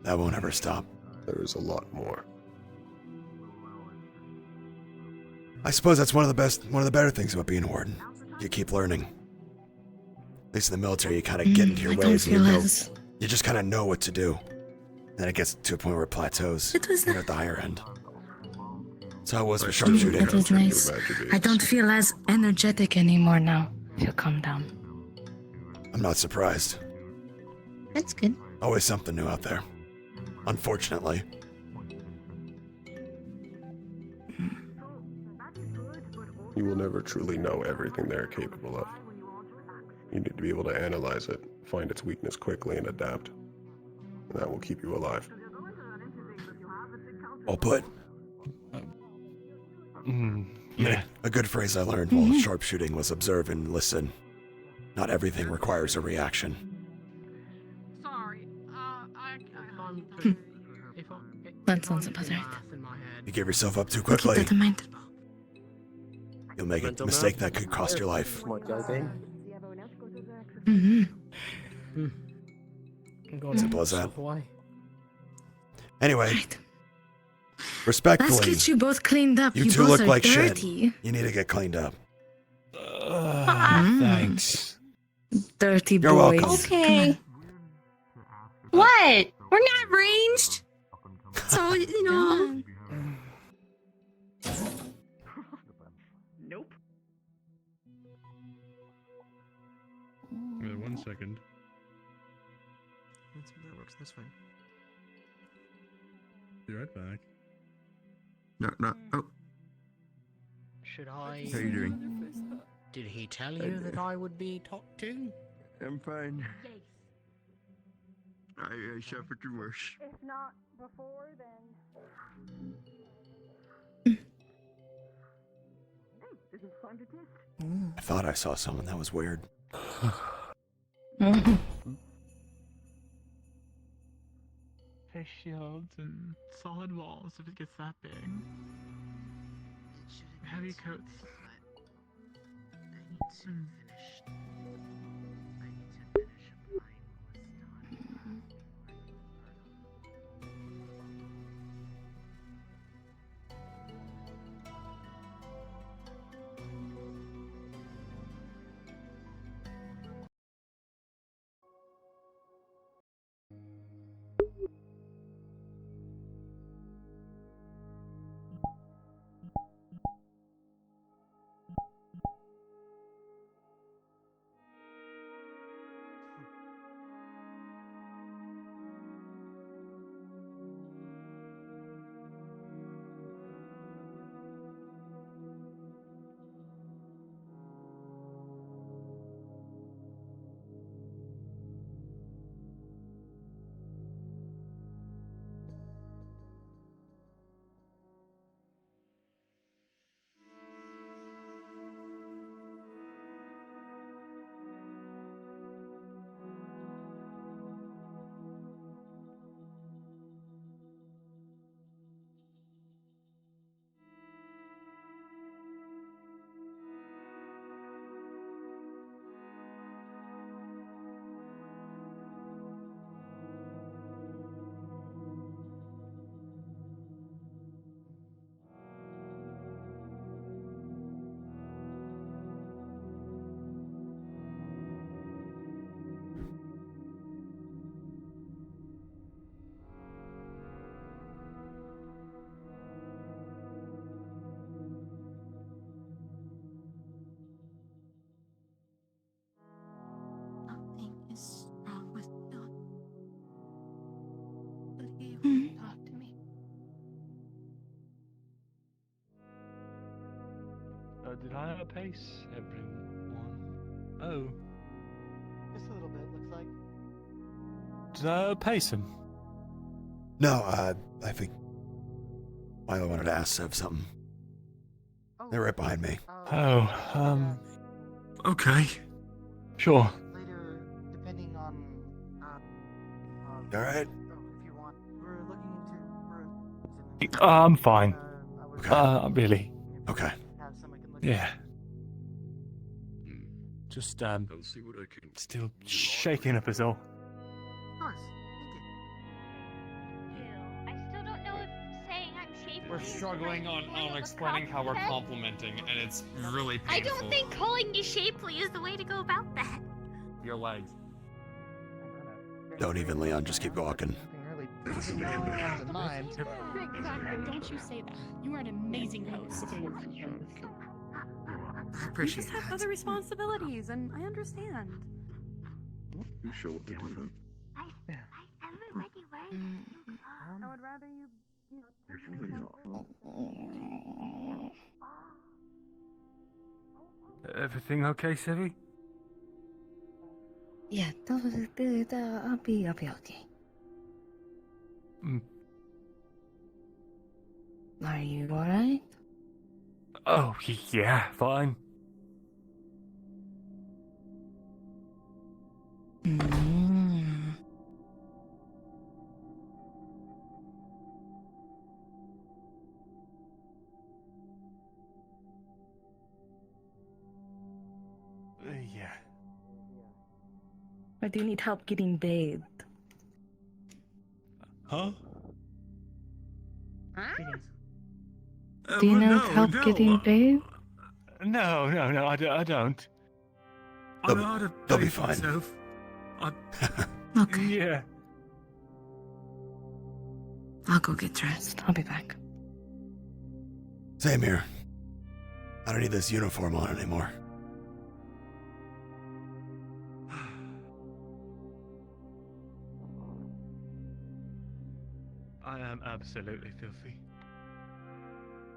That won't ever stop. There is a lot more. I suppose that's one of the better things about being a warden. You keep learning. At least in the military, you kind of get into your I don't ways and feel you know, as you just kind of know what to do. Then it gets to a point where it plateaus. It was You're at the higher end. That's how it was with It sharpshooting. is nice. I don't feel as energetic anymore now. Feel calm down. I'm not surprised. That's good. Always something new out there. Unfortunately. You will never truly know everything they're capable of. You need to be able to analyze it, find its weakness quickly, and adapt. And that will keep you alive. Well put. Yeah. A good phrase I learned while sharpshooting was observe and listen. Not everything requires a reaction. Sorry. That sounds about right. You gave yourself up too Keep quickly. that in mind. You'll make a Mental mistake math? that could cost your life. Smart guy game. Simple as that. Why? Anyway, respectfully, Let's get you both cleaned up. you You two both look are like dirty. shit. You need to get cleaned up. Thanks. Dirty You're boys. welcome. Okay. What? We're not ranged. So, you know. Nope. Wait 1 second. That works. That's fine. Be right back. No. Oh, Should I? how you doing? Did he tell you that I would be talked to? I'm fine. I suffered through worse. If not before, then. This is fun to test. I thought I saw someone. That was weird. Face shields and solid walls if it gets that big. Heavy coats. Nothing is wrong with Don. But he won't talk to me. Did I have a pace, everyone? Oh. Just a little bit, looks like. Did I pace him? No, I think Milo wanted to ask Sev something. They're right behind me. Oh, okay. Sure. Later, depending on. All right. If you want, we're looking into. I'm fine. Okay. Really. Okay. Yeah. Just, still shaking up is all. I still don't know if saying I'm shapely. We're struggling on explaining how we're complimenting, and it's really I painful. don't think calling you shapely is the way to go about that. Your legs. Don't even, Leon. Just keep walking. Exactly. Don't you say that. You are an amazing host. I appreciate You just have other responsibilities, and I understand. You sure what they're doing? Everybody wears I would rather Everything okay, Sevi? Yeah, I'll be okay. Are you alright? Oh, yeah, fine. Yeah. I do need help getting bathed. Huh? Do you know no, help no, getting bathed? No, I don't. I know how to they'll be bathe fine. myself. Okay. Yeah. I'll go get dressed. I'll be back. Same here. I don't need this uniform on anymore. I am absolutely filthy.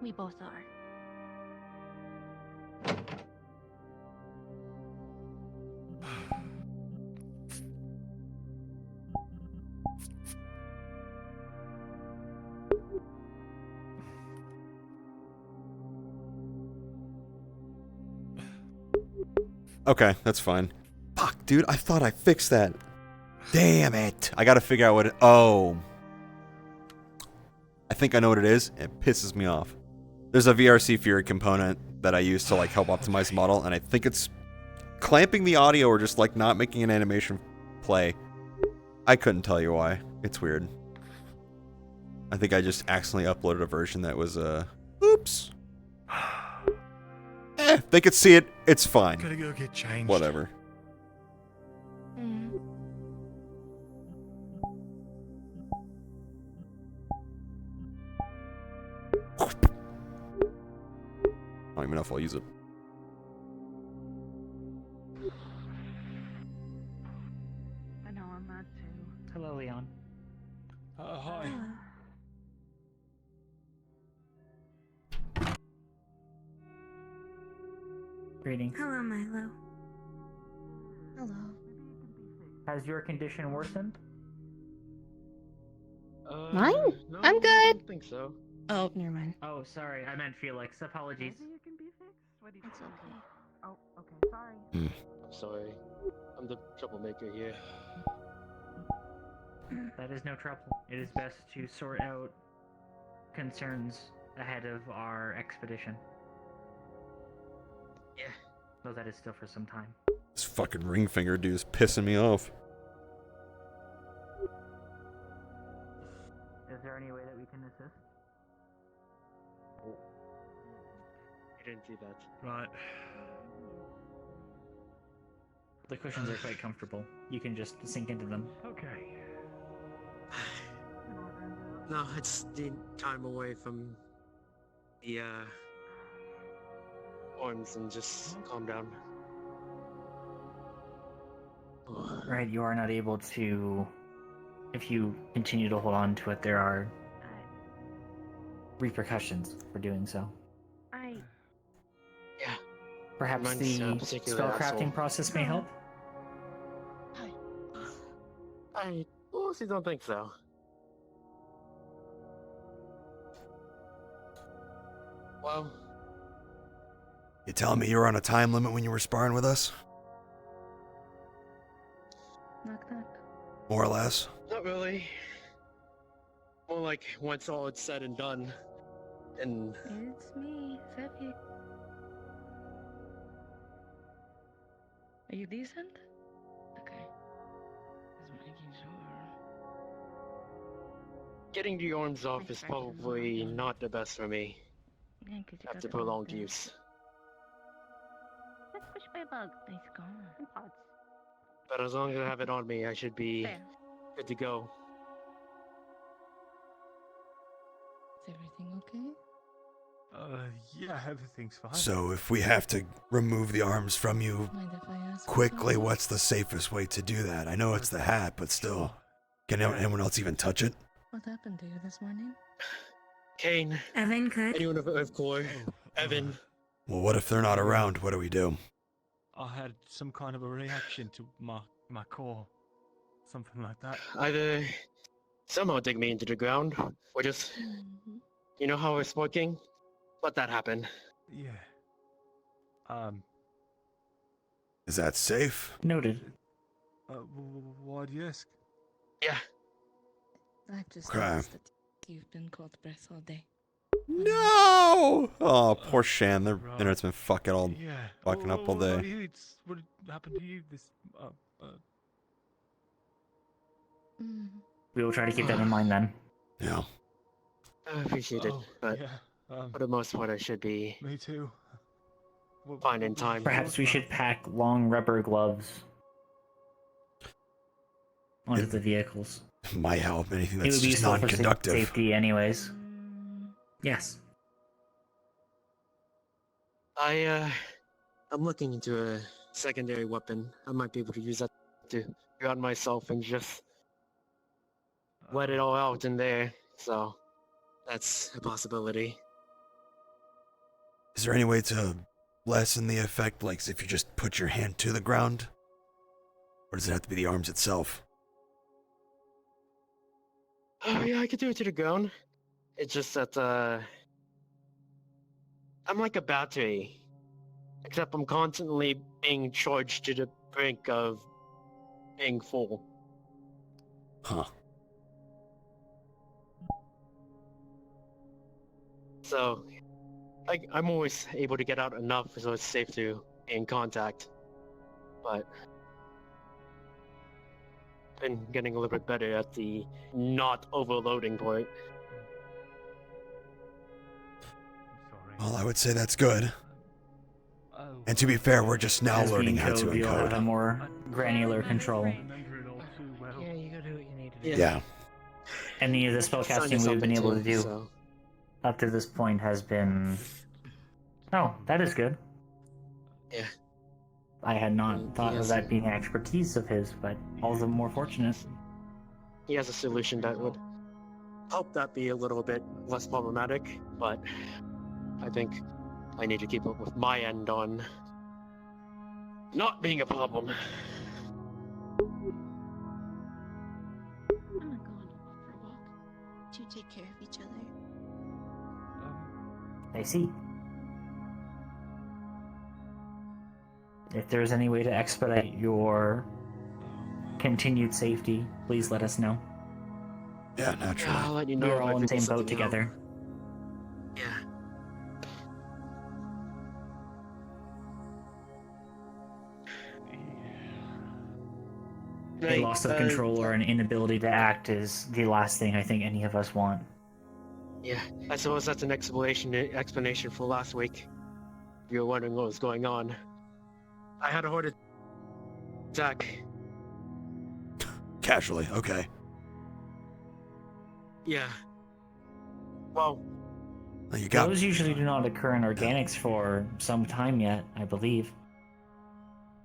We both are. Okay, that's fine. Fuck, dude, I thought I fixed that. Damn it. I gotta figure out what it... Oh. I think I know what it is. It pisses me off. There's a VRC Fury component that I use to like help optimize the model, and I think it's clamping the audio or just like not making an animation play. I couldn't tell you why. It's weird. I think I just accidentally uploaded a version that was, oops. They could see it. It's fine. Gotta go get changed. Whatever. I don't even know if I'll use it. I know I'm mad too. Hello, Leon. Hi. Greetings. Hello, Milo. Hello. Has your condition worsened? Mine? No, I'm I good. don't think so. Oh, never mind. Oh, sorry. I meant Felix. Apologies. It's okay. Oh, okay, sorry. I'm sorry. I'm the troublemaker here. That is no trouble. It is best to sort out concerns ahead of our expedition. Yeah. Though that is still for some time. This fucking ring finger dude is pissing me off. Is there any way that we can assist? I didn't see that. Right. The cushions are quite comfortable. You can just sink into them. Okay. No, it's the time away from the arms and just calm down. Right, you are not able to... If you continue to hold on to it, there are repercussions for doing so. Yeah. Perhaps Mine's a the particular spellcrafting asshole. process may help? I honestly don't think so. Well, You telling me you were on a time limit when you were sparring with us? Knock knock. More or less? not really. More like once all it's said and done, and It's me, Zeppy. Are you decent? Okay. Just making sure. getting the arms off is probably not the best for me Yeah, 'cause you after got the prolonged bug. use. Let's push by a bug. It's gone. But as long as I have it on me, I should be Fair. good to go. Is everything okay? Yeah, everything's fine. So if we have to remove the arms from you Mind if I ask quickly, something? what's the safest way to do that? I know it's the hat, but still. Can anyone else even touch it? What happened to you this morning? Kane. Evan could. Anyone of Earth Core. Evan. Well, what if they're not around? What do we do? I had some kind of a reaction to my core. Something like that. Either somehow dig me into the ground, or just, you know how we're smoking? Let that happen. Yeah. Is that safe? Noted. Why do you ask? Yeah. I've just Okay. noticed that you've been cold breath all day. No! Oh, poor Shan. Their internet's been fucking up all What day. about you? What happened to you this? We will try to keep that in mind then. Yeah. I appreciate it, but for the most part, I should be. Me too. Fine in time. Perhaps we should pack long rubber gloves onto the vehicles. Might help. Anything It that's would be just useful for non-conductive. safety, anyways. Yes. I'm looking into a secondary weapon. I might be able to use that to ground myself and just let it all out in there. So that's a possibility. Is there any way to lessen the effect, like if you just put your hand to the ground? Or does it have to be the arms itself? Oh yeah, I could do it to the ground. It's just that I'm like a battery, except I'm constantly being charged to the brink of being full. Huh. So, I'm always able to get out enough so it's safe to be in contact. But been getting a little bit better at the not overloading part. Well, I would say that's good. And to be fair, we're just now As we learning how to encode, you'll have a encode. more granular control. Yeah, you gotta do what you need to do. Yeah. Any of the spellcasting we've been able to do up to this point has been... Oh, that is good. Yeah. I had not thought of that being an expertise of his, but all the more fortunate. He has a solution that would help that be a little bit less problematic, but I think I need to keep up with my end on not being a problem. I'm not going for a walk. Do you take care of each other? I see. If there's any way to expedite your continued safety, please let us know. Yeah, naturally. I'll let you know. We're if I all in the figure same boat something out. together. Yeah. A loss of control or an inability to act is the last thing I think any of us want. Yeah, I suppose that's an explanation for last week. If you were wondering what was going on, I had a heart attack. Casually, okay. Yeah. Well, you got... Those usually do not occur in organics for some time yet, I believe.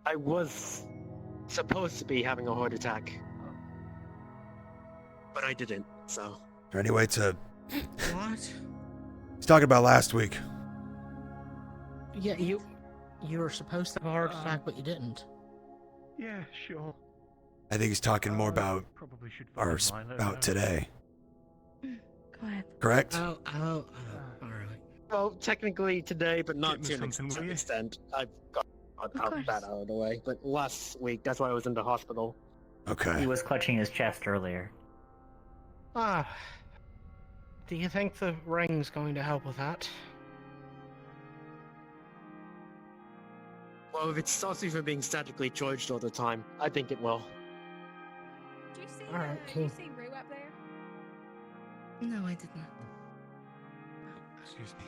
I was supposed to be having a heart attack, but I didn't. So. Is there any way to... What? He's talking about last week. Yeah, you were supposed to have a heart attack, but you didn't. Yeah, sure. I think he's talking more about Probably should our find Milo spout now. today. Go ahead. Correct? Oh, alright. Well, technically today, but not Get me to something, an will you? extent. I've got course. that out of the way. But last week, that's why I was in the hospital. Okay. He was clutching his chest earlier. Do you think the ring's going to help with that? Well, if it stops me from being statically charged all the time, I think it will. Do you see, Alright, do cool. you see Rue up there? No, I did not. Excuse me.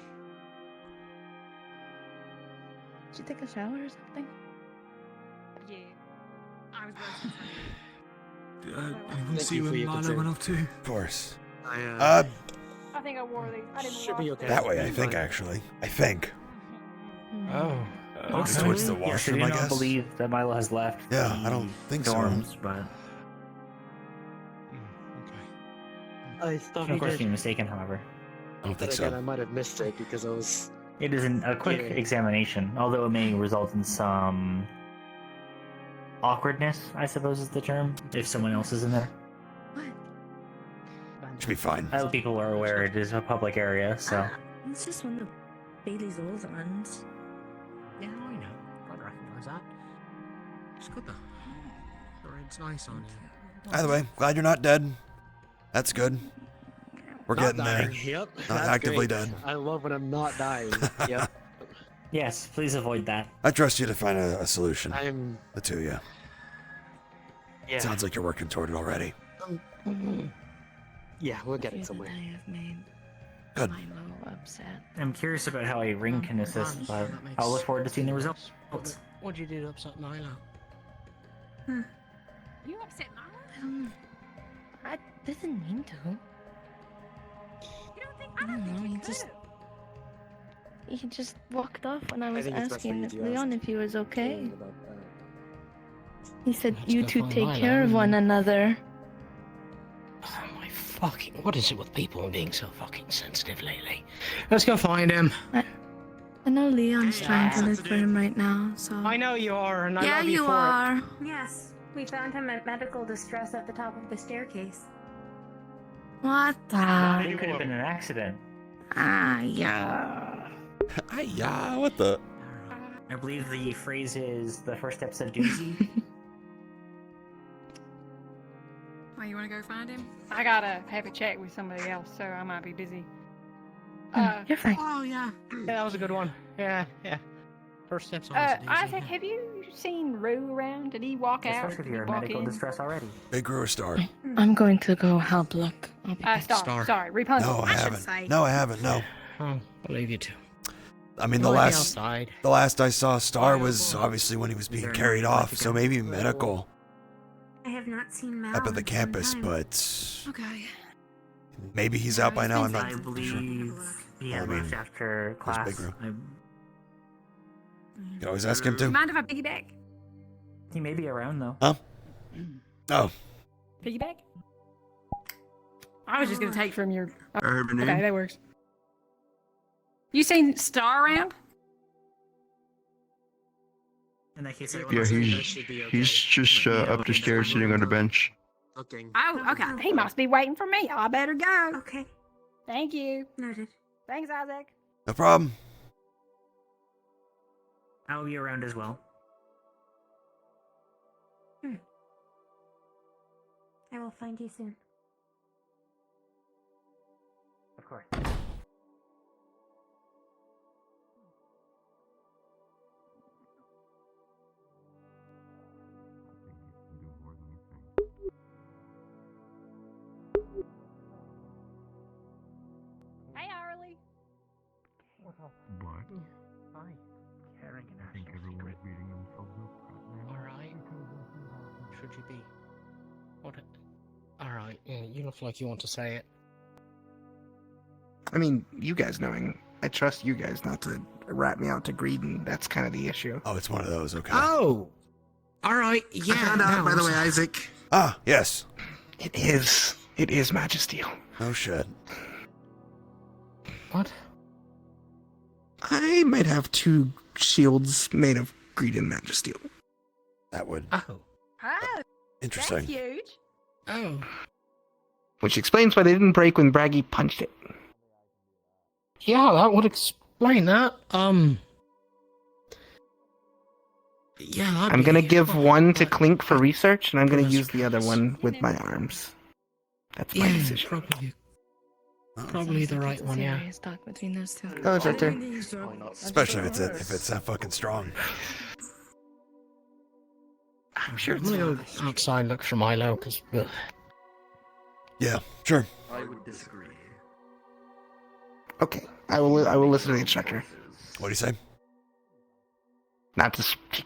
Did you take a shower or something? Yeah. I was going Anyone Thank see you for where your Milo concern. went off to? Of course. I think I wore these. I didn't Should be wash okay. That way, I think, actually. I think. Oh. It's towards the Yes, I washroom, do I not guess. believe that Milo has left Yeah, the I don't think so. dorms, but I thought of he course did. be mistaken, however. I don't But think again, so. I might have missed it because I was. It is a quick Yeah. examination, although it may result in some awkwardness, I suppose is the term, if someone else is in there. Should be fine. As people are aware, it is a public area, so... It's just one of Bailey's old ones. Yeah, I know. I'd recognize that. It's good though. It's nice on you. Either way, glad you're not dead. That's good. We're Not getting dying. there. Yep. Not that's actively great. dead. I love when I'm not dying. Yep. Yes, please avoid that. I trust you to find a solution. I'm. The two of you. Yeah. Sounds like you're working toward it already. Yeah, we'll get it somewhere. I have made Good. Milo upset. I'm curious about how a ring can assist, but I'll look forward to seeing the results. What'd you do to upset Milo? You upset Milo? I didn't mean to. You don't think? I don't know. He just walked off when I was think it's best for asking you to Leon ask if he was okay. about that. He said Let's you go two find take Milo. care of one another. Oh my fucking... What is it with people being so fucking sensitive lately? Let's go find him. I know Leon's trying to look for him right now, so. I know you are, and I Yeah, love you you for are. Yes, we found him in medical distress at the top of the staircase. What the? It could have been an accident. Ah, yeah. Yeah, what the? I believe the phrase is the first step's a doozy. Why, you want to go find him? I gotta have a chat with somebody else, so I might be busy. You're fine. Oh, yeah. Yeah, that was a good one. Yeah, yeah. First step's always a doozy. Isaac, have you seen Rue around? Did he walk out? Especially if Did you're he in walk medical in? distress already. Big Brewer Star. I'm going to go help look. I'll be back. Star. Sorry, Rapunzel. No, I haven't. No, I haven't. No. Oh, believe you too. I mean, You the might be last outside. I saw Star was obviously when he was being carried off, so maybe medical I have not seen Mal up at the in some campus, time. but Okay. maybe he's out by now. I'm not I sure. believe he Well, had I mean, left after there's class. Big Brew. I- You can always ask him You to. mind if I piggyback? He may be around though. Huh? Oh. Piggyback? I was just gonna take from your. Oh, Urban okay, that works. You seen Star around? In that case, Yeah, he's just up the stairs sitting on the bench. Looking. Oh, okay. He must be waiting for me. I better go. Okay. Thank you. Noted. Thanks, Isaac. No problem. I'll be around as well. I will find you soon. Of course. Hey, Harley. What up? What? Hi. Caring and I think everyone's beating themselves up right now. Alright. Should you be? What? Alright, yeah, you look like you want to say it. I mean, you guys knowing, I trust you guys not to rat me out to greeding. That's kind of the issue. Oh, it's one of those. Okay. Oh! Alright, yeah. I found out, no, by the way, so- Isaac. Ah, yes. It is Magisteel. Oh shit. What? I might have 2 shields made of greed and Magisteel. That would. Oh. Oh, Interesting. that's huge. Oh. Which explains why they didn't break when Braggy punched it. Yeah, that would explain that. Yeah, that'd I'm be- gonna give one to Clink for research, and I'm gonna use the other one with my arms. That's my Yeah, decision. probably the right one, yeah. Serious talk between those two. Oh, it's right there. Especially if it's that fucking strong. I'm sure I'm it's gonna go outside look for Milo, because... Yeah, sure. I would disagree. Okay, I will listen to the instructor. What do you say? Not to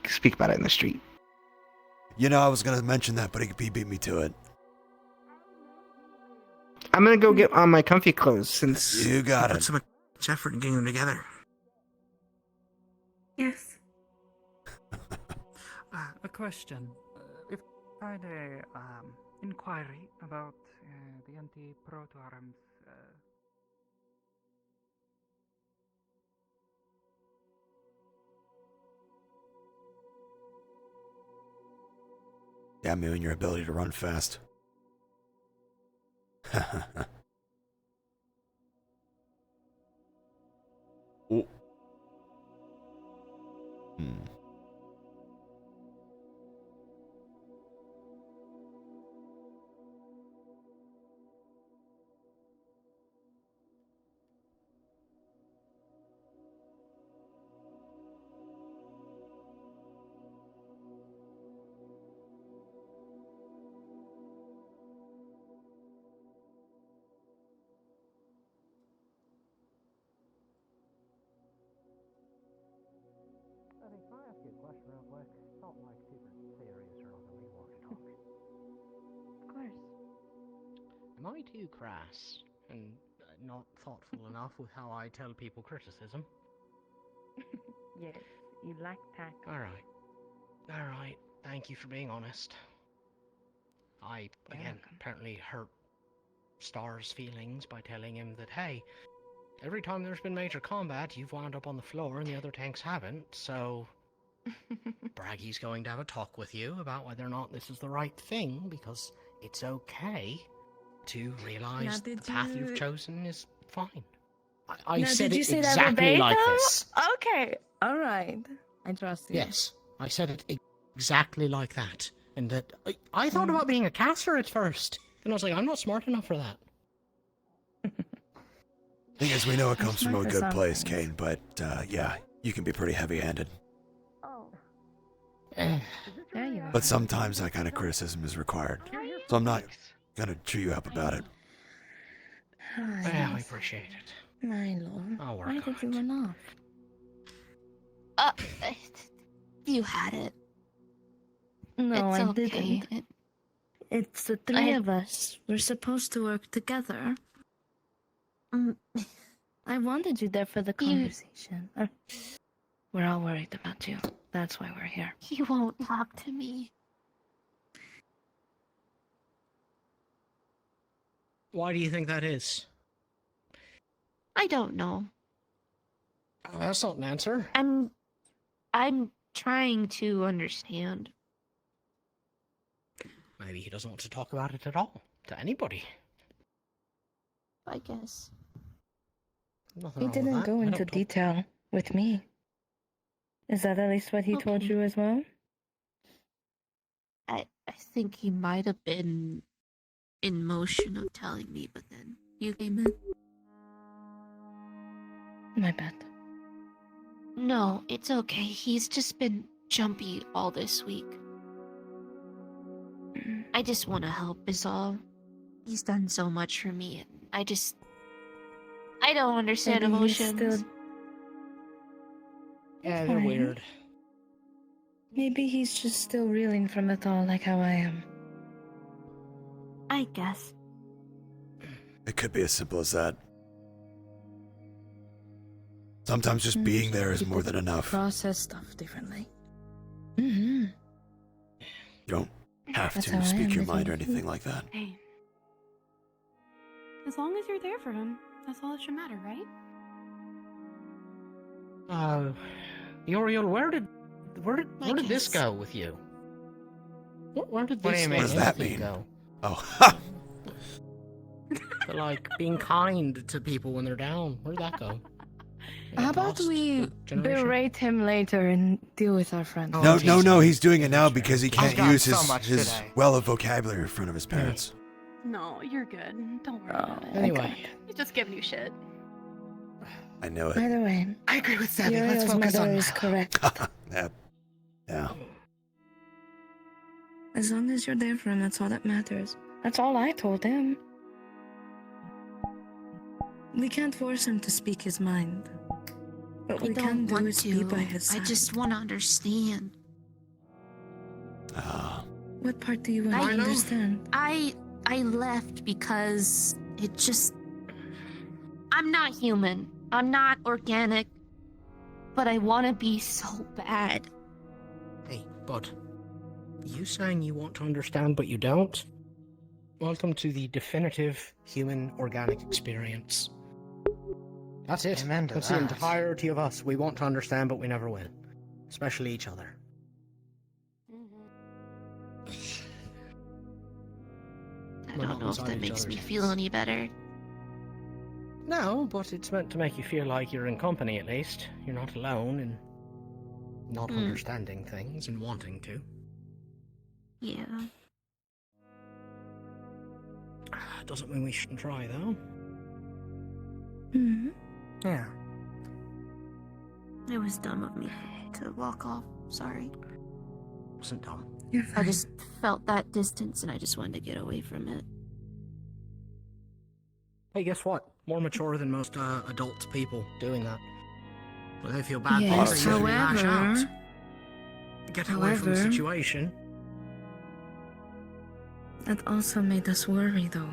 speak about it in the street. You know, I was gonna mention that, but he beat me to it. I'm gonna go get on my comfy clothes since You got I it. put so much effort in getting them together. Yes. A question. If I had a inquiry about the anti-proto-arms. Yeah, me and your ability to run fast. Can I ask you a question real quick? Not like super serious or nothing, we want to talk. Of course. Am I too crass and not thoughtful enough with how I tell people criticism? Yes, you lack tact. Alright. Alright, thank you for being honest. I, again, apparently hurt Star's feelings by telling him that, hey, every time there's been major combat, you've wound up on the floor and the other tanks haven't, so Braggy's going to have a talk with you about whether or not this is the right thing, because it's okay to realize the path you've chosen is fine. I Now, said did you it say that exactly like verbatim? this. Okay, alright. I trust you. Yes, I said it exactly like that. And that I thought about being a caster at first. And I was like, I'm not smart enough for that. Thing is, we know it I'm comes from smart a for good some place, things. Kane, but yeah, you can be pretty heavy-handed. Oh. Eh. There you are. But sometimes that kind of criticism is required. So I'm not gonna chew you up about it. Well, I appreciate it. My lord. I'll work Why on did you run off? You had it. No, It's I okay. didn't. It's the three of us. We're supposed to work together. I wanted you there for the conversation. We're all worried about you. That's why we're here. He won't talk to me. Why do you think that is? I don't know. That's not an answer. I'm trying to understand. Maybe he doesn't want to talk about it at all. To anybody. I guess. Nothing He wrong with didn't that. go I into don't talk- detail with me. Is that at least what he told you as well? I think he might have been in motion of telling me, but then you came in. My bad. No, it's okay. He's just been jumpy all this week. I just want to help is all. He's done so much for me, and I don't understand Maybe he's emotions. still- Yeah, they're Fine. weird. Maybe he's just still reeling from it all like how I am. I guess. It could be as simple as that. Sometimes just being there is more than enough. Process stuff differently. Mm-hmm. You don't have That's how to I speak am your with mind or him. anything like that. Hey. As long as you're there for him, that's all that should matter, right? Uriel, where did this go with you? Where did What do this you mean? What does that mean? go? Oh, But, like, being kind to people when they're down. Where'd that go? How about we berate him later and deal with our friends? no, he's doing it now because he can't got use so his, much his today. well of vocabulary in front of his parents. No, you're good. Don't worry about it. Anyway. He's just giving you shit. I know it. By the way, I agree with Savvy. Let's Uriel's focus mother on is correct. Yeah. As long as you're there for him, that's all that matters. That's all I told him. We can't force him to speak his mind. What we can do is be by his side. I just want to understand. What part do you want to understand? I left because it just... I'm not human. I'm not organic. But I want to be so bad. Hey, bud. You saying you want to understand but you don't? Welcome to the definitive human organic experience. That's it. Amen to That's the that. entirety of us. We want to understand, but we never will. Especially each other. I don't know if that makes me feel any better. No, but it's meant to make you feel like you're in company at least. You're not alone, and not understanding things and wanting to. Yeah. Doesn't mean we shouldn't try, though. Hmm. Yeah. It was dumb of me to walk off. Sorry. Wasn't dumb. You're fine. I just felt that distance and I just wanted to get away from it. Hey, guess what? More mature than most adult people doing that. When they feel bad Yes, things, they usually lash out. however- Get away from the however- situation. That also made us worry, though.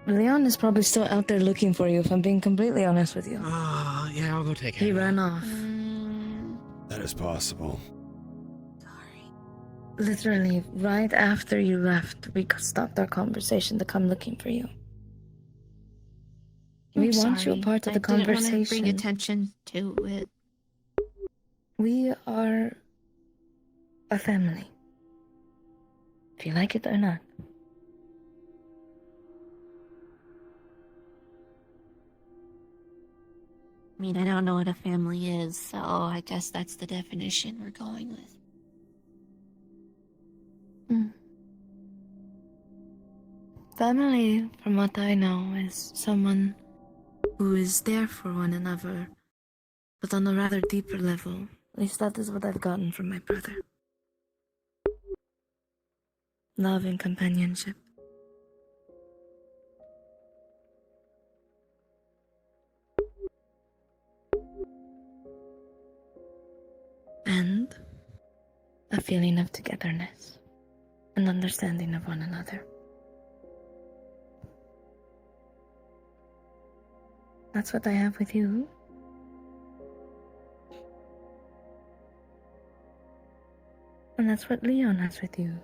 Leon is probably still out there looking for you, if I'm being completely honest with you. Yeah, I'll go take care He of ran off. That is possible. Literally, right after you left, we stopped our conversation to come looking for you. We I'm want you a sorry. part of the I didn't want to conversation. bring attention to it. We are a family. If you like it or not. I mean, I don't know what a family is, so I guess that's the definition we're going with. Family, from what I know, is someone who is there for one another, but on a rather deeper level. At least that is what I've gotten from my brother. Love and companionship. And a feeling of togetherness and understanding of one another. That's what I have with you. And that's what Leon has with you.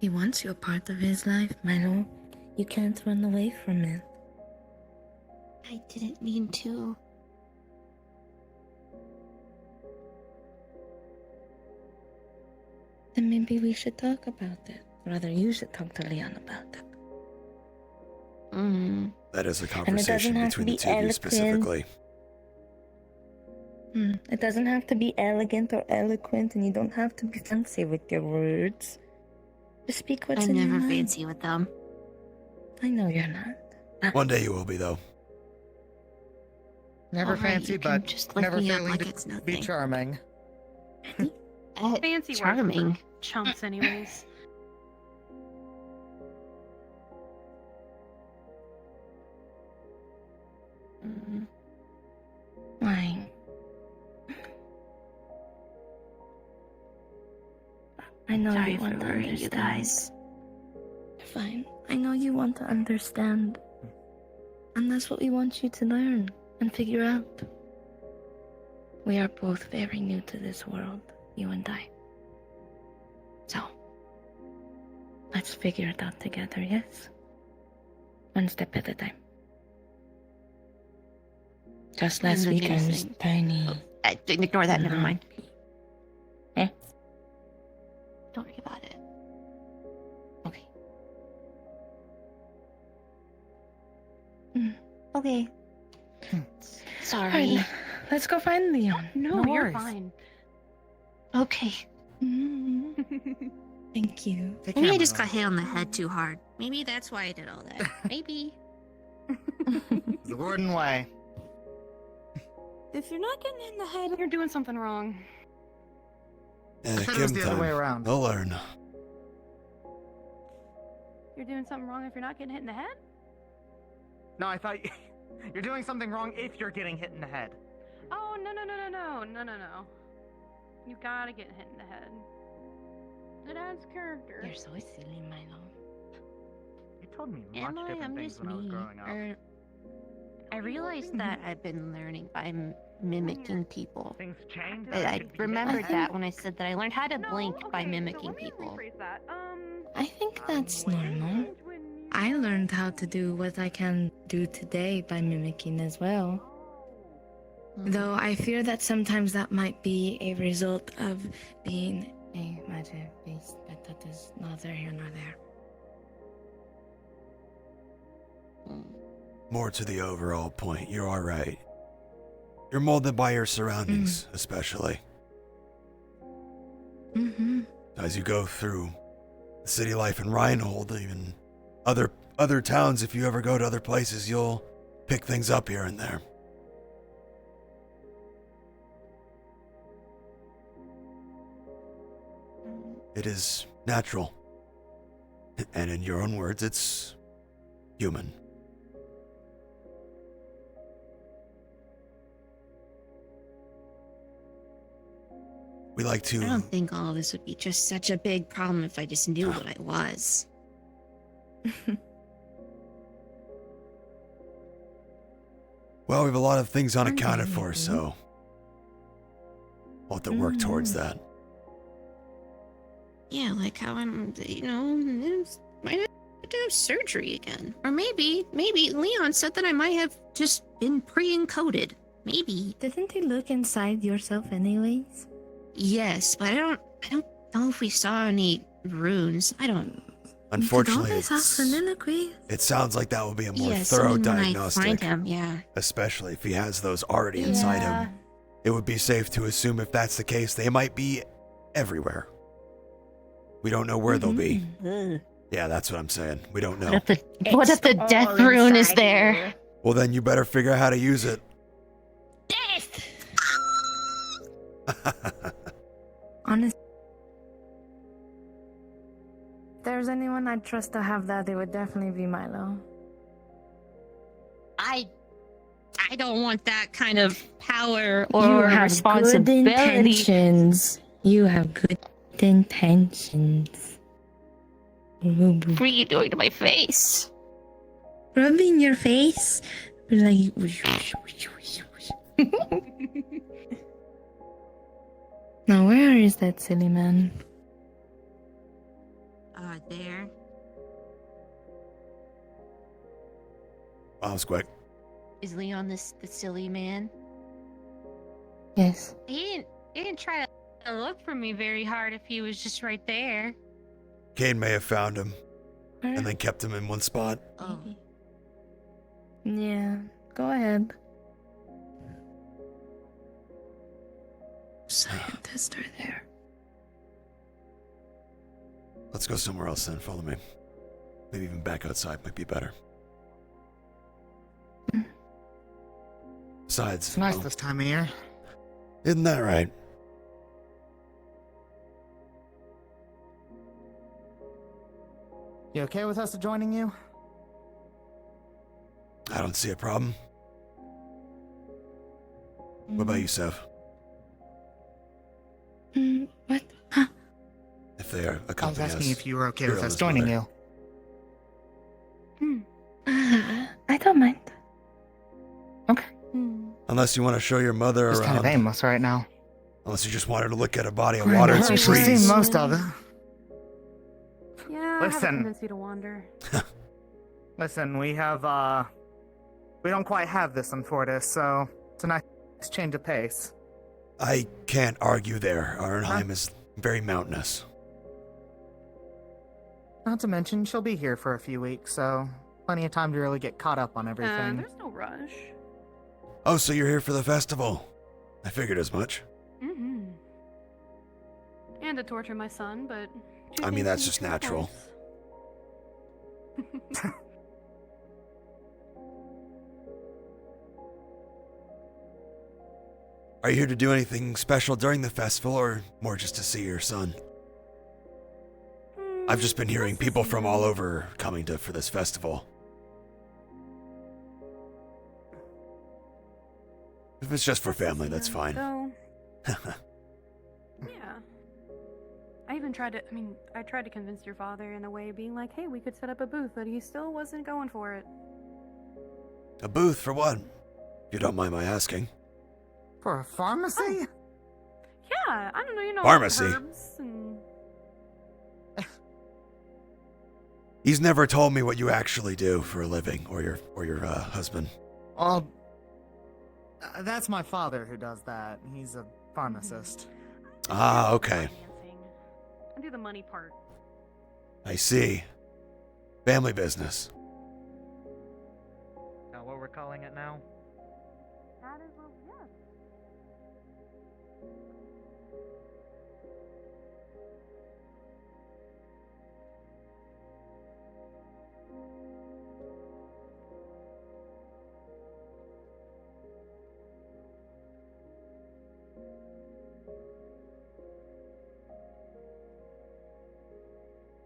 He wants you a part of his life, Milo. You can't run away from it. I didn't mean to. Then maybe we should talk about it. Rather, you should talk to Leon about it. That is a And it conversation doesn't have to between the be two of you eloquent. specifically. It doesn't have to be elegant or eloquent, and you don't have to be fancy with your words. Just speak what's I'm in your never mind. fancy with them. I know you're not. One day you will be, though. Never Alright, fancy, you can but just lift never me up failing like to it's be nothing. charming. Fancy Charming. word for chumps, anyways. Fine. I know Sorry you for want to worrying understand. you guys. Fine. I know you want to understand. And that's what we want you to learn and figure out. We are both very new to this world, you and I. So, let's figure it out together, yes? One step at a time. Just last And the new weekend's thing. tiny. Ignore that, never mind. Eh? Don't worry about it. Okay. Okay. Sorry. Alright, let's go find Leon. No, No you're worries. fine. Okay. Thank you. Maybe I just got hit on the head too hard. Maybe that's why I did all that. Maybe. The Gordon way. If you're not getting hit in the head, you're doing something wrong. Yeah, I thought it give was him the other time. way around. They'll learn. You're doing something wrong if you're not getting hit in the head? No, I thought you're doing something wrong if you're getting hit in the head. Oh, no. You gotta get hit in the head. It adds character. You're so silly, Milo. You told me much Am I? different I'm things just when I was me. growing up. I realized that I've been learning by mimicking people. Things change. I remembered that when I said that I learned how to blink by mimicking Let me people. rephrase that. I think that's normal. I learned how to do what I can do today by mimicking as well. Though I fear that sometimes that might be a result of being a magic beast, but that is neither here nor there. More to the overall point, you are right. You're molded by your surroundings, especially. Mm-hmm. As you go through the city life in Reinhold, even other towns, if you ever go to other places, you'll pick things up here and there. It is natural. And in your own words, it's human. We like to... I don't think all this would be just such a big problem if I just knew what I was. Well, we have a lot of things unaccounted for, so we'll have to work towards that. Yeah, like how I'm, might have to have surgery again. Or maybe Leon said that I might have just been pre-encoded. Maybe. Didn't he look inside yourself anyways? Yes, but I don't know if we saw any runes. I don't. Unfortunately, You could always have soliloquy. it sounds like that will be a more Yes, thorough when diagnostic. I find him, yeah. Especially if he has those already inside him. It would be safe to assume if that's the case, they might be everywhere. We don't know where they'll be. Yeah, that's what I'm saying. We don't know. What if the death rune is there? Well, then you better figure out how to use it. Death! Honestly, if there's anyone I'd trust to have that, it would definitely be Milo. I don't want that kind of power or You have responsibility. good intentions. You have good intentions. What are you doing to my face? Rubbing your face. Like. Now, where is that silly man? There. That was quick. Is Leon the silly man? Yes. He didn't try to look for me very hard if he was just right there. Kane may have found him and then kept him in one spot. Oh. Yeah, go ahead. Scientists are there. Let's go somewhere else then. Follow me. Maybe even back outside might be better. Besides, It's nice this time of year. Isn't that right? You okay with us joining you? I don't see a problem. What about you, Sev? What? If they are I was accompanying us. asking if you were okay You're with on us this joining mother. you. I don't mind. Unless you want to show your mother It's around. kind of aimless right now. Unless you just wanted to look at a body of Right, water and I've some actually trees. seen most of it. Yeah, I haven't Listen. convinced you to wander. Listen, we don't quite have this in Fortis, so it's a nice change of pace. I can't argue there. Arnheim is very mountainous. Not to mention, she'll be here for a few weeks, so plenty of time to really get caught up on everything. There's no rush. Oh, so you're here for the festival? I figured as much. Mm-hmm. And to torture my son, but... two I mean, things that's in just each natural. place. Are you here to do anything special during the festival, or more just to see your son? I've just been hearing people from all over coming for this festival. If it's just for family, that's fine. So, yeah. I tried to convince your father in a way, being like, hey, we could set up a booth, but he still wasn't going for it. A booth for what? If you don't mind my asking. For a pharmacy? Yeah, I don't know, Pharmacy? herbs and... He's never told me what you actually do for a living, or your husband. Well, that's my father who does that. He's a pharmacist. Ah, okay. I do the money part. I see. Family business. that what we're calling it now? That is what, yes.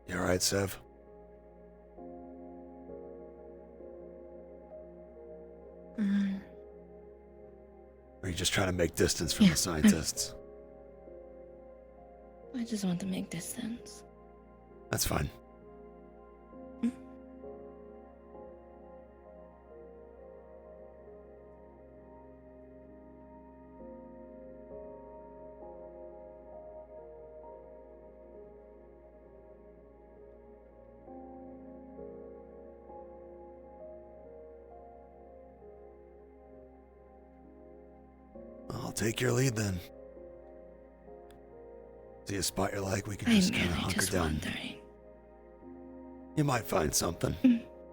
You alright, Sev? Or are you just trying to make distance from the scientists? I just want to make distance. That's fine. I'll take your lead then. See a spot you like, we can just kind of hunker down. Wondering. You might find something.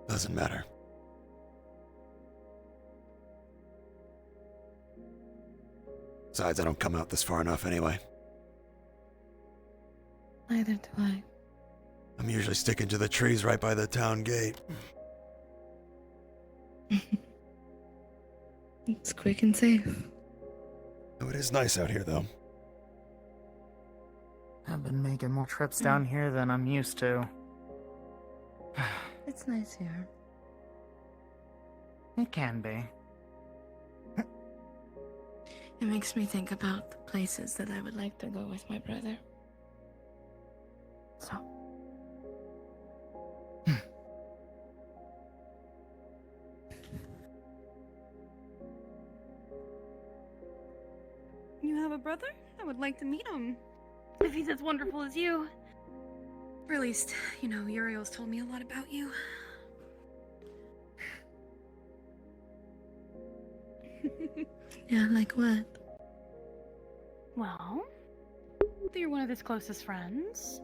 Doesn't matter. Besides, I don't come out this far enough anyway. Neither do I. I'm usually sticking to the trees right by the town gate. It's quick and safe. Oh, it is nice out here, though. I've been making more trips down here than I'm used to. It's nice here. It can be. It makes me think about the places that I would like to go with my brother. So. You have a brother? I would like to meet him. If he's as wonderful as you. Or at least, Uriel's told me a lot about you. Yeah, like what? Well, that you're one of his closest friends.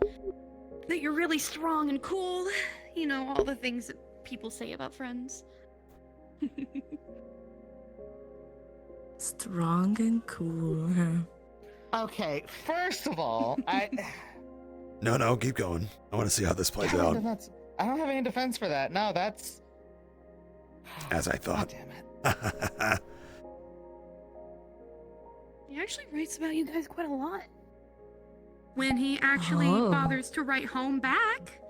That you're really strong and cool. All the things that people say about friends. Strong and cool, huh? Okay, first of all, No, keep going. I want to see how this plays out. I don't have any defense for that. No, that's... As I thought. God damn it. He actually writes about you guys quite a lot. When he actually bothers to write home back.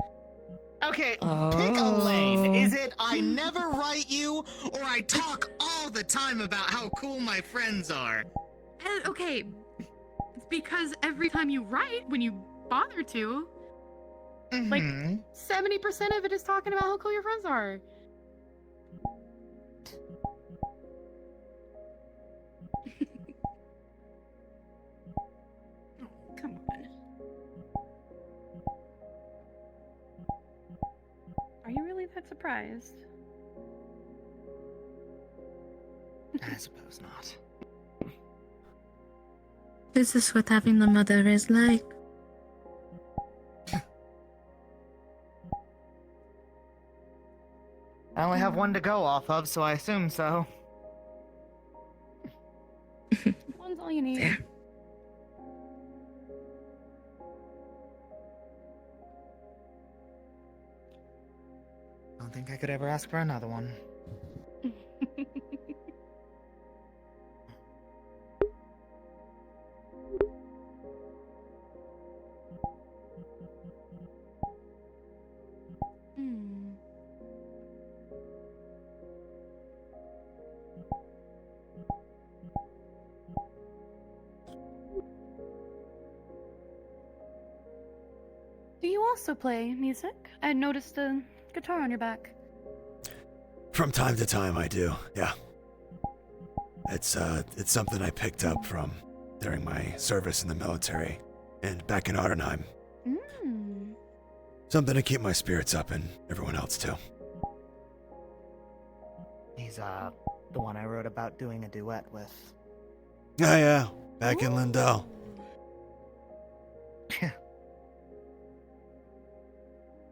Okay, pick a lane. Is it I never write you, or I talk all the time about how cool my friends are? Okay, it's because every time you write, when you bother to, like 70% of it is talking about how cool your friends are. Oh, come on. Are you really that surprised? I suppose not. This is what having a mother is like. I only have one to go off of, so I assume so. One's all you need. I don't think I could ever ask for another one. Do you also play music? I noticed a guitar on your back. From time to time, I do. Yeah. It's something I picked up from during my service in the military and back in Ardenheim. Something to keep my spirits up and everyone else too. He's the one I wrote about doing a duet with. Oh yeah, back in Lindell.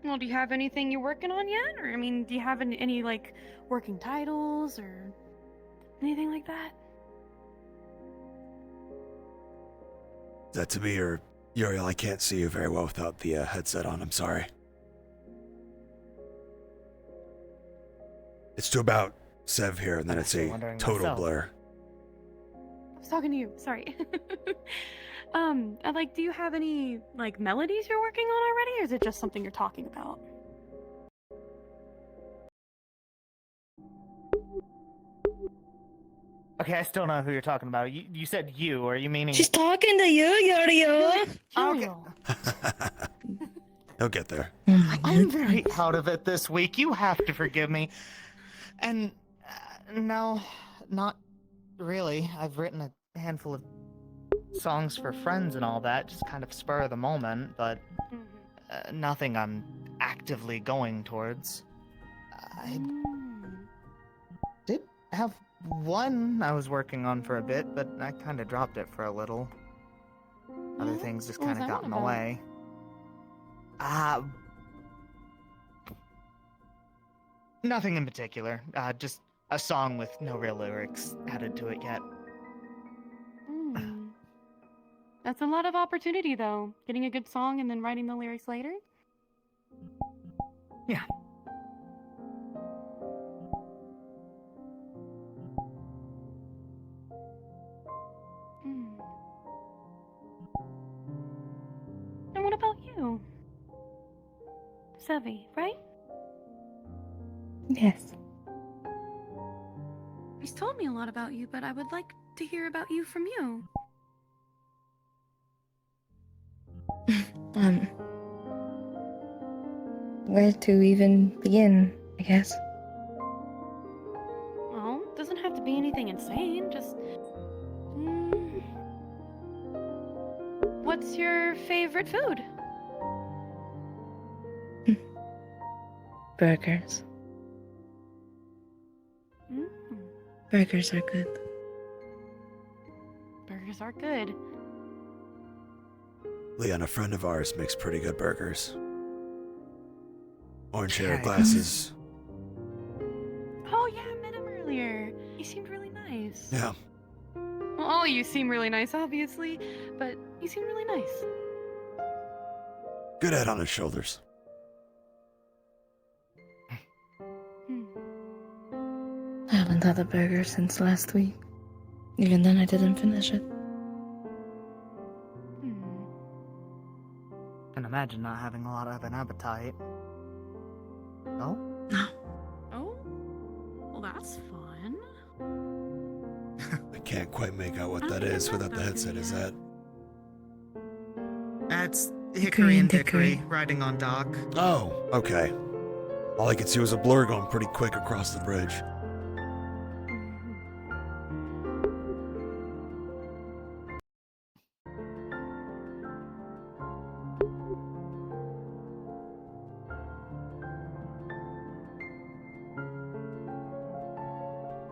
Oh, Well, do you have anything you're working on yet? Or, I mean, do you have any like, working titles or anything like that? Is that to me or Uriel? I can't see you very well without the headset on. I'm sorry. It's to about Sev here, and then it's a total blur. I was talking to you. Sorry. Like, do you have any, like, melodies you're working on already, or is it just something you're talking about? Okay, I still know who you're talking about. You said you, are you meaning? She's talking to you, Yorio. Okay. He'll get there. I'm very out of it this week. You have to forgive me. And no, not really. I've written a handful of songs for friends and all that, just kind of spur of the moment, but nothing I'm actively going towards. I did have one I was working on for a bit, but I kind of dropped it for a little. Other things just kind of got in the way. Nothing in particular. Just a song with no real lyrics added to it yet. That's a lot of opportunity, though. Getting a good song and then writing the lyrics later. Yeah. And what about you? Sevi, right? Yes. He's told me a lot about you, but I would like to hear about you from you. Where to even begin, I guess. Well, it doesn't have to be anything insane, just... What's your favorite food? Burgers. Burgers are good. Burgers are good. Leon, a friend of ours, makes pretty good burgers. Orange hair, glasses. Oh yeah, I met him earlier. He seemed really nice. Yeah. Well, all you seem really nice, obviously, but you seem really nice. Good head on his shoulders. I haven't had a burger since last week. Even then, I didn't finish it. Can imagine not having a lot of an appetite. Oh? Oh? Well, that's fun. I can't quite make out what that is without the headset. Is that? That's Hickory and Dickory riding on dock. Oh, okay. All I could see was a blur going pretty quick across the bridge.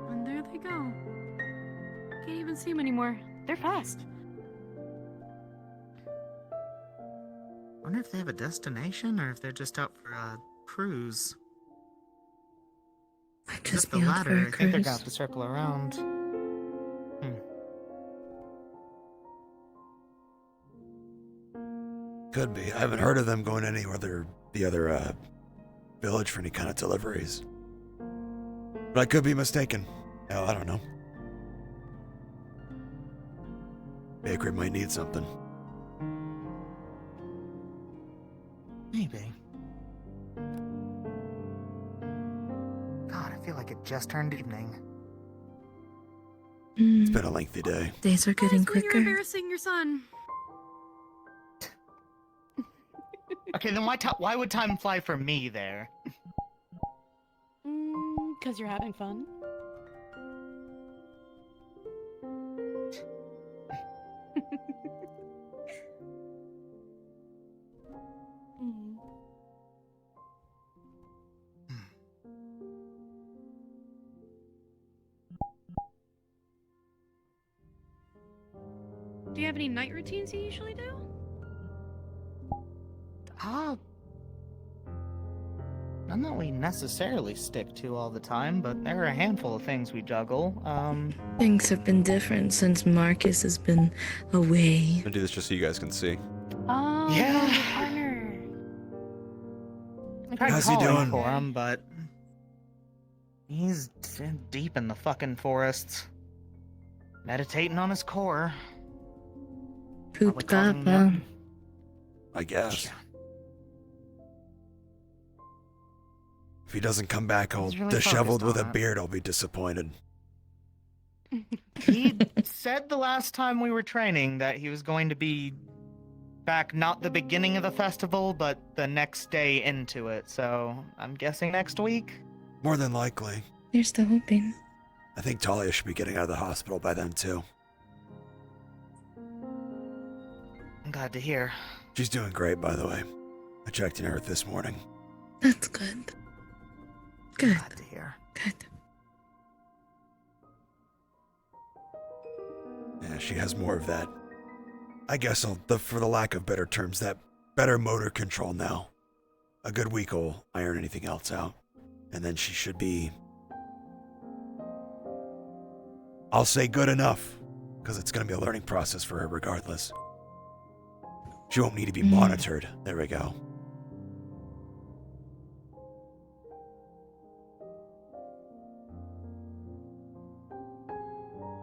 And there they go. Can't even see them anymore. They're fast. Wonder if they have a destination or if they're just out for a cruise. Just the be out latter. for a I think they're cruise. gonna have to circle around. Could be. I haven't heard of them going any other village for any kind of deliveries. But I could be mistaken. Hell, I don't know. Bakery might need something. Maybe. God, I feel like it just turned evening. It's been a lengthy day. Days are getting When you're quicker. embarrassing your son. Okay, then why would time fly for me there? Because you're having fun. Do you have any night routines you usually do? that we necessarily stick to all the time, but there are a handful of things we juggle. Things have been different since Marcus has been away. I'm gonna do this just so you guys can see. Oh, Yeah. your partner. I tried How's he calling doing? for him, but he's deep in the fucking forests, meditating on his core. Poop causing Papa. them- I guess. If he doesn't come back all He's really disheveled with focused a on it. beard, I'll be disappointed. He said the last time we were training that he was going to be back not the beginning of the festival, but the next day into it, so I'm guessing next week? More than likely. You're still hoping. I think Talia should be getting out of the hospital by then, too. I'm glad to hear. She's doing great, by the way. I checked in her this morning. That's good. Good. Glad to hear. Good. Yeah, she has more of that. I guess for the lack of better terms, that better motor control now. A good week will iron anything else out. And then she should be... I'll say good enough, because it's going to be a learning process for her regardless. She won't need to be monitored. There we go.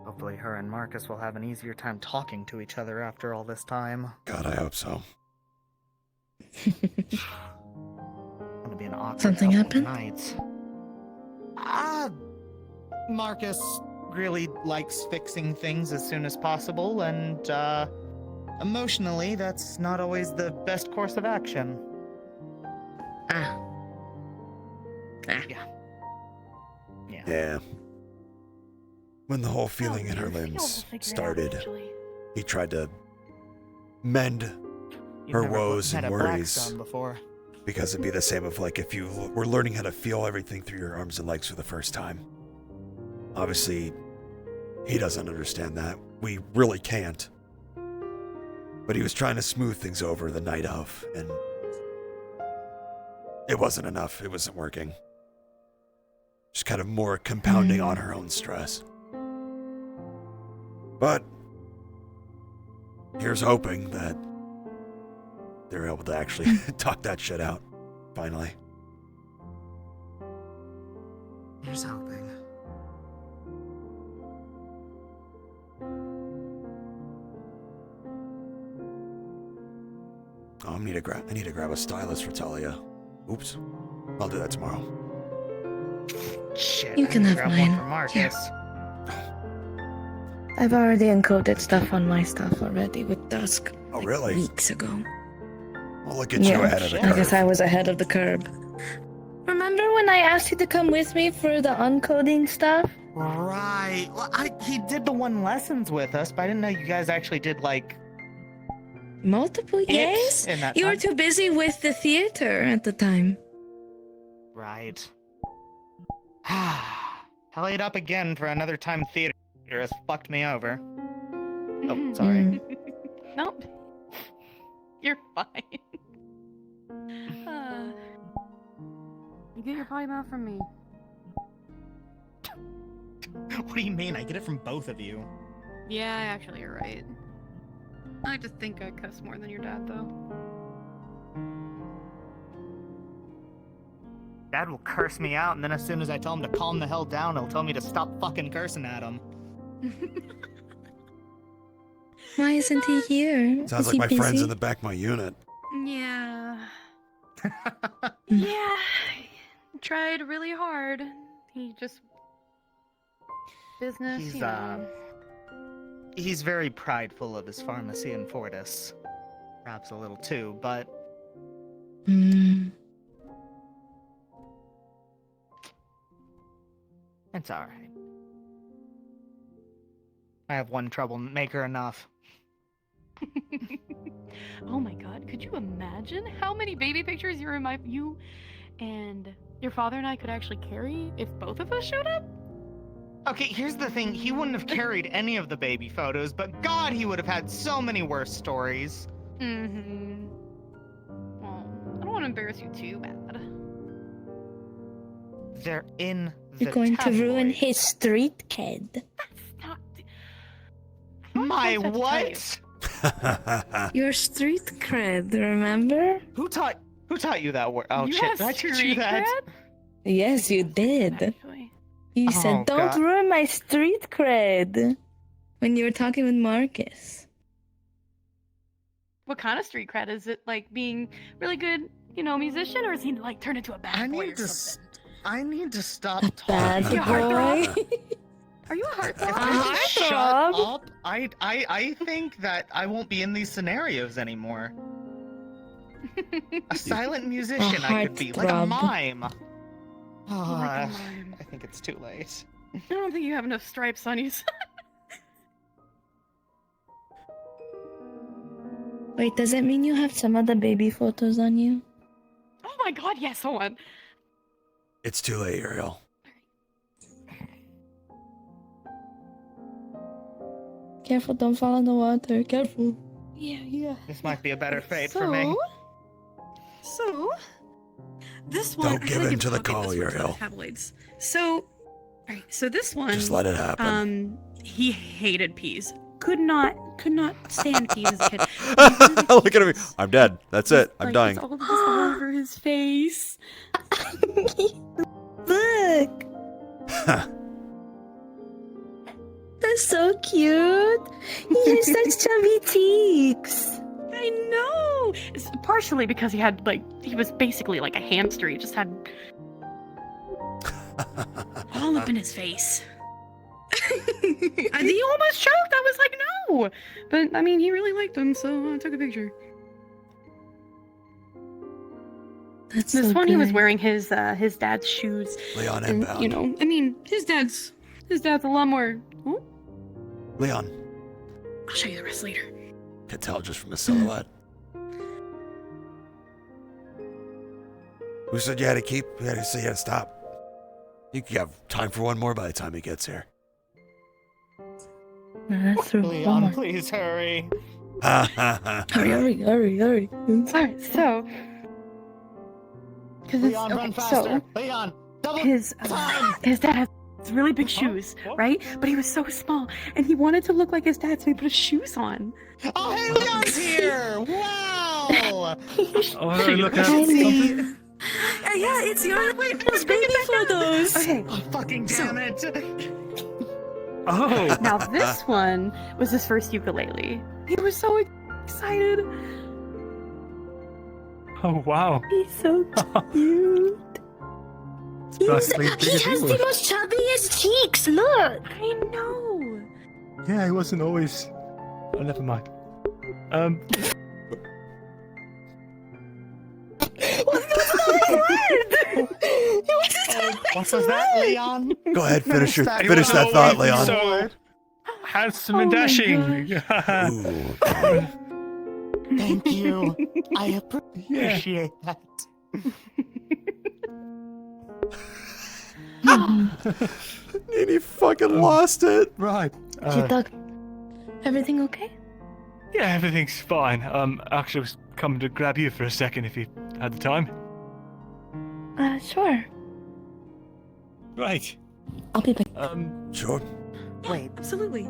Hopefully her and Marcus will have an easier time talking to each other after all this time. God, I hope so. Gonna be an awkward Something couple of happened? nights. Marcus really likes fixing things as soon as possible, and emotionally, that's not always the best course of action. Yeah. When the whole feeling in her limbs started, he tried to mend her never woes had and a black worries. sun before. Because it'd be the same of like if you were learning how to feel everything through your arms and legs for the first time. Obviously, he doesn't understand that. We really can't. But he was trying to smooth things over the night of, and it wasn't enough. It wasn't working. Just kind of more compounding on her own stress. But here's hoping that they're able to actually talk that shit out, finally. Here's hoping. Oh, I need to grab a stylus for Talia. Oops. I'll do that tomorrow. Shit, You I can need to have grab mine. one for Marcus. I've already encoded stuff on my stuff already with Dusk. Oh, really? Weeks ago. Well, look at you ahead of the I guess curve. I was ahead of the curve. Remember when I asked you to come with me for the uncoding stuff? Right. Well, he did the one lessons with us, but I didn't know you guys actually did like Multiple years? in that You were time. too busy with the theater at the time. Right. Hell it up again for another time theater has fucked me over. Oh, sorry. Nope. You're fine. You get your potty mouth from me. What do you mean? I get it from both of you. Yeah, actually, you're right. I like to think I cuss more than your dad, though. Dad will curse me out, and then as soon as I tell him to calm the hell down, he'll tell me to stop fucking cursing at him. Why isn't he here? Sounds Is like he my friends busy? in the back of my unit. Yeah. Yeah. Tried really hard. He just business. He's you know. he's very prideful of his pharmacy in Fortis. Perhaps a little too, but it's alright. I have one troublemaker enough. Oh my god, could you imagine how many baby pictures you and your father and I could actually carry if both of us showed up? Okay, here's the thing. He wouldn't have carried any of the baby photos, but God, he would have had so many worse stories. Mm-hmm. Well, I don't want to embarrass you too bad. They're in the You're going to ruin tabloid. his street cred. My what? Your street cred, remember? Who taught you that word? Oh You shit! have Did I teach you street that? cred? Yes, you did. You said, Oh, don't God. ruin my street cred. When you were talking with Marcus. What kind of street cred? Is it like being really good, musician, or is he like turned into a bad boy or something? I need to stop Bad talking. boy. Are you a heartthrob? If I just shut up, I think that I won't be in these scenarios anymore. A silent musician I could be, like a heartthrob. mime. Like a mime. I think it's too late. I don't think you have enough stripes on you. Wait, does it mean you have some of the baby photos on you? Oh my god, yes, hold on. It's too late, Ariel. Careful, don't fall in the water. Careful. Yeah. This might be a better fate for me. So, this one. Don't give in to the call, Ariel. Tabloids. So, alright. So this one. Just let it happen. He hated peas. Could not stand peas as a kid. Look at him. I'm dead. That's it. I'm dying. It's all over his face. Look. That's so cute. He has such chubby cheeks. I know. It's partially because he was basically like a hamster. He just had All up in his face. And he almost choked. I was like, no. But I mean, he really liked him, so I took a picture. That's this so one, he was good. wearing his dad's shoes. Leon and inbound. I mean, his dad's a lot more. Ooh. Leon. I'll show you the rest later. Could tell just from his silhouette. Who said you had to keep? You had to say you had to stop. You could have time for one more by the time he gets here. No, that's through Leon, please hurry. Hurry. Alright, so. Leon, run faster. So, Leon, double his dad has really big shoes, right? But he was so small, and he wanted to look like his dad, so he put his shoes on. Oh, hey, Leon's here! Wow! Oh, look at Kylie. Yeah, it's your those baby photos. Okay. Oh, fucking damn it! Oh. Now this one was his first ukulele. He was so excited. Oh, wow. He's so cute. He has the most chubbiest cheeks. Look. I know. Yeah, he wasn't always. Oh, never mind. What was that, Leon? Go ahead, finish He that was thought, always Leon. So handsome and Oh my dashing. Thank you. I appreciate that. And he fucking lost it. Right. Doug, everything okay? Yeah, everything's fine. Actually, I was coming to grab you for a second if you had the time. Sure. Right. I'll be back. Sure. Wait, Absolutely.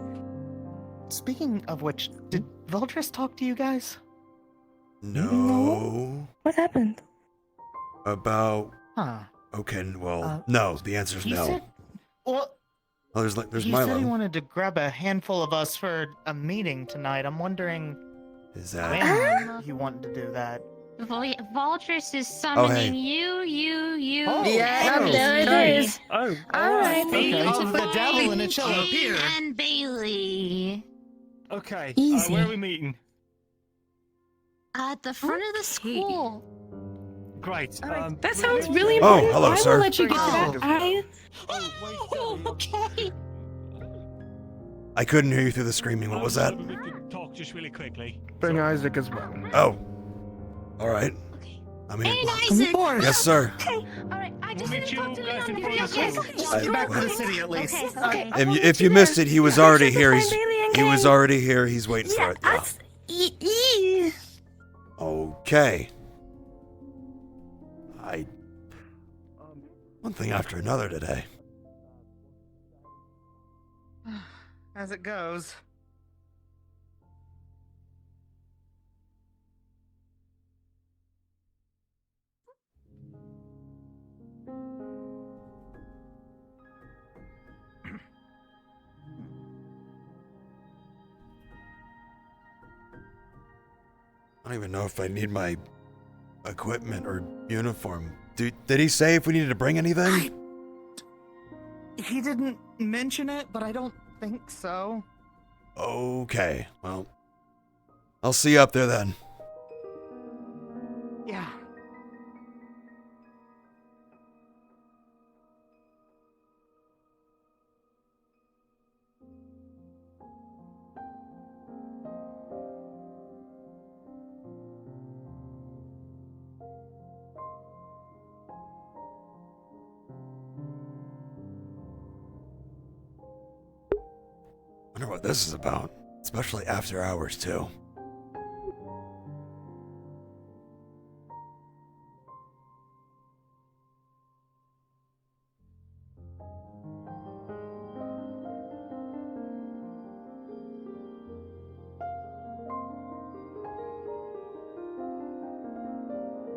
speaking of which, did Voltris talk to you guys? No. What happened? About. Huh. Okay, well, no. The answer's He no. said, well, Oh, there's he said he Milo. wanted to grab a handful of us for a meeting tonight. I'm wondering Is that? when he wanted to do that. Voltris is summoning hey. you. Oh, Yeah, oh, there it nice. is. Oh. Alright. Okay. Of the devil in a cello King pier. and Bailey. Okay. Easy. Where are we meeting? At the front of the school. Great. That sounds really Oh, important. hello, I sir. will let you get to that. Okay. I couldn't hear you through the screaming. What was that? We could talk just really quickly. Bring Isaac as well. Oh. All right. I mean, Hey, Isaac. yes, sir. Alright, I just We'll need meet to you talk to guys in Leon. front of the Yes, school. yes, I- you're Back to the right. city at least. Okay. If you missed it, he was already here. He was already here. He's waiting for it now. Okay. One thing after another today. As it goes. I don't even know if I need my equipment or uniform. Did he say if we needed to bring anything? He didn't mention it, but I don't think so. Okay, well, I'll see you up there then. Yeah. Wonder what this is about, especially after hours too.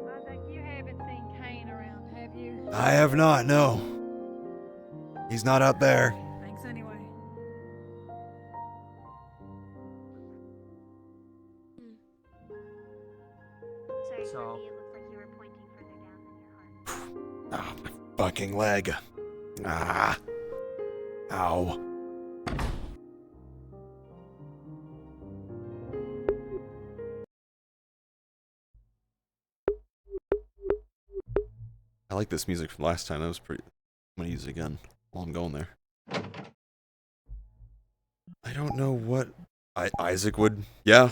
I think you haven't seen Kane around, have you? I have not, no. He's not out there. Thanks anyway. Sorry, So- for me, it looks like you were pointing further down than your heart. Oh, my fucking leg. Ah. Ow. I like this music from last time. That was pretty. I'm gonna use it again while I'm going there. I don't know what Isaac would. Yeah.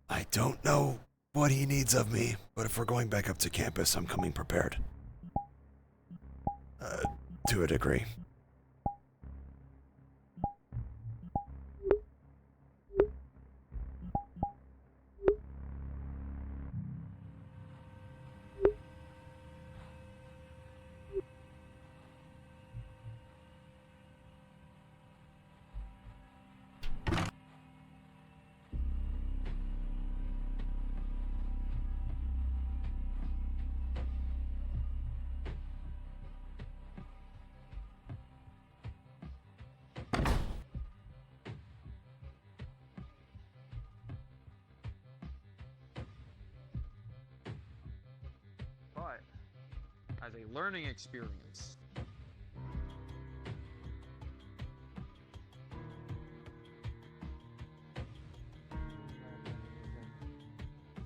I don't know what he needs of me, but if we're going back up to campus, I'm coming prepared. To a degree. But as a learning experience,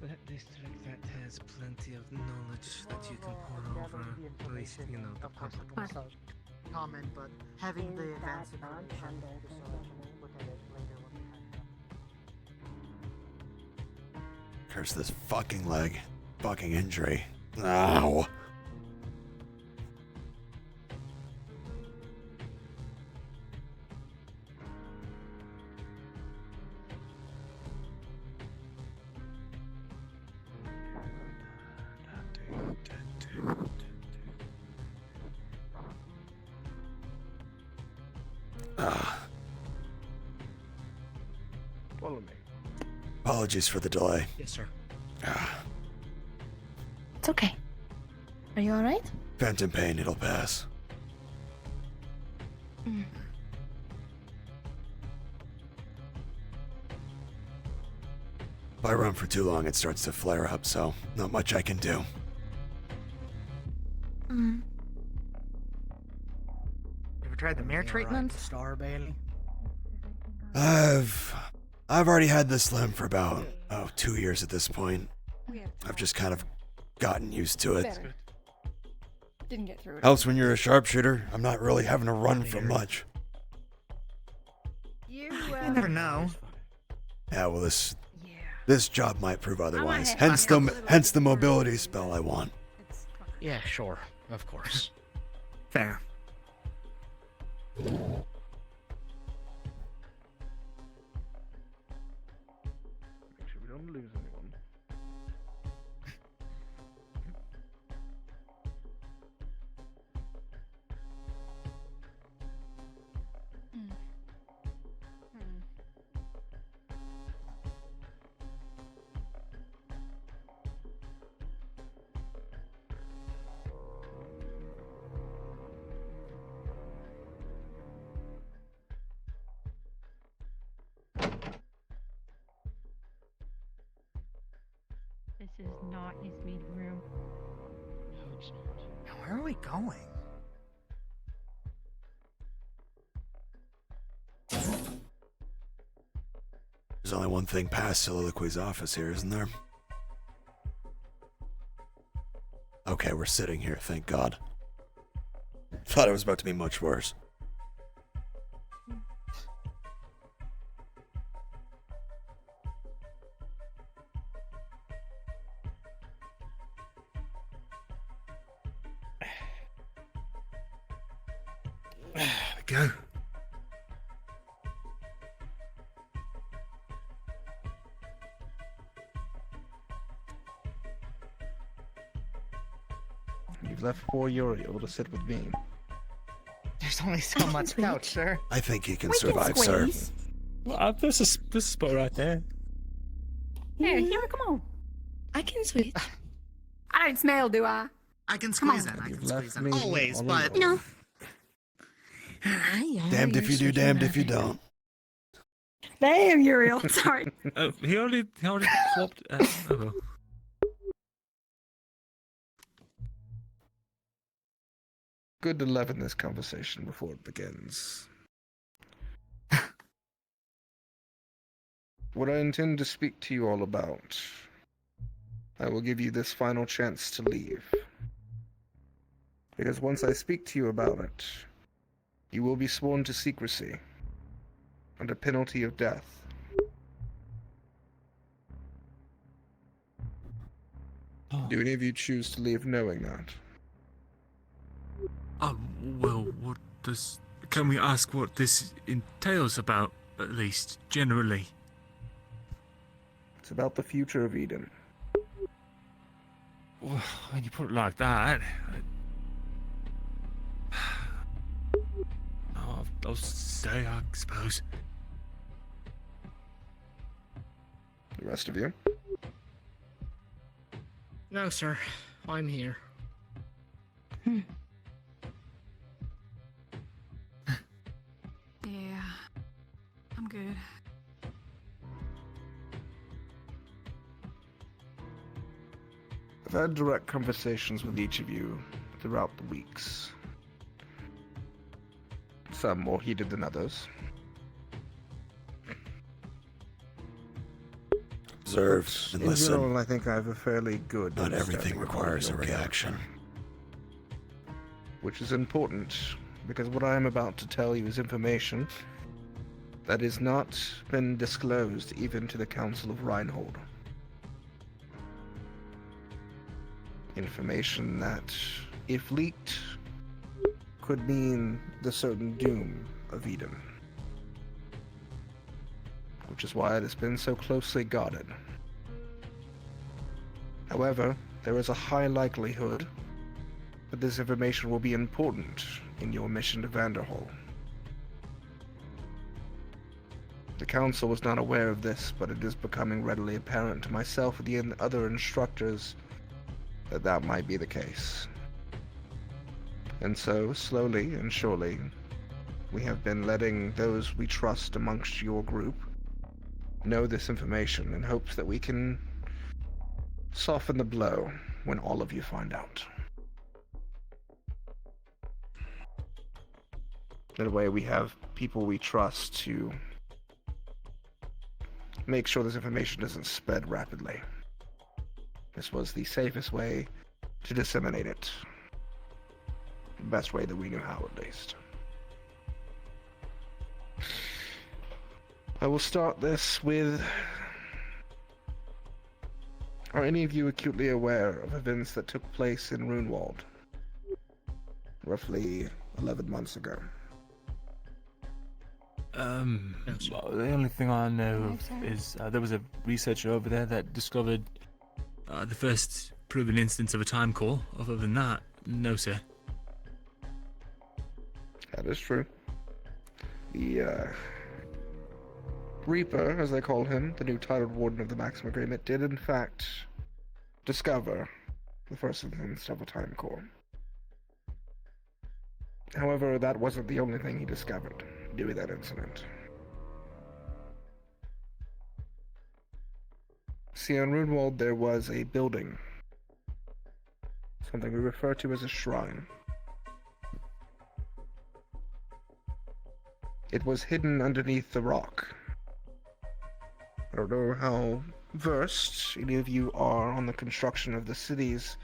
That district that has plenty of knowledge that you can pour over, at least, you know, the public. Comment, but having the advanced information just so I can look at it later when we have time. Curse this fucking leg. Fucking injury. Ow. Follow me. Apologies for the delay. Yes, sir. It's okay. Are you alright? Phantom pain, it'll pass. Mm. If I run for too long, it starts to flare up, so not much I can do. Mm. Ever tried the mirror treatment? Star Bailey. I've already had this limb for about 2 years at this point. I've just kind of gotten used to it. Better. Didn't get through it. Helps when you're a sharpshooter. I'm not really having to run from much. You never know. Yeah, well, this job might prove otherwise. Hence the mobility spell I want. Yeah, sure. Of course. Fair. Make sure we don't lose anyone. is not his meeting room. No, it's not. Where are we going? There's only one thing past Soliloquy's office here, isn't there? Okay, we're sitting here, thank God. Thought it was about to be much worse. There we go. You've left poor Uriel to sit with me. There's only so much couch, sir. I think he can survive, sir. Well, there's a spot right there. Here, come on. I can switch. I don't smell, do I? I can Come squeeze on. in. I You've can left squeeze in. me Always, all but alone. Damned if you do, damned if you don't. Damn, Uriel. Sorry. He already swapped. Oh well. Good to leaven this conversation before it begins. What I intend to speak to you all about, I will give you this final chance to leave. Because once I speak to you about it, you will be sworn to secrecy, under penalty of death. Do any of you choose to leave knowing that? Well, what does... Can we ask what this entails about, at least, generally? It's about the future of Eden. Well, when you put it like that... I'll stay, I suppose. The rest of you? No, sir. I'm here. Yeah, I'm good. I've had direct conversations with each of you throughout the weeks. Some more heated than others. Observe and In listen. general, I think I have a fairly good Not everything understanding of requires a your reaction. character. Which is important, because what I am about to tell you is information that has not been disclosed even to the Council of Reinhold. Information that, if leaked, could mean the certain doom of Eden. Which is why it has been so closely guarded. However, there is a high likelihood that this information will be important in your mission to Vanderhall. The Council was not aware of this, but it is becoming readily apparent to myself and the other instructors that that might be the case. And so, slowly and surely, we have been letting those we trust amongst your group know this information in hopes that we can soften the blow when all of you find out. That way we have people we trust to make sure this information doesn't spread rapidly. This was the safest way to disseminate it. The best way that we knew how, at least. I will start this with... Are any of you acutely aware of events that took place in Runewald roughly 11 months ago? Well, the only thing I know of is there was a researcher over there that discovered the first proven instance of a time call. Other than that, no, sir. That is true. The Reaper, as they call him, the new titled Warden of the Maxim Agreement, did in fact discover the first instance of a time call. However, that wasn't the only thing he discovered during that incident. See, on Runewald there was a building. Something we refer to as a shrine. It was hidden underneath the rock. I don't know how versed any of you are on the construction of the cities,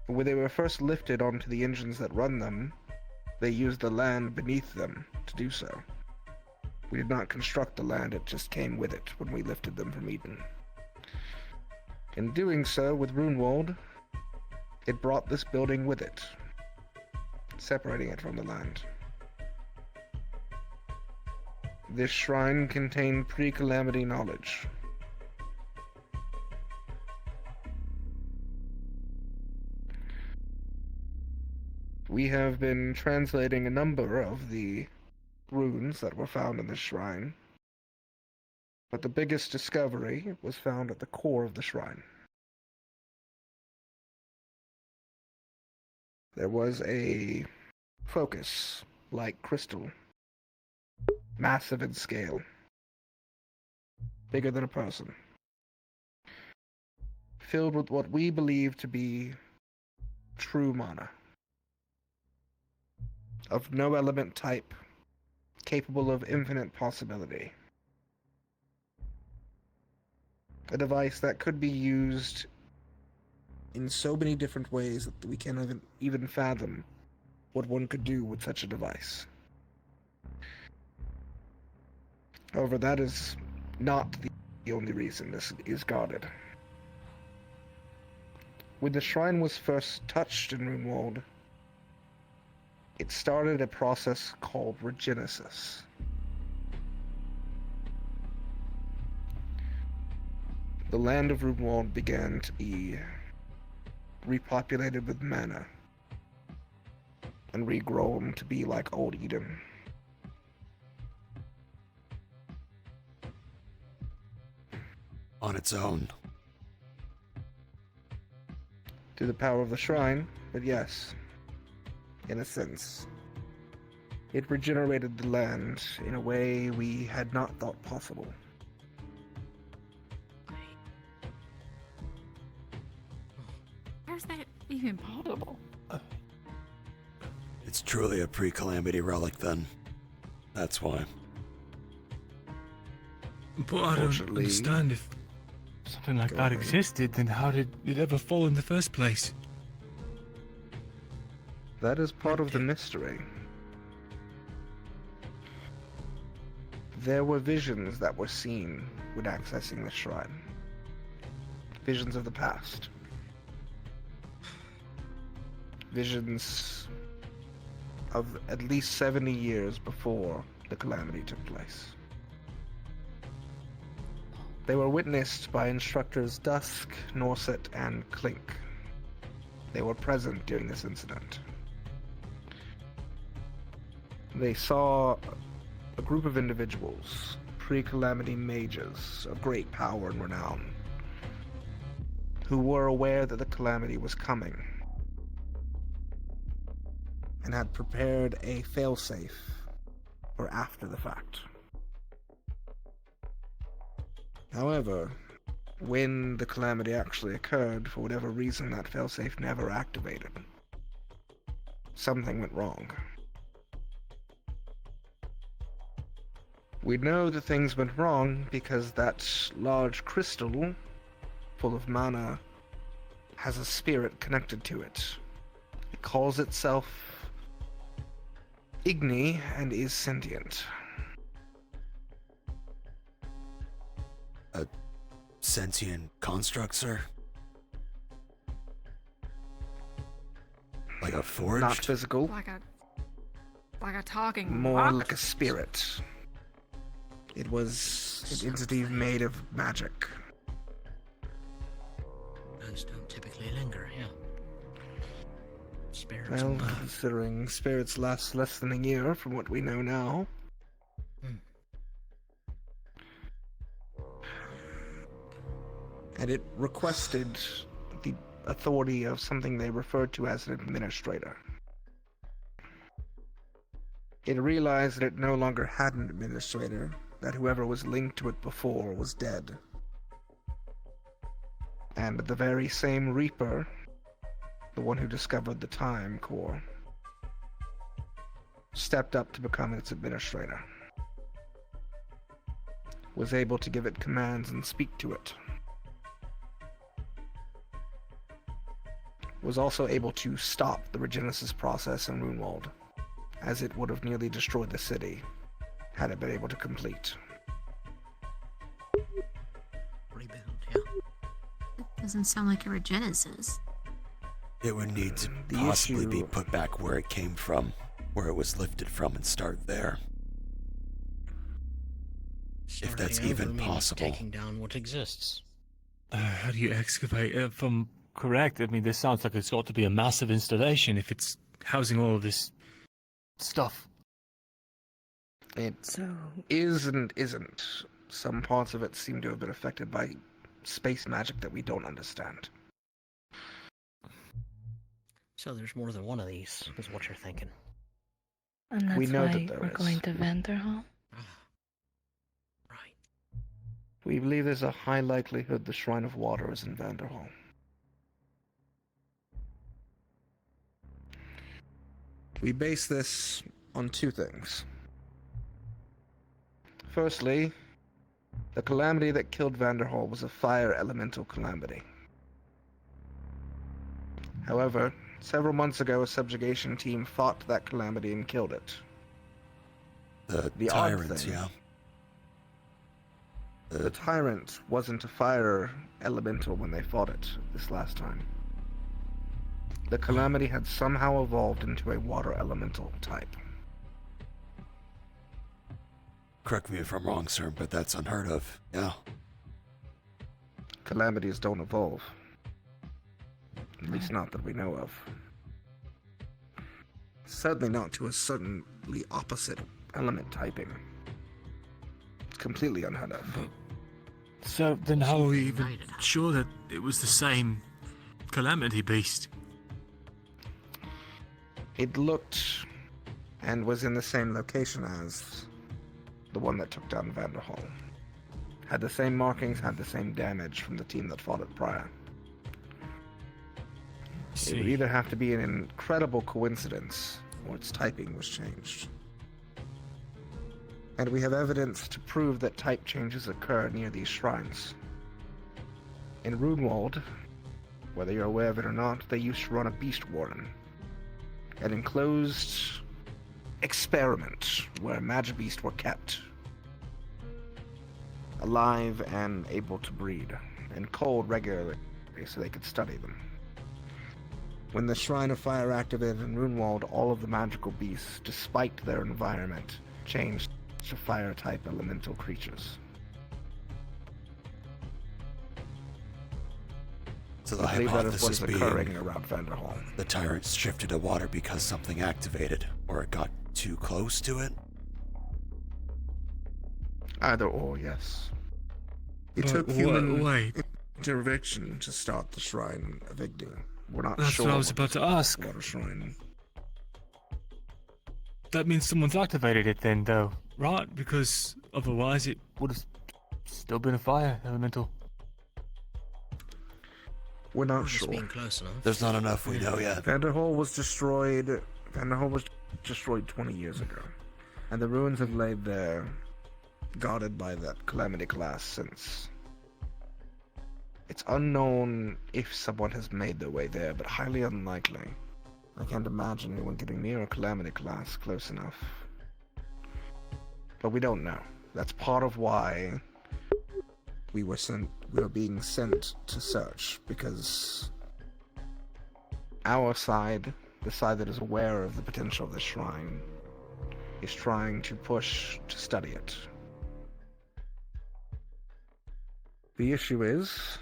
but when they were first lifted onto the engines that run them, they used the land beneath them to do so. We did not construct the land, it just came with it when we lifted them from Eden. In doing so with Runewald, it brought this building with it, separating it from the land. This shrine contained pre-calamity knowledge. We have been translating a number of the runes that were found in the shrine, but the biggest discovery was found at the core of the shrine. There was a focus, like crystal, massive in scale, bigger than a person, filled with what we believe to be true mana, of no element type, capable of infinite possibility. A device that could be used in so many different ways that we can't even fathom what one could do with such a device. However, that is not the only reason this is guarded. When the shrine was first touched in Runewald, it started a process called regenesis. The land of Runewald began to be repopulated with mana and regrown to be like old Eden. On its own. Through the power of the shrine, but yes, in a sense. It regenerated the land in a way we had not thought possible. How's that even possible? It's truly a pre-calamity relic then. That's why. But I don't understand, if something like that existed, then how did it ever fall in the first place? That is part of the mystery. There were visions that were seen when accessing the shrine. Visions of the past. Visions of at least 70 years before the calamity took place. They were witnessed by instructors Dusk, Norset, and Clink. They were present during this incident. They saw a group of individuals, pre-calamity mages of great power and renown, who were aware that the calamity was coming and had prepared a failsafe for after the fact. However, when the calamity actually occurred, for whatever reason, that failsafe never activated. Something went wrong. We know that things went wrong because that large crystal, full of mana, has a spirit connected to it. It calls itself Igni and is sentient. A sentient construct, sir? Like a forged? Not physical. Like a talking More rock? like a spirit. It was an entity made of magic. Those don't typically linger, yeah. Spirits Well, will not. considering spirits last less than a year from what we know now. And it requested the authority of something they referred to as an administrator. It realized that it no longer had an administrator, that whoever was linked to it before was dead. And the very same Reaper, the one who discovered the Time Core, stepped up to become its administrator. Was able to give it commands and speak to it. Was also able to stop the regenesis process in Runewald, as it would have nearly destroyed the city had it been able to complete. Rebuild, yeah. Doesn't sound like a regenesis. It would need to The possibly be issue- put back where it came from, where it was lifted from, and start there. If that's Starting over even means possible. Taking down what exists. How do you excavate? If I'm correct, I mean, this sounds like it's got to be a massive installation if it's housing all of this stuff. It is and isn't. Some parts of it seem to have been affected by space magic that we don't understand. So there's more than one of these, is what you're thinking. And that's We know why that there we're is. going to Vanderhall. We believe there's a high likelihood the Shrine of Water is in Vanderhall. We base this on two things. Firstly, the calamity that killed Vanderhall was a fire elemental calamity. However, several months ago, a subjugation team fought that calamity and killed it. The odd tyrants, thing- yeah. The tyrant wasn't a fire elemental when they fought it this last time. The calamity had somehow evolved into a water elemental type. Correct me if I'm wrong, sir, but that's unheard of. Yeah. Calamities don't evolve. At least not that we know of. Certainly not to a certainly opposite element typing. Completely unheard of. So then how are we even sure that it was the same calamity beast? It looked and was in the same location as the one that took down Vanderhall. Had the same markings, had the same damage from the team that fought it prior. It would either have to be an incredible coincidence or its typing was changed. And we have evidence to prove that type changes occur near these shrines. In Runewald, whether you're aware of it or not, they used to run a beast warden, an enclosed experiment where magic beasts were kept alive and able to breed, and culled regularly so they could study them. When the Shrine of Fire activated in Runewald, all of the magical beasts, despite their environment, changed to fire-type elemental creatures. So the I believe that is what hypothesis is being occurring around Vanderhall. the tyrant shifted to water because something activated, or it got too close to it? Either or, yes. It But took human wait. intervention to start the Shrine evicting. We're not That's sure what I was about to ask. Water Shrine. That means someone's activated it then, though, right? Because otherwise it would have still been a fire elemental. We're not Just sure. being close enough. There's not enough we know yet. Vanderhall was destroyed. Vanderhall was destroyed 20 years ago, and the ruins have laid there, guarded by that calamity class since. It's unknown if someone has made their way there, but highly unlikely. I can't imagine anyone getting near a calamity class close enough. But we don't know. That's part of why we were being sent to search, because our side, the side that is aware of the potential of the shrine, is trying to push to study it. The issue is,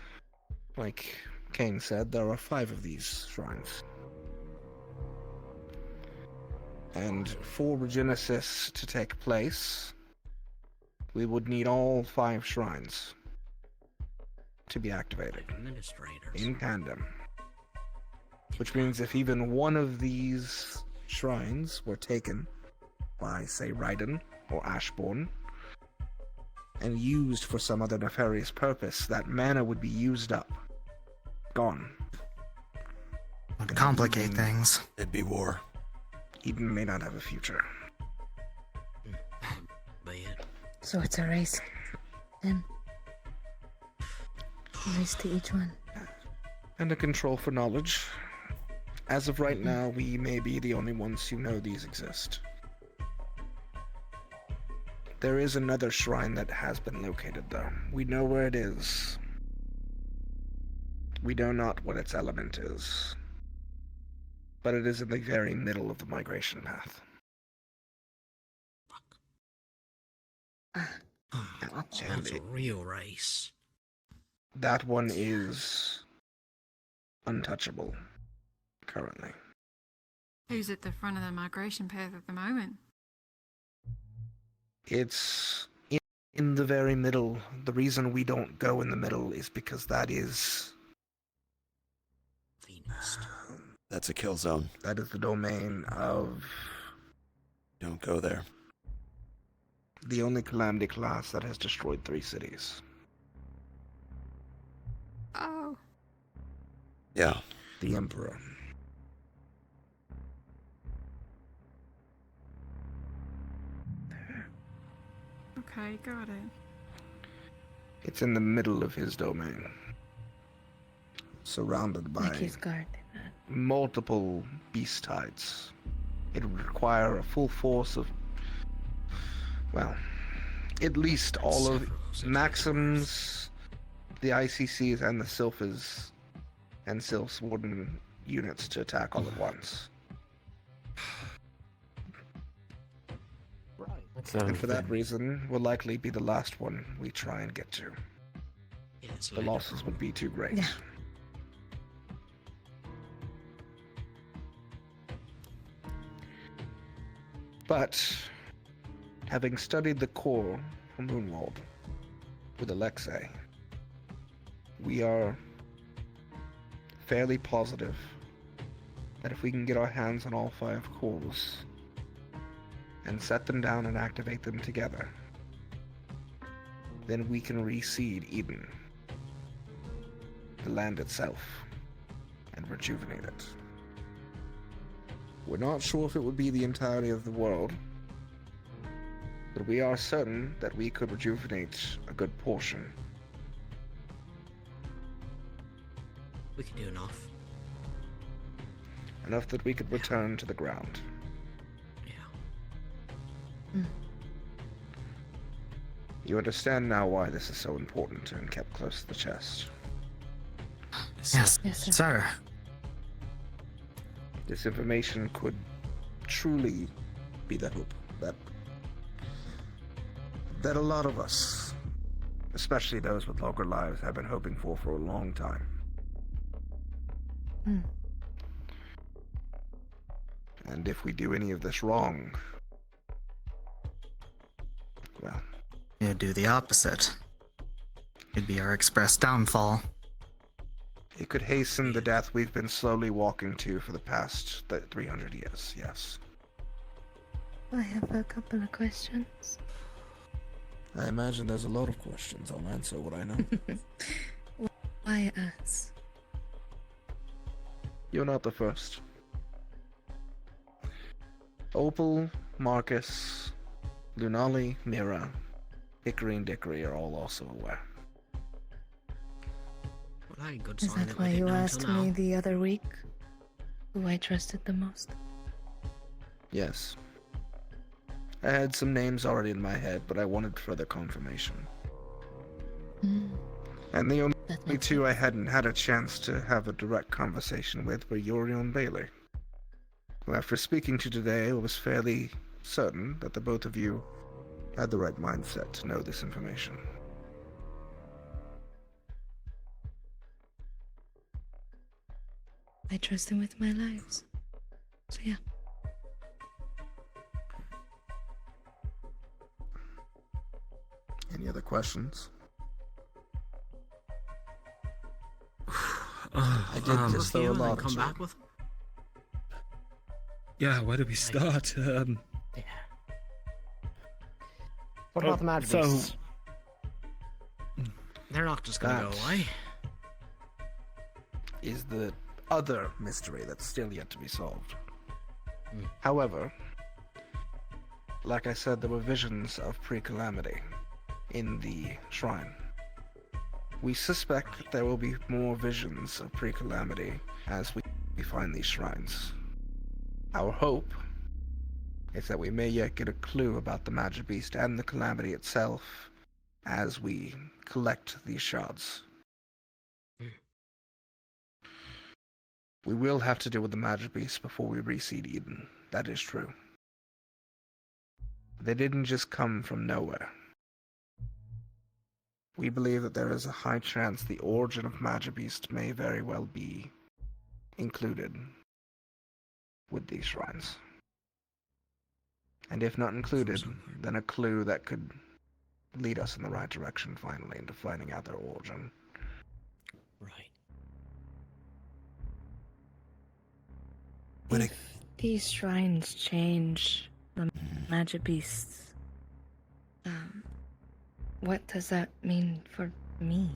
like Kane said, there are 5 of these shrines. And for Regenesis to take place, we would need all 5 shrines to be activated Administrators. in tandem. Which means if even one of these shrines were taken by, say, Raiden or Ashbourne, and used for some other nefarious purpose, that mana would be used up gone. Would complicate things. It'd be war. Eden may not have a future. So it's a race. Then. A race to each one. And a control for knowledge. As of right now, we may be the only ones who know these exist. There is another shrine that has been located, though. We know where it is. We know not what its element is. But it is in the very middle of the migration path. So that's a real race. That one is untouchable currently. Who's at the front of the migration path at the moment? It's in the very middle. The reason we don't go in the middle is because that is... That's a kill zone. That is the domain of... Don't go there. The only Calamity class that has destroyed 3 cities. Oh. Yeah. The Emperor. Okay, got it. It's in the middle of his domain. Surrounded by Like he's guarded. multiple beast tides. It would require a full force of, well, at least all of Maxim's, the ICCs, and the Sylphas and Sylph's Warden units to attack all at once. And for that reason, will likely be the last one we try and get to. The losses would be too great. Yeah. But, having studied the core from Moonwald with Alexei, we are fairly positive that if we can get our hands on all 5 cores and set them down and activate them together, then we can reseed Eden, the land itself, and rejuvenate it. We're not sure if it would be the entirety of the world, but we are certain that we could rejuvenate a good portion. We could do enough. Enough that we could return to the ground. You understand now why this is so important and kept close to the chest. Yes, sir. This information could truly be the hope that a lot of us, especially those with longer lives, have been hoping for a long time. And if we do any of this wrong, well... You'd do the opposite. It'd be our express downfall. It could hasten the death we've been slowly walking to for the past 300 years, yes. I have a couple of questions. I imagine there's a lot of questions. I'll answer what I know. Why us? You're not the first. Opal, Marcus, Lunali, Mira, Hickory and Dickory are all also aware. Well, I good Is sign that we why didn't you know asked until now. me the other week who I trusted the most? Yes. I had some names already in my head, but I wanted further confirmation. And the only 2 I hadn't had a chance to have a direct conversation with were Yuri and Bailey. Well, after speaking to you today, I was fairly certain that the both of you had the right mindset to know this information. I trust them with my lives. So yeah. Any other questions? I did just throw a lot and come at you. back with. Yeah, where do we start? What about the magic beasts? They're not just gonna go away. is the other mystery that's still yet to be solved. However, like I said, there were visions of pre-calamity in the shrine. We suspect that there will be more visions of pre-calamity as we find these shrines. Our hope is that we may yet get a clue about the Magic Beast and the calamity itself as we collect these shards. We will have to deal with the Magic Beast before we reseed Eden. That is true. They didn't just come from nowhere. We believe that there is a high chance the origin of Magic Beast may very well be included with these shrines. And if not included, then a clue that could lead us in the right direction finally into finding out their origin. Right. If these shrines change the magic beasts, what does that mean for me?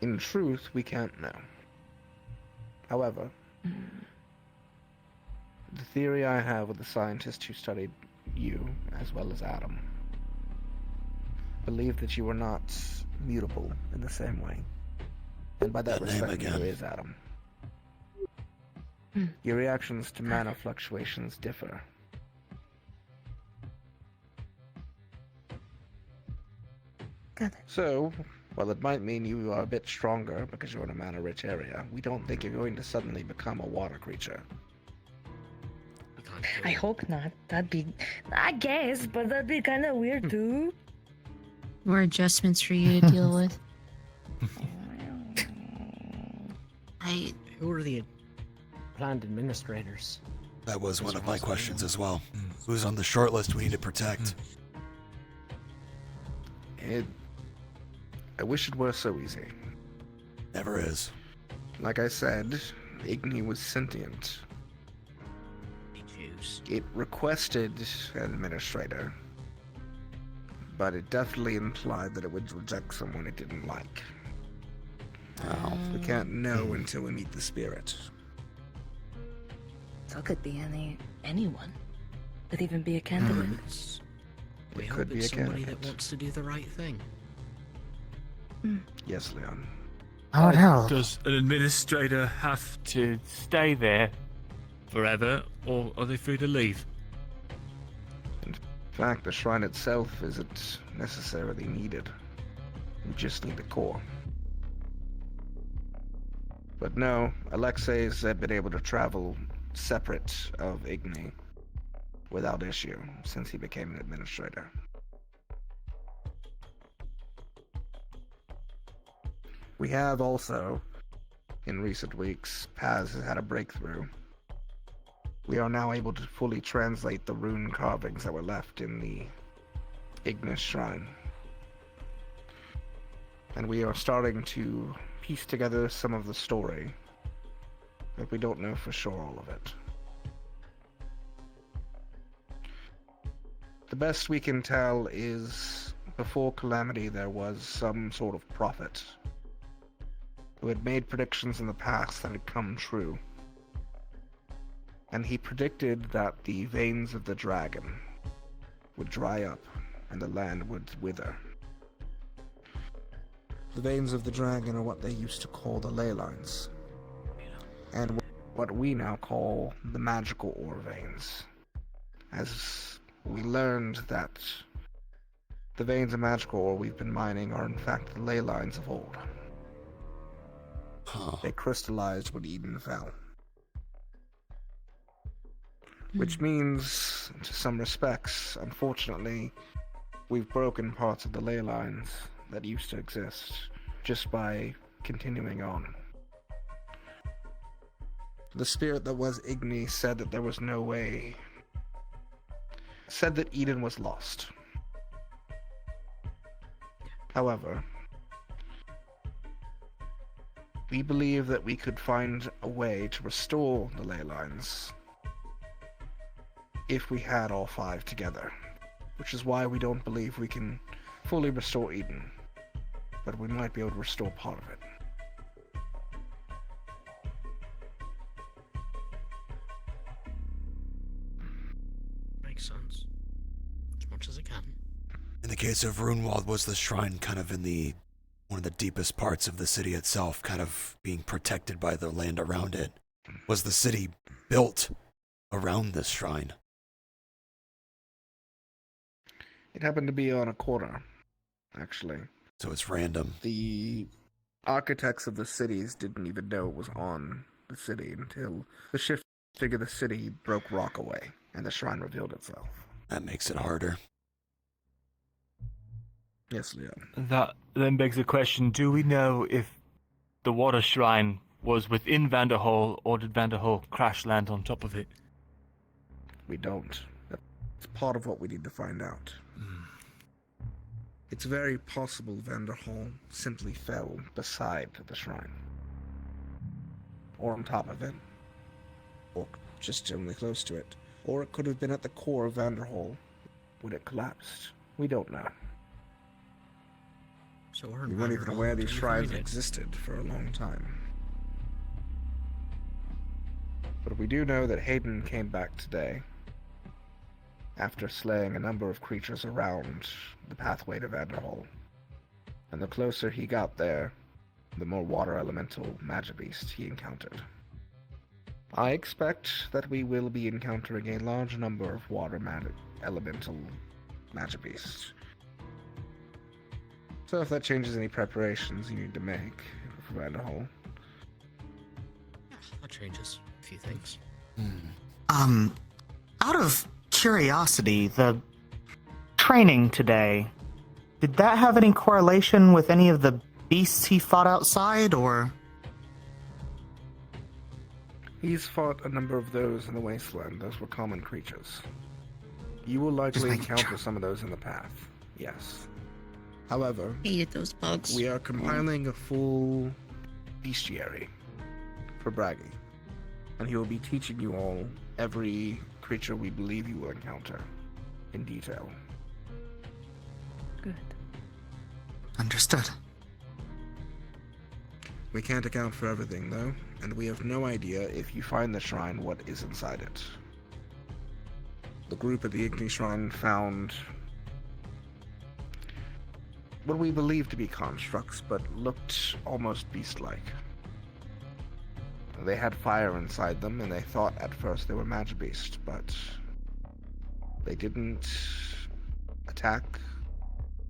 In truth, we can't know. However, the theory I have with the scientist who studied you, as well as Adam, believe that you are not mutable in the same way. And by that respect, neither is Adam. Your reactions to mana fluctuations differ. Got it. So, while it might mean you are a bit stronger because you're in a mana-rich area, we don't think you're going to suddenly become a water creature. I hope not. That'd be, I guess, but that'd be kind of weird too. More adjustments for you to deal with. Who are the planned administrators? That was one of my questions as well. Who's on the short list we need to protect? I wish it were so easy. Never is. Like I said, Igni was sentient. It requested an administrator, but it definitely implied that it would reject someone it didn't like. We can't know until we meet the spirit. So it could be anyone. Could even be a candidate. We It hope could be it's a somebody candidate. that wants to do the right thing. Yes, Leon. I would help. Does an administrator have to stay there forever, or are they free to leave? In fact, the shrine itself isn't necessarily needed. We just need the core. But no, Alexei's had been able to travel separate of Igni without issue since he became an administrator. We have also, in recent weeks, Paz has had a breakthrough. We are now able to fully translate the rune carvings that were left in the Ignis shrine. And we are starting to piece together some of the story, but we don't know for sure all of it. The best we can tell is before Calamity there was some sort of prophet who had made predictions in the past that had come true. And he predicted that the veins of the dragon would dry up and the land would wither. The veins of the dragon are what they used to call the ley lines, and what we now call the magical ore veins, as we learned that the veins of magical ore we've been mining are in fact the ley lines of old. They crystallized when Eden fell. Which means, to some respects, unfortunately, we've broken parts of the ley lines that used to exist just by continuing on. The spirit that was Igni said that there was no way, said that Eden was lost. However, we believe that we could find a way to restore the ley lines if we had all five together, which is why we don't believe we can fully restore Eden. but we might be able to restore part of it. Makes sense. As much as it can. In the case of Runewald, was the shrine kind of in one of the deepest parts of the city itself, kind of being protected by the land around it? Was the city built around this shrine? It happened to be on a corner, actually. So it's random. The architects of the cities didn't even know it was on the city until the shift figure of the city broke rock away, and the shrine revealed itself. That makes it harder. Yes, Leon. That then begs the question, do we know if the water shrine was within Vanderhall, or did Vanderhall crash land on top of it? We don't. That's part of what we need to find out. It's very possible Vanderhall simply fell beside the shrine. Or on top of it. Or just generally close to it. Or it could have been at the core of Vanderhall when it collapsed. We don't know. So we're We weren't even aware these shrines existed for a long time. But we do know that Hayden came back today after slaying a number of creatures around the pathway to Vanderhall. And the closer he got there, the more water elemental magibeast he encountered. I expect that we will be encountering a large number of water elemental magibeasts. So if that changes any preparations you need to make for Vanderhall. Yeah, that changes a few things. Out of curiosity, the training today, did that have any correlation with any of the beasts he fought outside, or? He's fought a number of those in the Wasteland. Those were common creatures. You will likely encounter some of those in the path, yes. However, Hated those bugs. we are compiling a full bestiary for Braggy, and he will be teaching you all every creature we believe you will encounter in detail. Good. Understood. We can't account for everything, though, and we have no idea if you find the shrine what is inside it. The group at the Igni Shrine found what we believe to be constructs, but looked almost beast-like. They had fire inside them, and they thought at first they were magibeast, but they didn't attack,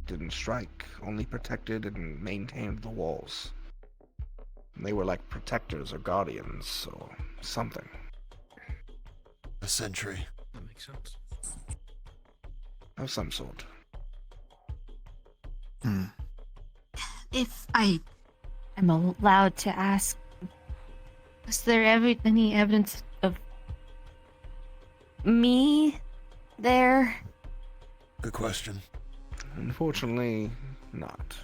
didn't strike, only protected and maintained the walls. And they were like protectors or guardians or something. A sentry. That makes sense. Of some sort. If I am allowed to ask, was there any evidence of me there? Good question. Unfortunately, not.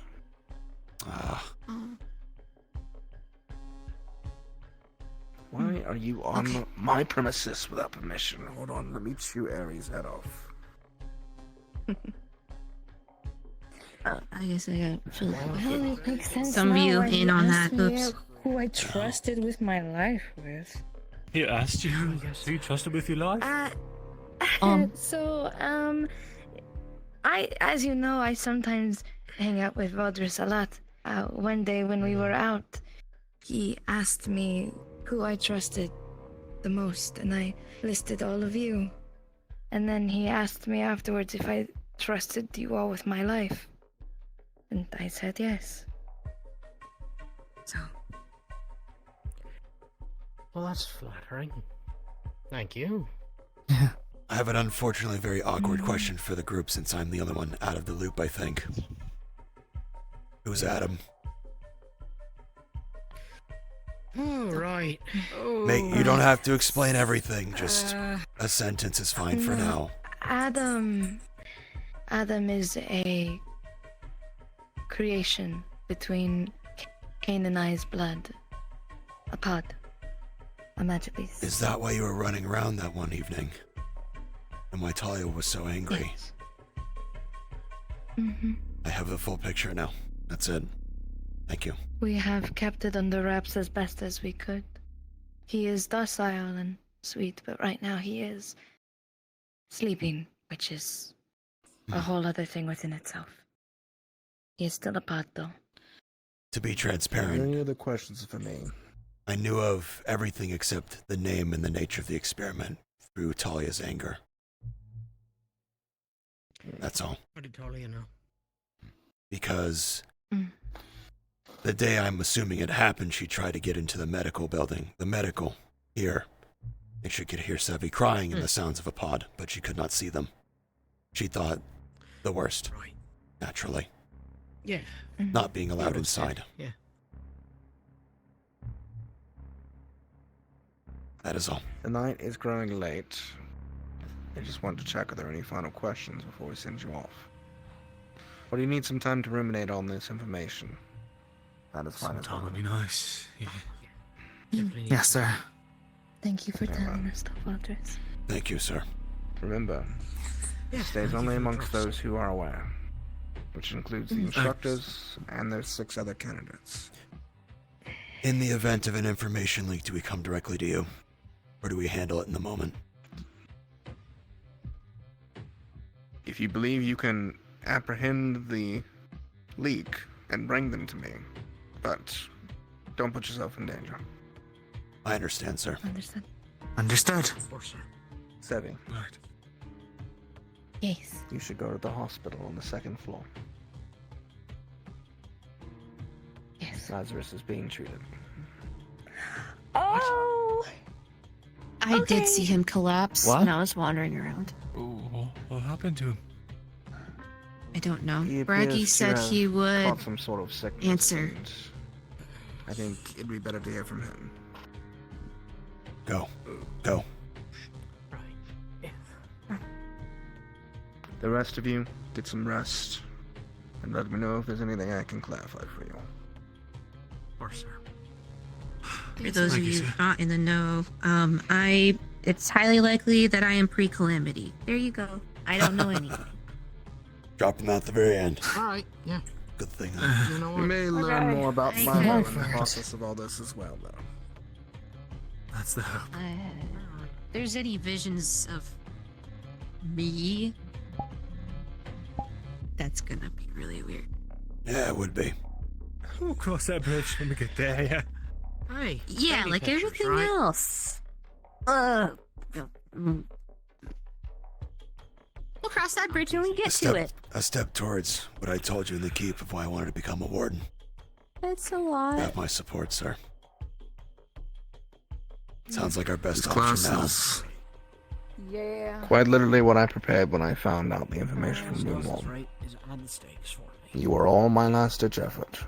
Why are you on my premises without permission? Hold on, let me chew Ares' head off. I guess I got Well, it makes sense some now view when in you on asked that. me Oops. who I trusted with my life with. He asked you who you trusted with your life? So, as you know, I sometimes hang out with Vodris a lot. One day when we were out, he asked me who I trusted the most, and I listed all of you. And then he asked me afterwards if I trusted you all with my life. And I said yes. So. Well, that's flattering. Thank you. I have an unfortunately very awkward question for the group since I'm the only one out of the loop, I think. Who's Adam? Oh, right. Mate, you don't have to explain everything, just a sentence is fine for now. Adam is a creation between Cain and I's blood. A pod. A magic beast. Is that why you were running around that one evening? And why Talia was so angry? Yes. I have the full picture now. That's it. Thank you. We have kept it under wraps as best as we could. He is docile and sweet, but right now he is sleeping, which is a whole other thing within itself. He is still a pod, though. To be Are there transparent, any other questions for me? I knew of everything except the name and the nature of the experiment through Talia's anger. That's all. How did Talia know? Because the day I'm assuming it happened, she tried to get into the medical building. The medical, here. And she could hear Sevi crying and the sounds of a pod, but she could not see them. She thought the worst. Right. Naturally. Yeah. Not being allowed inside. Yeah. That is all. The night is growing late. I just wanted to check if there are any final questions before we send you off. Or do you need some time to ruminate on this information? That is fine. Some time would be nice. Yeah. Yes, sir. Thank you for telling us, Andres. Thank you, sir. Remember, it stays only amongst those who are aware, which includes the instructors and their 6 other candidates. In the event of an information leak, do we come directly to you? Or do we handle it in the moment? If you believe you can apprehend the leak and bring them to me, but don't put yourself in danger. I understand, sir. Understood. Understood. Sevi, Right. Yes. you should go to the hospital on the 2nd floor. Yes. Lazarus is being treated. Oh! I did see him collapse What? when I was wandering around. Ooh, what happened to him? I don't know. He Braggy appears to said have he would caught some sort of sickness, answer. and I think it'd be better to hear from him. Go. Go. The rest of you, get some rest, and let me know if there's anything I can clarify for you. Of course, sir. For those Thank of you, you sir. not in the know, it's highly likely that I am pre-calamity. There you go. I don't know anything. Drop them at the very end. Alright, yeah. Good thing. You know You what? may learn more about I Milo know in the first. process of all this as well, though. That's the hope. If there's any visions of me, that's gonna be really weird. Yeah, it would be. We'll cross that bridge when we get there, yeah. Hey. Yeah, baby like pictures, everything right? else. We'll cross that bridge when we get to it. A step towards what I told you in the keep of why I wanted to become a warden. That's a You lot. have my support, sir. Sounds like our best This option class now. is Yeah. quite literally what I prepared when I found out the information from Scott is Moonwall. right, is add the stakes for me. You are all my last-ditch effort.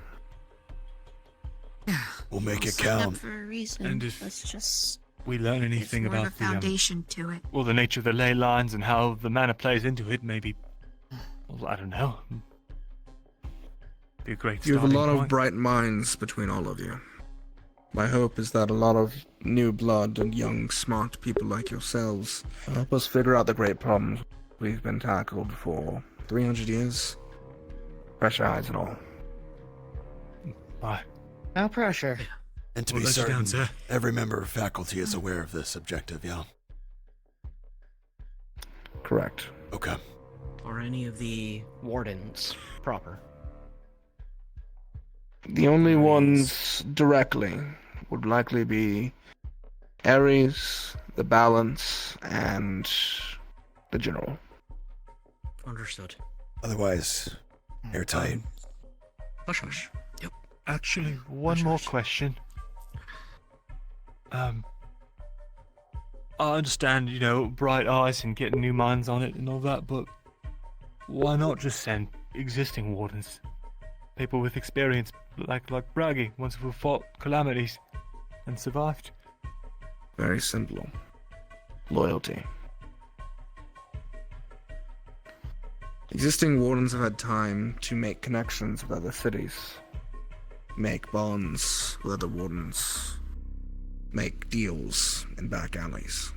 We'll make it Set up count. for a reason. And if Let's just we learn there's anything more of a about the foundation to it. well, the nature of the ley lines and how the mana plays into it, maybe. Well, I don't know. Be a great You have a starting lot of point. bright minds between all of you. My hope is that a lot of new blood and young, smart people like yourselves help us figure out the great problems we've been tackled for 300 years. Fresh eyes and all. Bye. No pressure. And to We'll be let you certain, down, sir. every member of faculty is aware of this objective, yeah? Correct. Okay. Or any of the wardens proper. The only ones directly would likely be Ares, the Balance, and the General. Understood. Otherwise, airtight. Hush hush. Yep. Actually, one more question. I understand, you know, bright eyes and getting new minds on it and all that, but why not just send existing wardens? People with experience, like Braggy, ones who fought calamities and survived. Very simple. Loyalty. Existing wardens have had time to make connections with other cities, make bonds with other wardens, make deals in back alleys.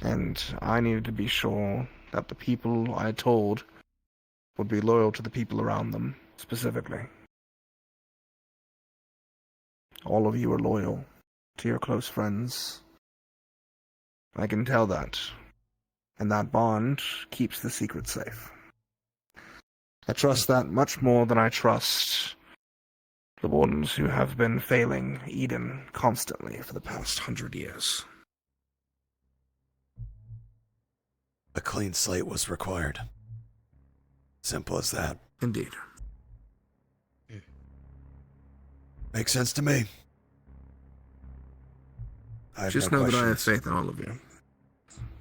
And I needed to be sure that the people I told would be loyal to the people around them, specifically. All of you are loyal to your close friends. I can tell that. And that bond keeps the secret safe. I trust that much more than I trust the ones who have been failing Eden constantly for the past 100 years. A clean slate was required. Simple as that. Indeed. Makes sense to me. Just know that I have faith in all of you.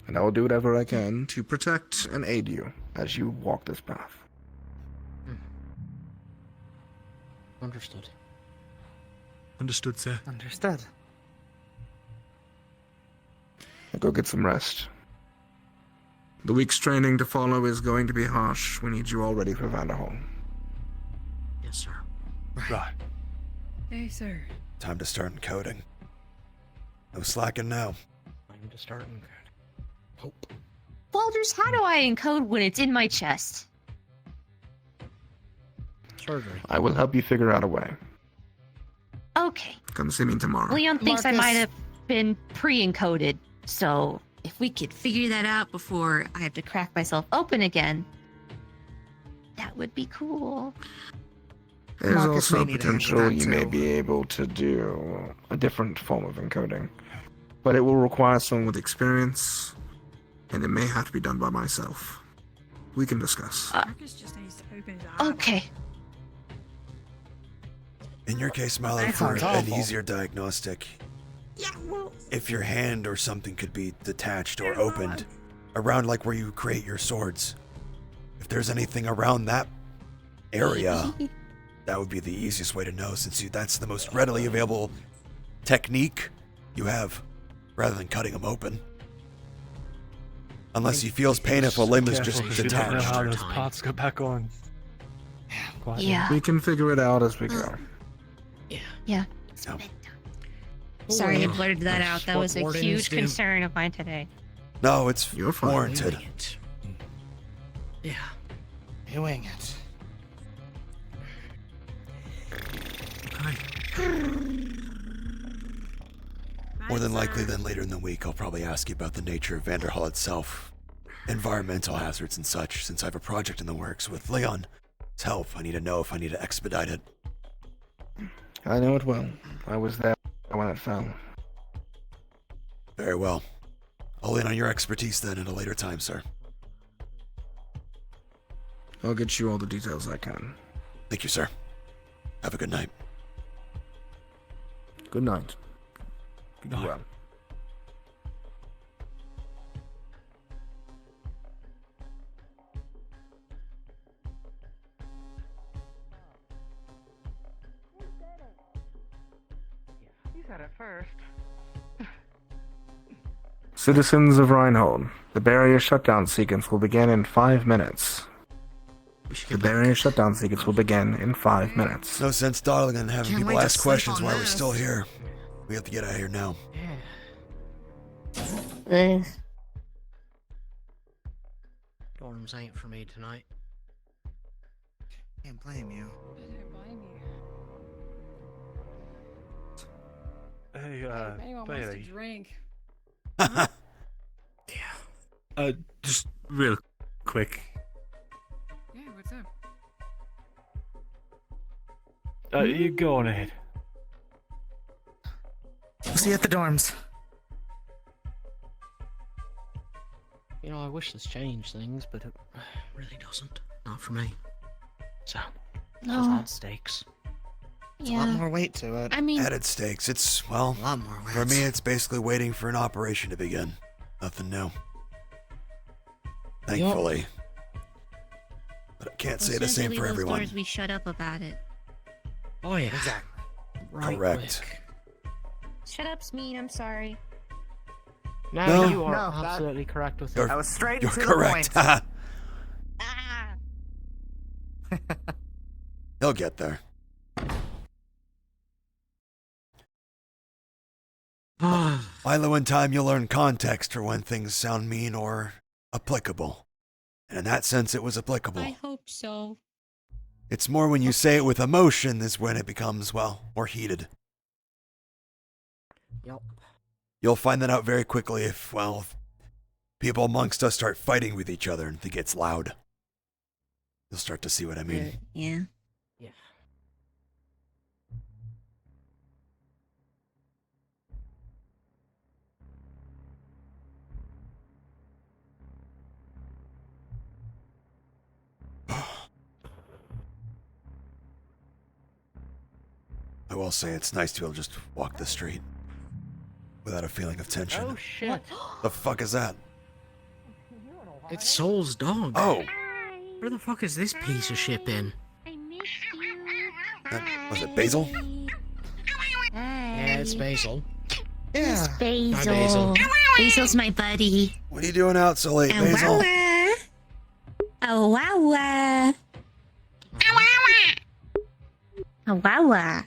And I will do whatever I can to protect and aid you as you walk this path. Understood. Understood, sir. Understood. Now go get some rest. The week's training to follow is going to be harsh. We need you all ready for Vanderhall. Yes, sir. Right. Hey, sir. Time to start encoding. No slacking now. Time to start encoding. Hope. Walters, how do I encode when it's in my chest? Surgery. I will help you figure out a way. Okay. Come see me tomorrow. Leon thinks I Marcus. might have been pre-encoded, so if we could figure that out before I have to crack myself open again, that would be cool. There's Marcus also may need a potential hand with you that, may too. be able to do a different form of encoding. But it will require someone with experience, and it may have to be done by myself. We can discuss. Marcus just needs to open his eyes. Okay. In your case, Milo, That for sounds an awful. easier diagnostic, if your hand or something could be detached or opened around like where you create your swords, if there's anything around that area, that would be the easiest way to know, since that's the most readily available technique you have, rather than cutting them open. Unless he feels pain if a limb is just Careful, 'cause you don't know how detached. those parts go back on. Quite Yeah. We can figure it out as we go. Yeah. No. Sorry, I Well, blurted that that's out. That what was a wardens huge do. concern of mine today. No, it's You're fine. warranted. Wing it. Yeah. You wing it. More than likely, then later in the week, I'll probably ask you about the nature of Vanderhall itself, environmental hazards and such, since I have a project in the works with Leon's help. I need to know if I need to expedite it. I know it well. I was there when it fell. Very well. I'll lean on your expertise then at a later time, sir. I'll get you all the details I can. Thank you, sir. Have a good night. Good night. Good night. Well. You said it first. Citizens of Reinhold, the barrier shutdown sequence will begin in 5 minutes. The barrier shutdown sequence will begin in 5 minutes. No sense dawdling and having Can't people wait to ask sleep questions on while we're this. still here. We have to get out of here now. Dorms ain't for me tonight. Can't blame you. I don't blame you. Hey, If anyone wants to Bailey. drink. Just real quick. Yeah, what's up? You go on ahead. We'll see you at the dorms. You know, I wish this changed things, but it really doesn't. Not for me. So, No. there's odd stakes. There's a lot more weight to it. I mean, Added stakes. It's, well, A lot more weight. for me, it's basically waiting for an operation to begin. Nothing new. Thankfully. But I can't say the same for everyone. We shut up about it. Oh, yeah. Exactly. Right Correct. quick. Shut up's mean. I'm sorry. No, No. you are No, that- absolutely correct with You're- it. I was straight You're to correct. the point. Ah. He'll get there. Milo, in time, you'll learn context for when things sound mean or applicable. And in that sense, it was applicable. I hope so. It's more when you say it with emotion is when it becomes, well, more heated. Yep. You'll find that out very quickly if, well, if people amongst us start fighting with each other and it gets loud. You'll start to see what I mean. Yeah. Yeah. I will say it's nice to be able to just walk the street without a feeling of tension. Oh shit. The fuck is that? It's Soul's dog. Oh. Where the fuck is this piece of shit been? Was it Basil? Yeah, it's Basil. It's Basil. Hi, Basil. Basil's my buddy. What are you doing out so late, Basil? Oh, wow. Oh, wow.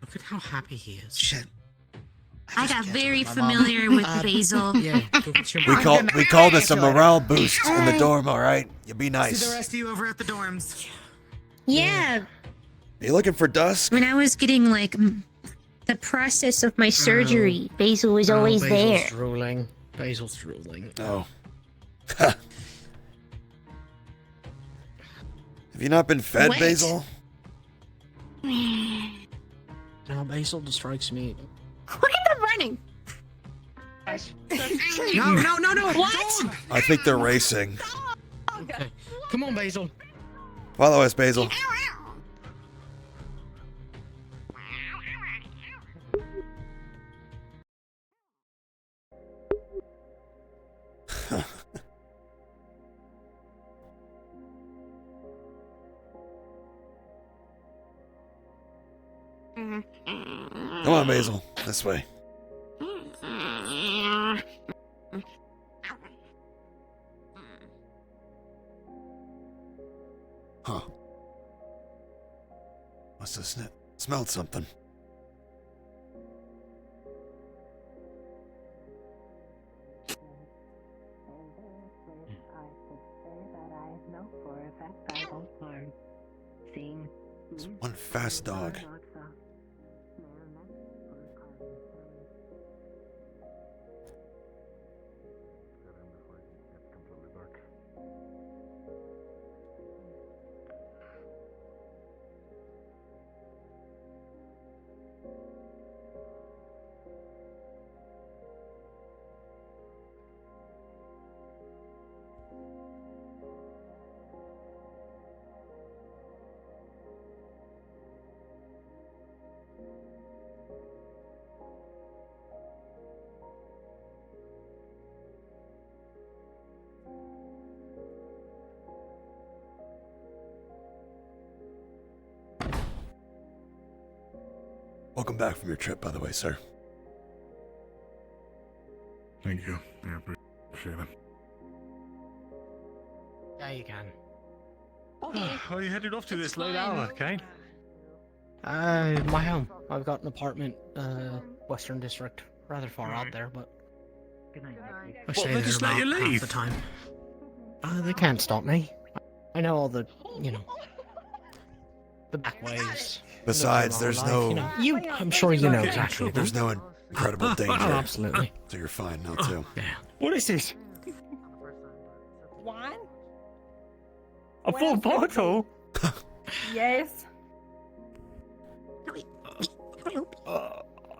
Look at how happy he is. Shit. I got very familiar with Basil. Yeah. We call this a morale boost in the dorm, all right? You be nice. See the rest of you over at the dorms. Yeah. Are you looking for Dusk? When I was getting, like, the process of my surgery, Basil was always there. Basil's drooling. Basil's drooling. Oh. Have you not been fed, What? Basil? No, Basil just strikes me. Look at them running. No. What? I think they're racing. Okay. Come on, Basil. Follow us, Basil. Come on, Basil. This way. Huh. Must have smelled something. It's one fast dog. Welcome back from your trip, by the way, sir. Thank you. I appreciate it. Yeah, you can. Where are you headed off to this late hour, Kane? My home. I've got an apartment, Western District. Rather far out there, but I stay they there just let about you half leave? the time. They can't stop me. I know all the, the back ways. Besides, there's no... I'm sure you know exactly. There's no incredible danger. Oh, absolutely. So you're fine now, too. Yeah. What is this? Wine? A full bottle? Yes.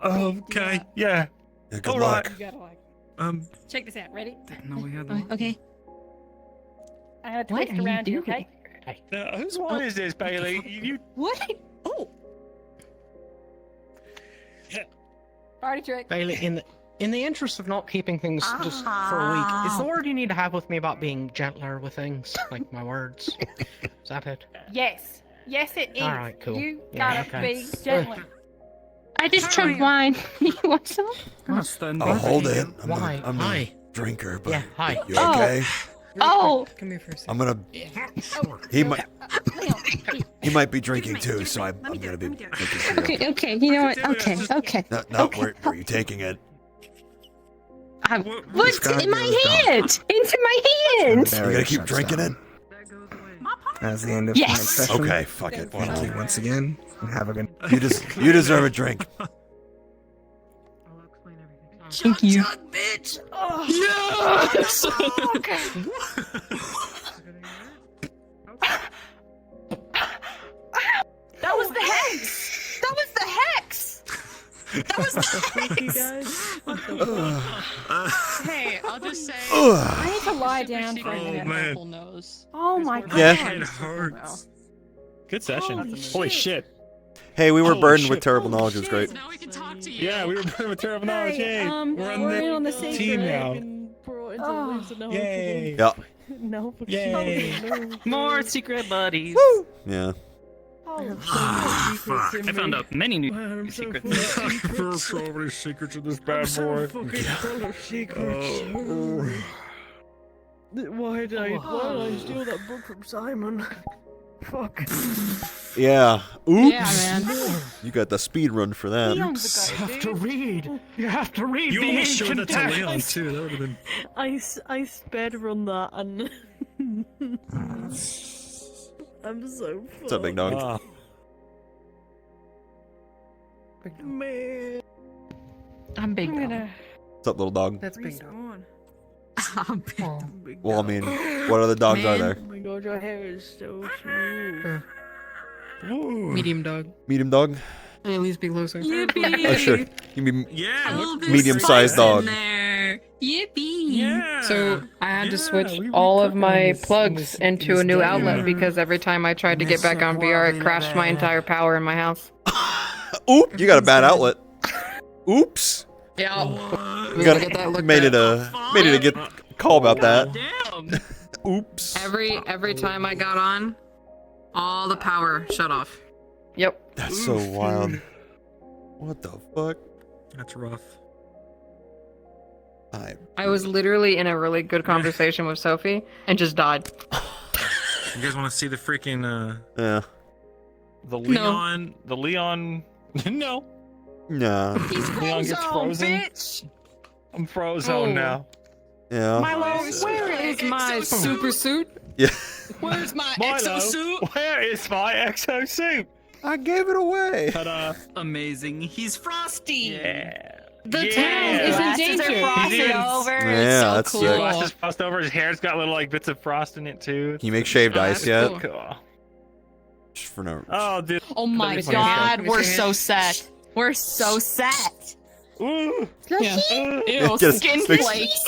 Okay, yeah. Good All luck. right. You gotta like. Um, Check this out. Ready? no, we had Okay. I'm gonna What twist are you around you, doing? okay? whose wine is this, Bailey? You What? Oh. Party trick. Bailey, in the interest of not keeping things just for a week, is the word you need to have with me about being gentler with things, like my words? Is that it? Yes. Yes, it is. All right, cool. You Yeah, gotta okay. be gentler. I just chugged wine. You want some? I'll hold it. Why? I'm Hi. a drinker, but Yeah, hi. you okay? Oh. Come here for a second. I'm gonna... He might be drinking too, so I'm gonna be making sure. Okay. You know what? Okay. No, where are you taking it? What's in my hand? Into my hand. You gonna keep drinking it? As the end of Yes. my session. Okay, fuck it. Thank you once again. And have a good You deserve a drink. Thank you. bitch! Yes! That was the hex! That was the hex! That was the hex! Hey, I'll just say. I need to lie down for a minute. Man. Knows. Oh my god. Yeah. It hurts. Good session. Holy Holy shit. Hey, we were Holy burdened shit. with terrible knowledge. It was great. Now we can talk to you. Yeah, we were burdened with terrible knowledge. Yay. We're on the same team now. Yay. Yeah. No. Yay. More secret buddies. Yeah. Fuck. I found out many new secrets. There's so many secrets in this bad so boy. fucking full of secrets. Why did I steal that book from Simon? Fuck. Yeah. Oops. Yeah, man. You got the speed run for that. You have to read. You have to read You the almost showed ancient that to Leon text. too. That would have been. I sped run that and I'm so fucked. What's up, big dog? Man. I'm big dog. What's up, little dog? That's big dog. Well, I mean, what other dogs are there? Oh my god, your hair is so smooth. Medium dog. Medium dog? Hey, at least be closer. Oh, sure. You mean Yeah. medium-sized dog? There. Yippee! Yeah. So I had to switch all of my plugs into a new outlet because every time I tried to get back on VR, it crashed my entire power in my house. Oop! You got a bad outlet. Oops. Yeah. You got made it a good call about that. Damn. Oops. Every time I got on, all the power shut off. Yep. That's so wild. What the fuck? That's rough. I was literally in a really good conversation with Sophie and just died. You guys want to see the freaking? Yeah. The Leon. The Leon. No. Nah. Leon gets frozen. I'm frozen now. Yeah. Milo, where is my super suit? Yeah. Where's my Milo, exosuit? where is my exosuit? I gave it away. Ta-da. Amazing. He's Frosty. Yeah. The town is in danger. Frosted over. Yeah, that's His sick. glass is frosted over. His hair's got little like bits of frost in it too. Can you make shaved ice yet? Cool. Just for no. Oh, dude. Oh my god, we're so set. We're so set. Ooh. Yeah. Yeah, Ew, just skin mix- flakes.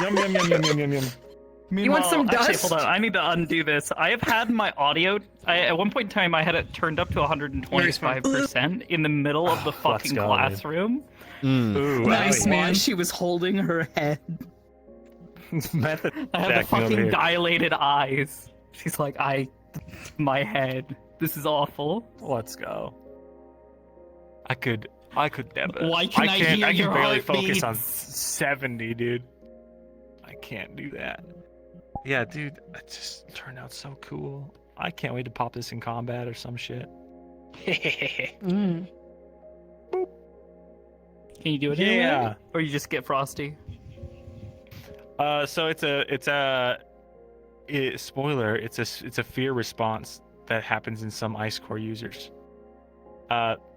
Yum yum yum yum yum yum yum. You want some Actually, dust? hold on. I need to undo this. I have had my audio. At one point in time, I had it turned up to 125% in the middle of the fucking go, classroom. Ooh, Nice wow. man. She was holding her head. Method I have the acting over fucking here. dilated eyes. She's like, my head. This is awful. Let's go. I could never. Why can I hear I can your barely focus heartbeats? on 70, dude. I can't do that. Yeah, dude, it just turned out so cool. I can't wait to pop this in combat or some shit. Mm. Can you do it? Yeah. anyway? Or you just get frosty? So spoiler. It's a fear response that happens in some ice core users.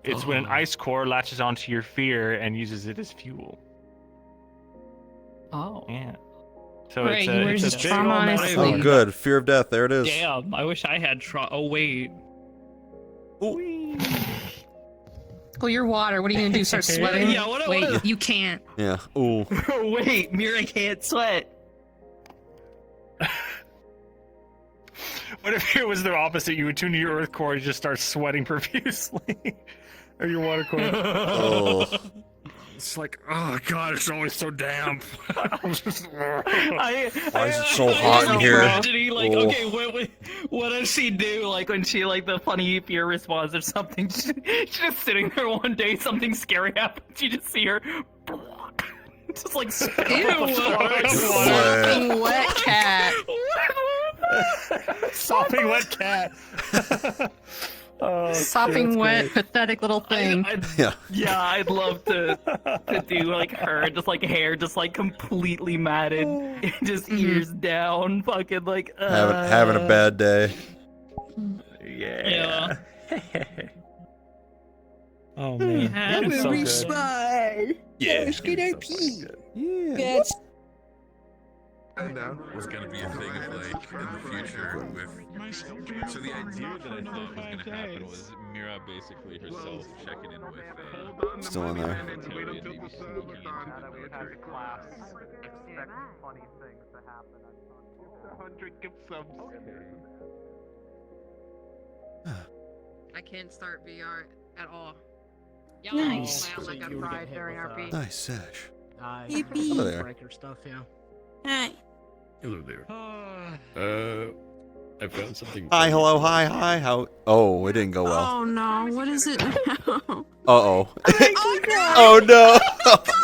It's when an ice core latches onto your fear and uses it as fuel. Oh. Yeah. So Right, you were it's a just big old trauma metaphor. honestly. Oh, good. Fear of death. There it is. Damn, I wish I had Oh, wait. Well, you're water. What are you gonna do? Start sweating? Yeah, Wait, you can't. Yeah. Ooh. Wait, Mira can't sweat. What if it was the opposite? You would tune to your earth core and just start sweating profusely, or your water core. Oh. It's like, oh god, it's always so damp. Why is it so hot in here? Imagining, like, Oh. okay, what does she do? Like when she like the funny fear response or something. She's just sitting there one day, something scary happens. You just see her, just like Sopping wet cat. Sopping wet cat. Oh, Sopping wet, pathetic little thing. Yeah. Yeah, I'd love to do like her, just like hair, just like completely matted, just ears down, fucking like Having a bad day. Yeah. Oh man, That it's will so be good. smile. Yeah. Yeah. That's Was gonna be a thing of like in the future with. So the idea that I thought was gonna happen was Mira basically herself checking in with. Still in there. I can't start VR at all. Nice. I almost got fried during RP. Nice sesh. Yippee. Hello there. Breaker stuff, yeah. Hi. Hello there. I found something. Hi, hello, hi. How? Oh, it didn't go well. Oh no, what is it now? Uh-oh. Oh no.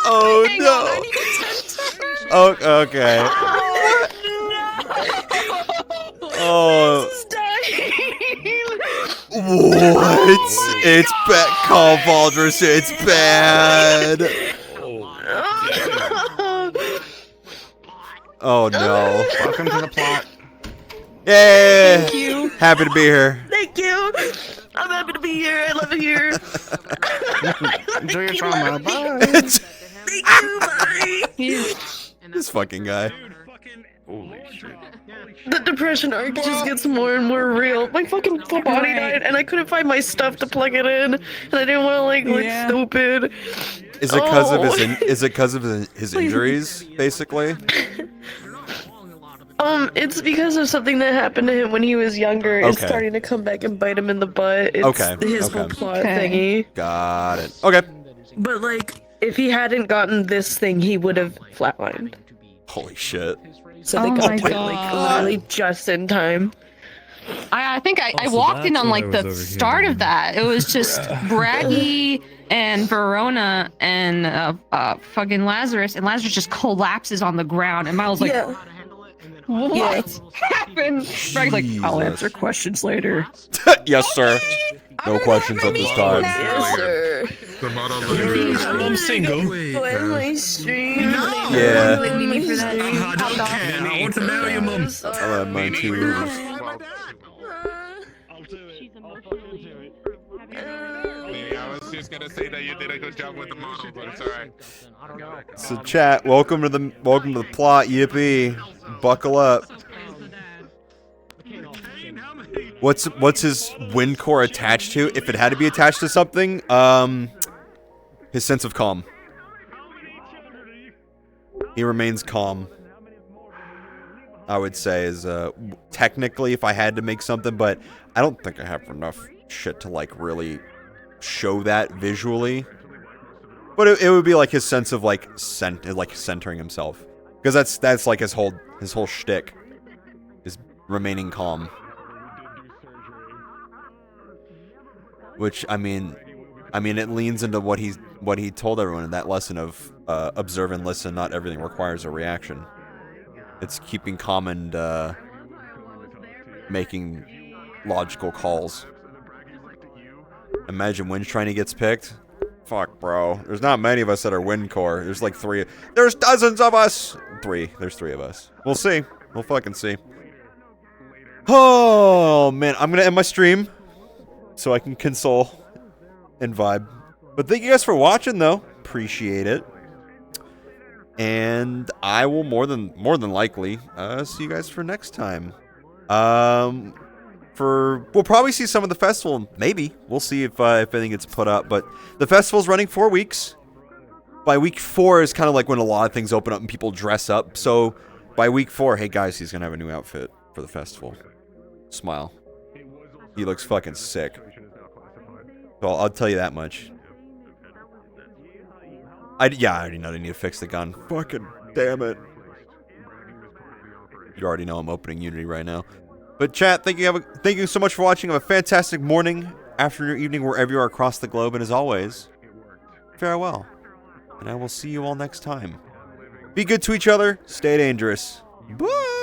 Oh no. Oh, okay. Oh. What? It's bad. Call Baldrus, it's bad. Oh no. Welcome to the plot. Yay! Thank you. Happy to be here. Thank you. I'm happy to be here. I love it here. Enjoy your trauma. Bye. Thank you. Bye. This fucking guy. Holy shit. The depression arc just gets more and more real. My fucking full body died, and I couldn't find my stuff to plug it in, and I didn't want to like look stupid. Is it because of his his injuries, basically? It's because of something that happened to him when he was younger. It's Okay. starting to come back and bite him in the butt. It's Okay, his okay. whole plot thingy. Got it. Okay. But like, if he hadn't gotten this thing, he would have flatlined. Holy shit. So they Oh got my to it, like God. literally just in time. I think I Also, walked in that's on what like I the was start of that. It was just Braggy and Verona and fucking Lazarus, and Lazarus just collapses on the ground, and Miles like, Yeah. what happened? Braggy's like, I'll Jesus. answer questions later. Yes, sir. No questions at this time. Yes, sir. The model I'm single. When my stream. Yeah. When my stream. I don't care. I want to marry your mum. I'll have mine too. I was just gonna say that you did a good job with the model, but it's alright. So chat, welcome to the plot, yippee. Buckle up. What's his wind core attached to? If it had to be attached to something, his sense of calm. He remains calm. I would say is technically if I had to make something, but I don't think I have enough shit to like really show that visually. But it would be like his sense of like centering himself, because that's like his whole shtick is remaining calm. Which I mean it leans into what he told everyone in that lesson of observe and listen. Not everything requires a reaction. It's keeping calm and making logical calls. Imagine Wind Shiny gets picked. Fuck, bro. There's not many of us that are Wind Core. There's like 3. There's dozens of us! 3. There's 3 of us. We'll see. We'll fucking see. Oh, man. I'm gonna end my stream so I can console and vibe. But thank you guys for watching, though. Appreciate it. And I will more than likely see you guys for next time. We'll probably see some of the festival. Maybe we'll see if anything gets put up. But the festival's running 4 weeks. By week 4 is kind of like when a lot of things open up and people dress up. So by week 4, hey guys, he's gonna have a new outfit for the festival. Smile. He looks fucking sick. So I'll tell you that much. I already know they need to fix the gun. Fucking damn it. You already know I'm opening Unity right now. But chat, thank you so much for watching. Have a fantastic morning, afternoon, evening, wherever you are across the globe. And as always, farewell. And I will see you all next time. Be good to each other. Stay dangerous. Bye.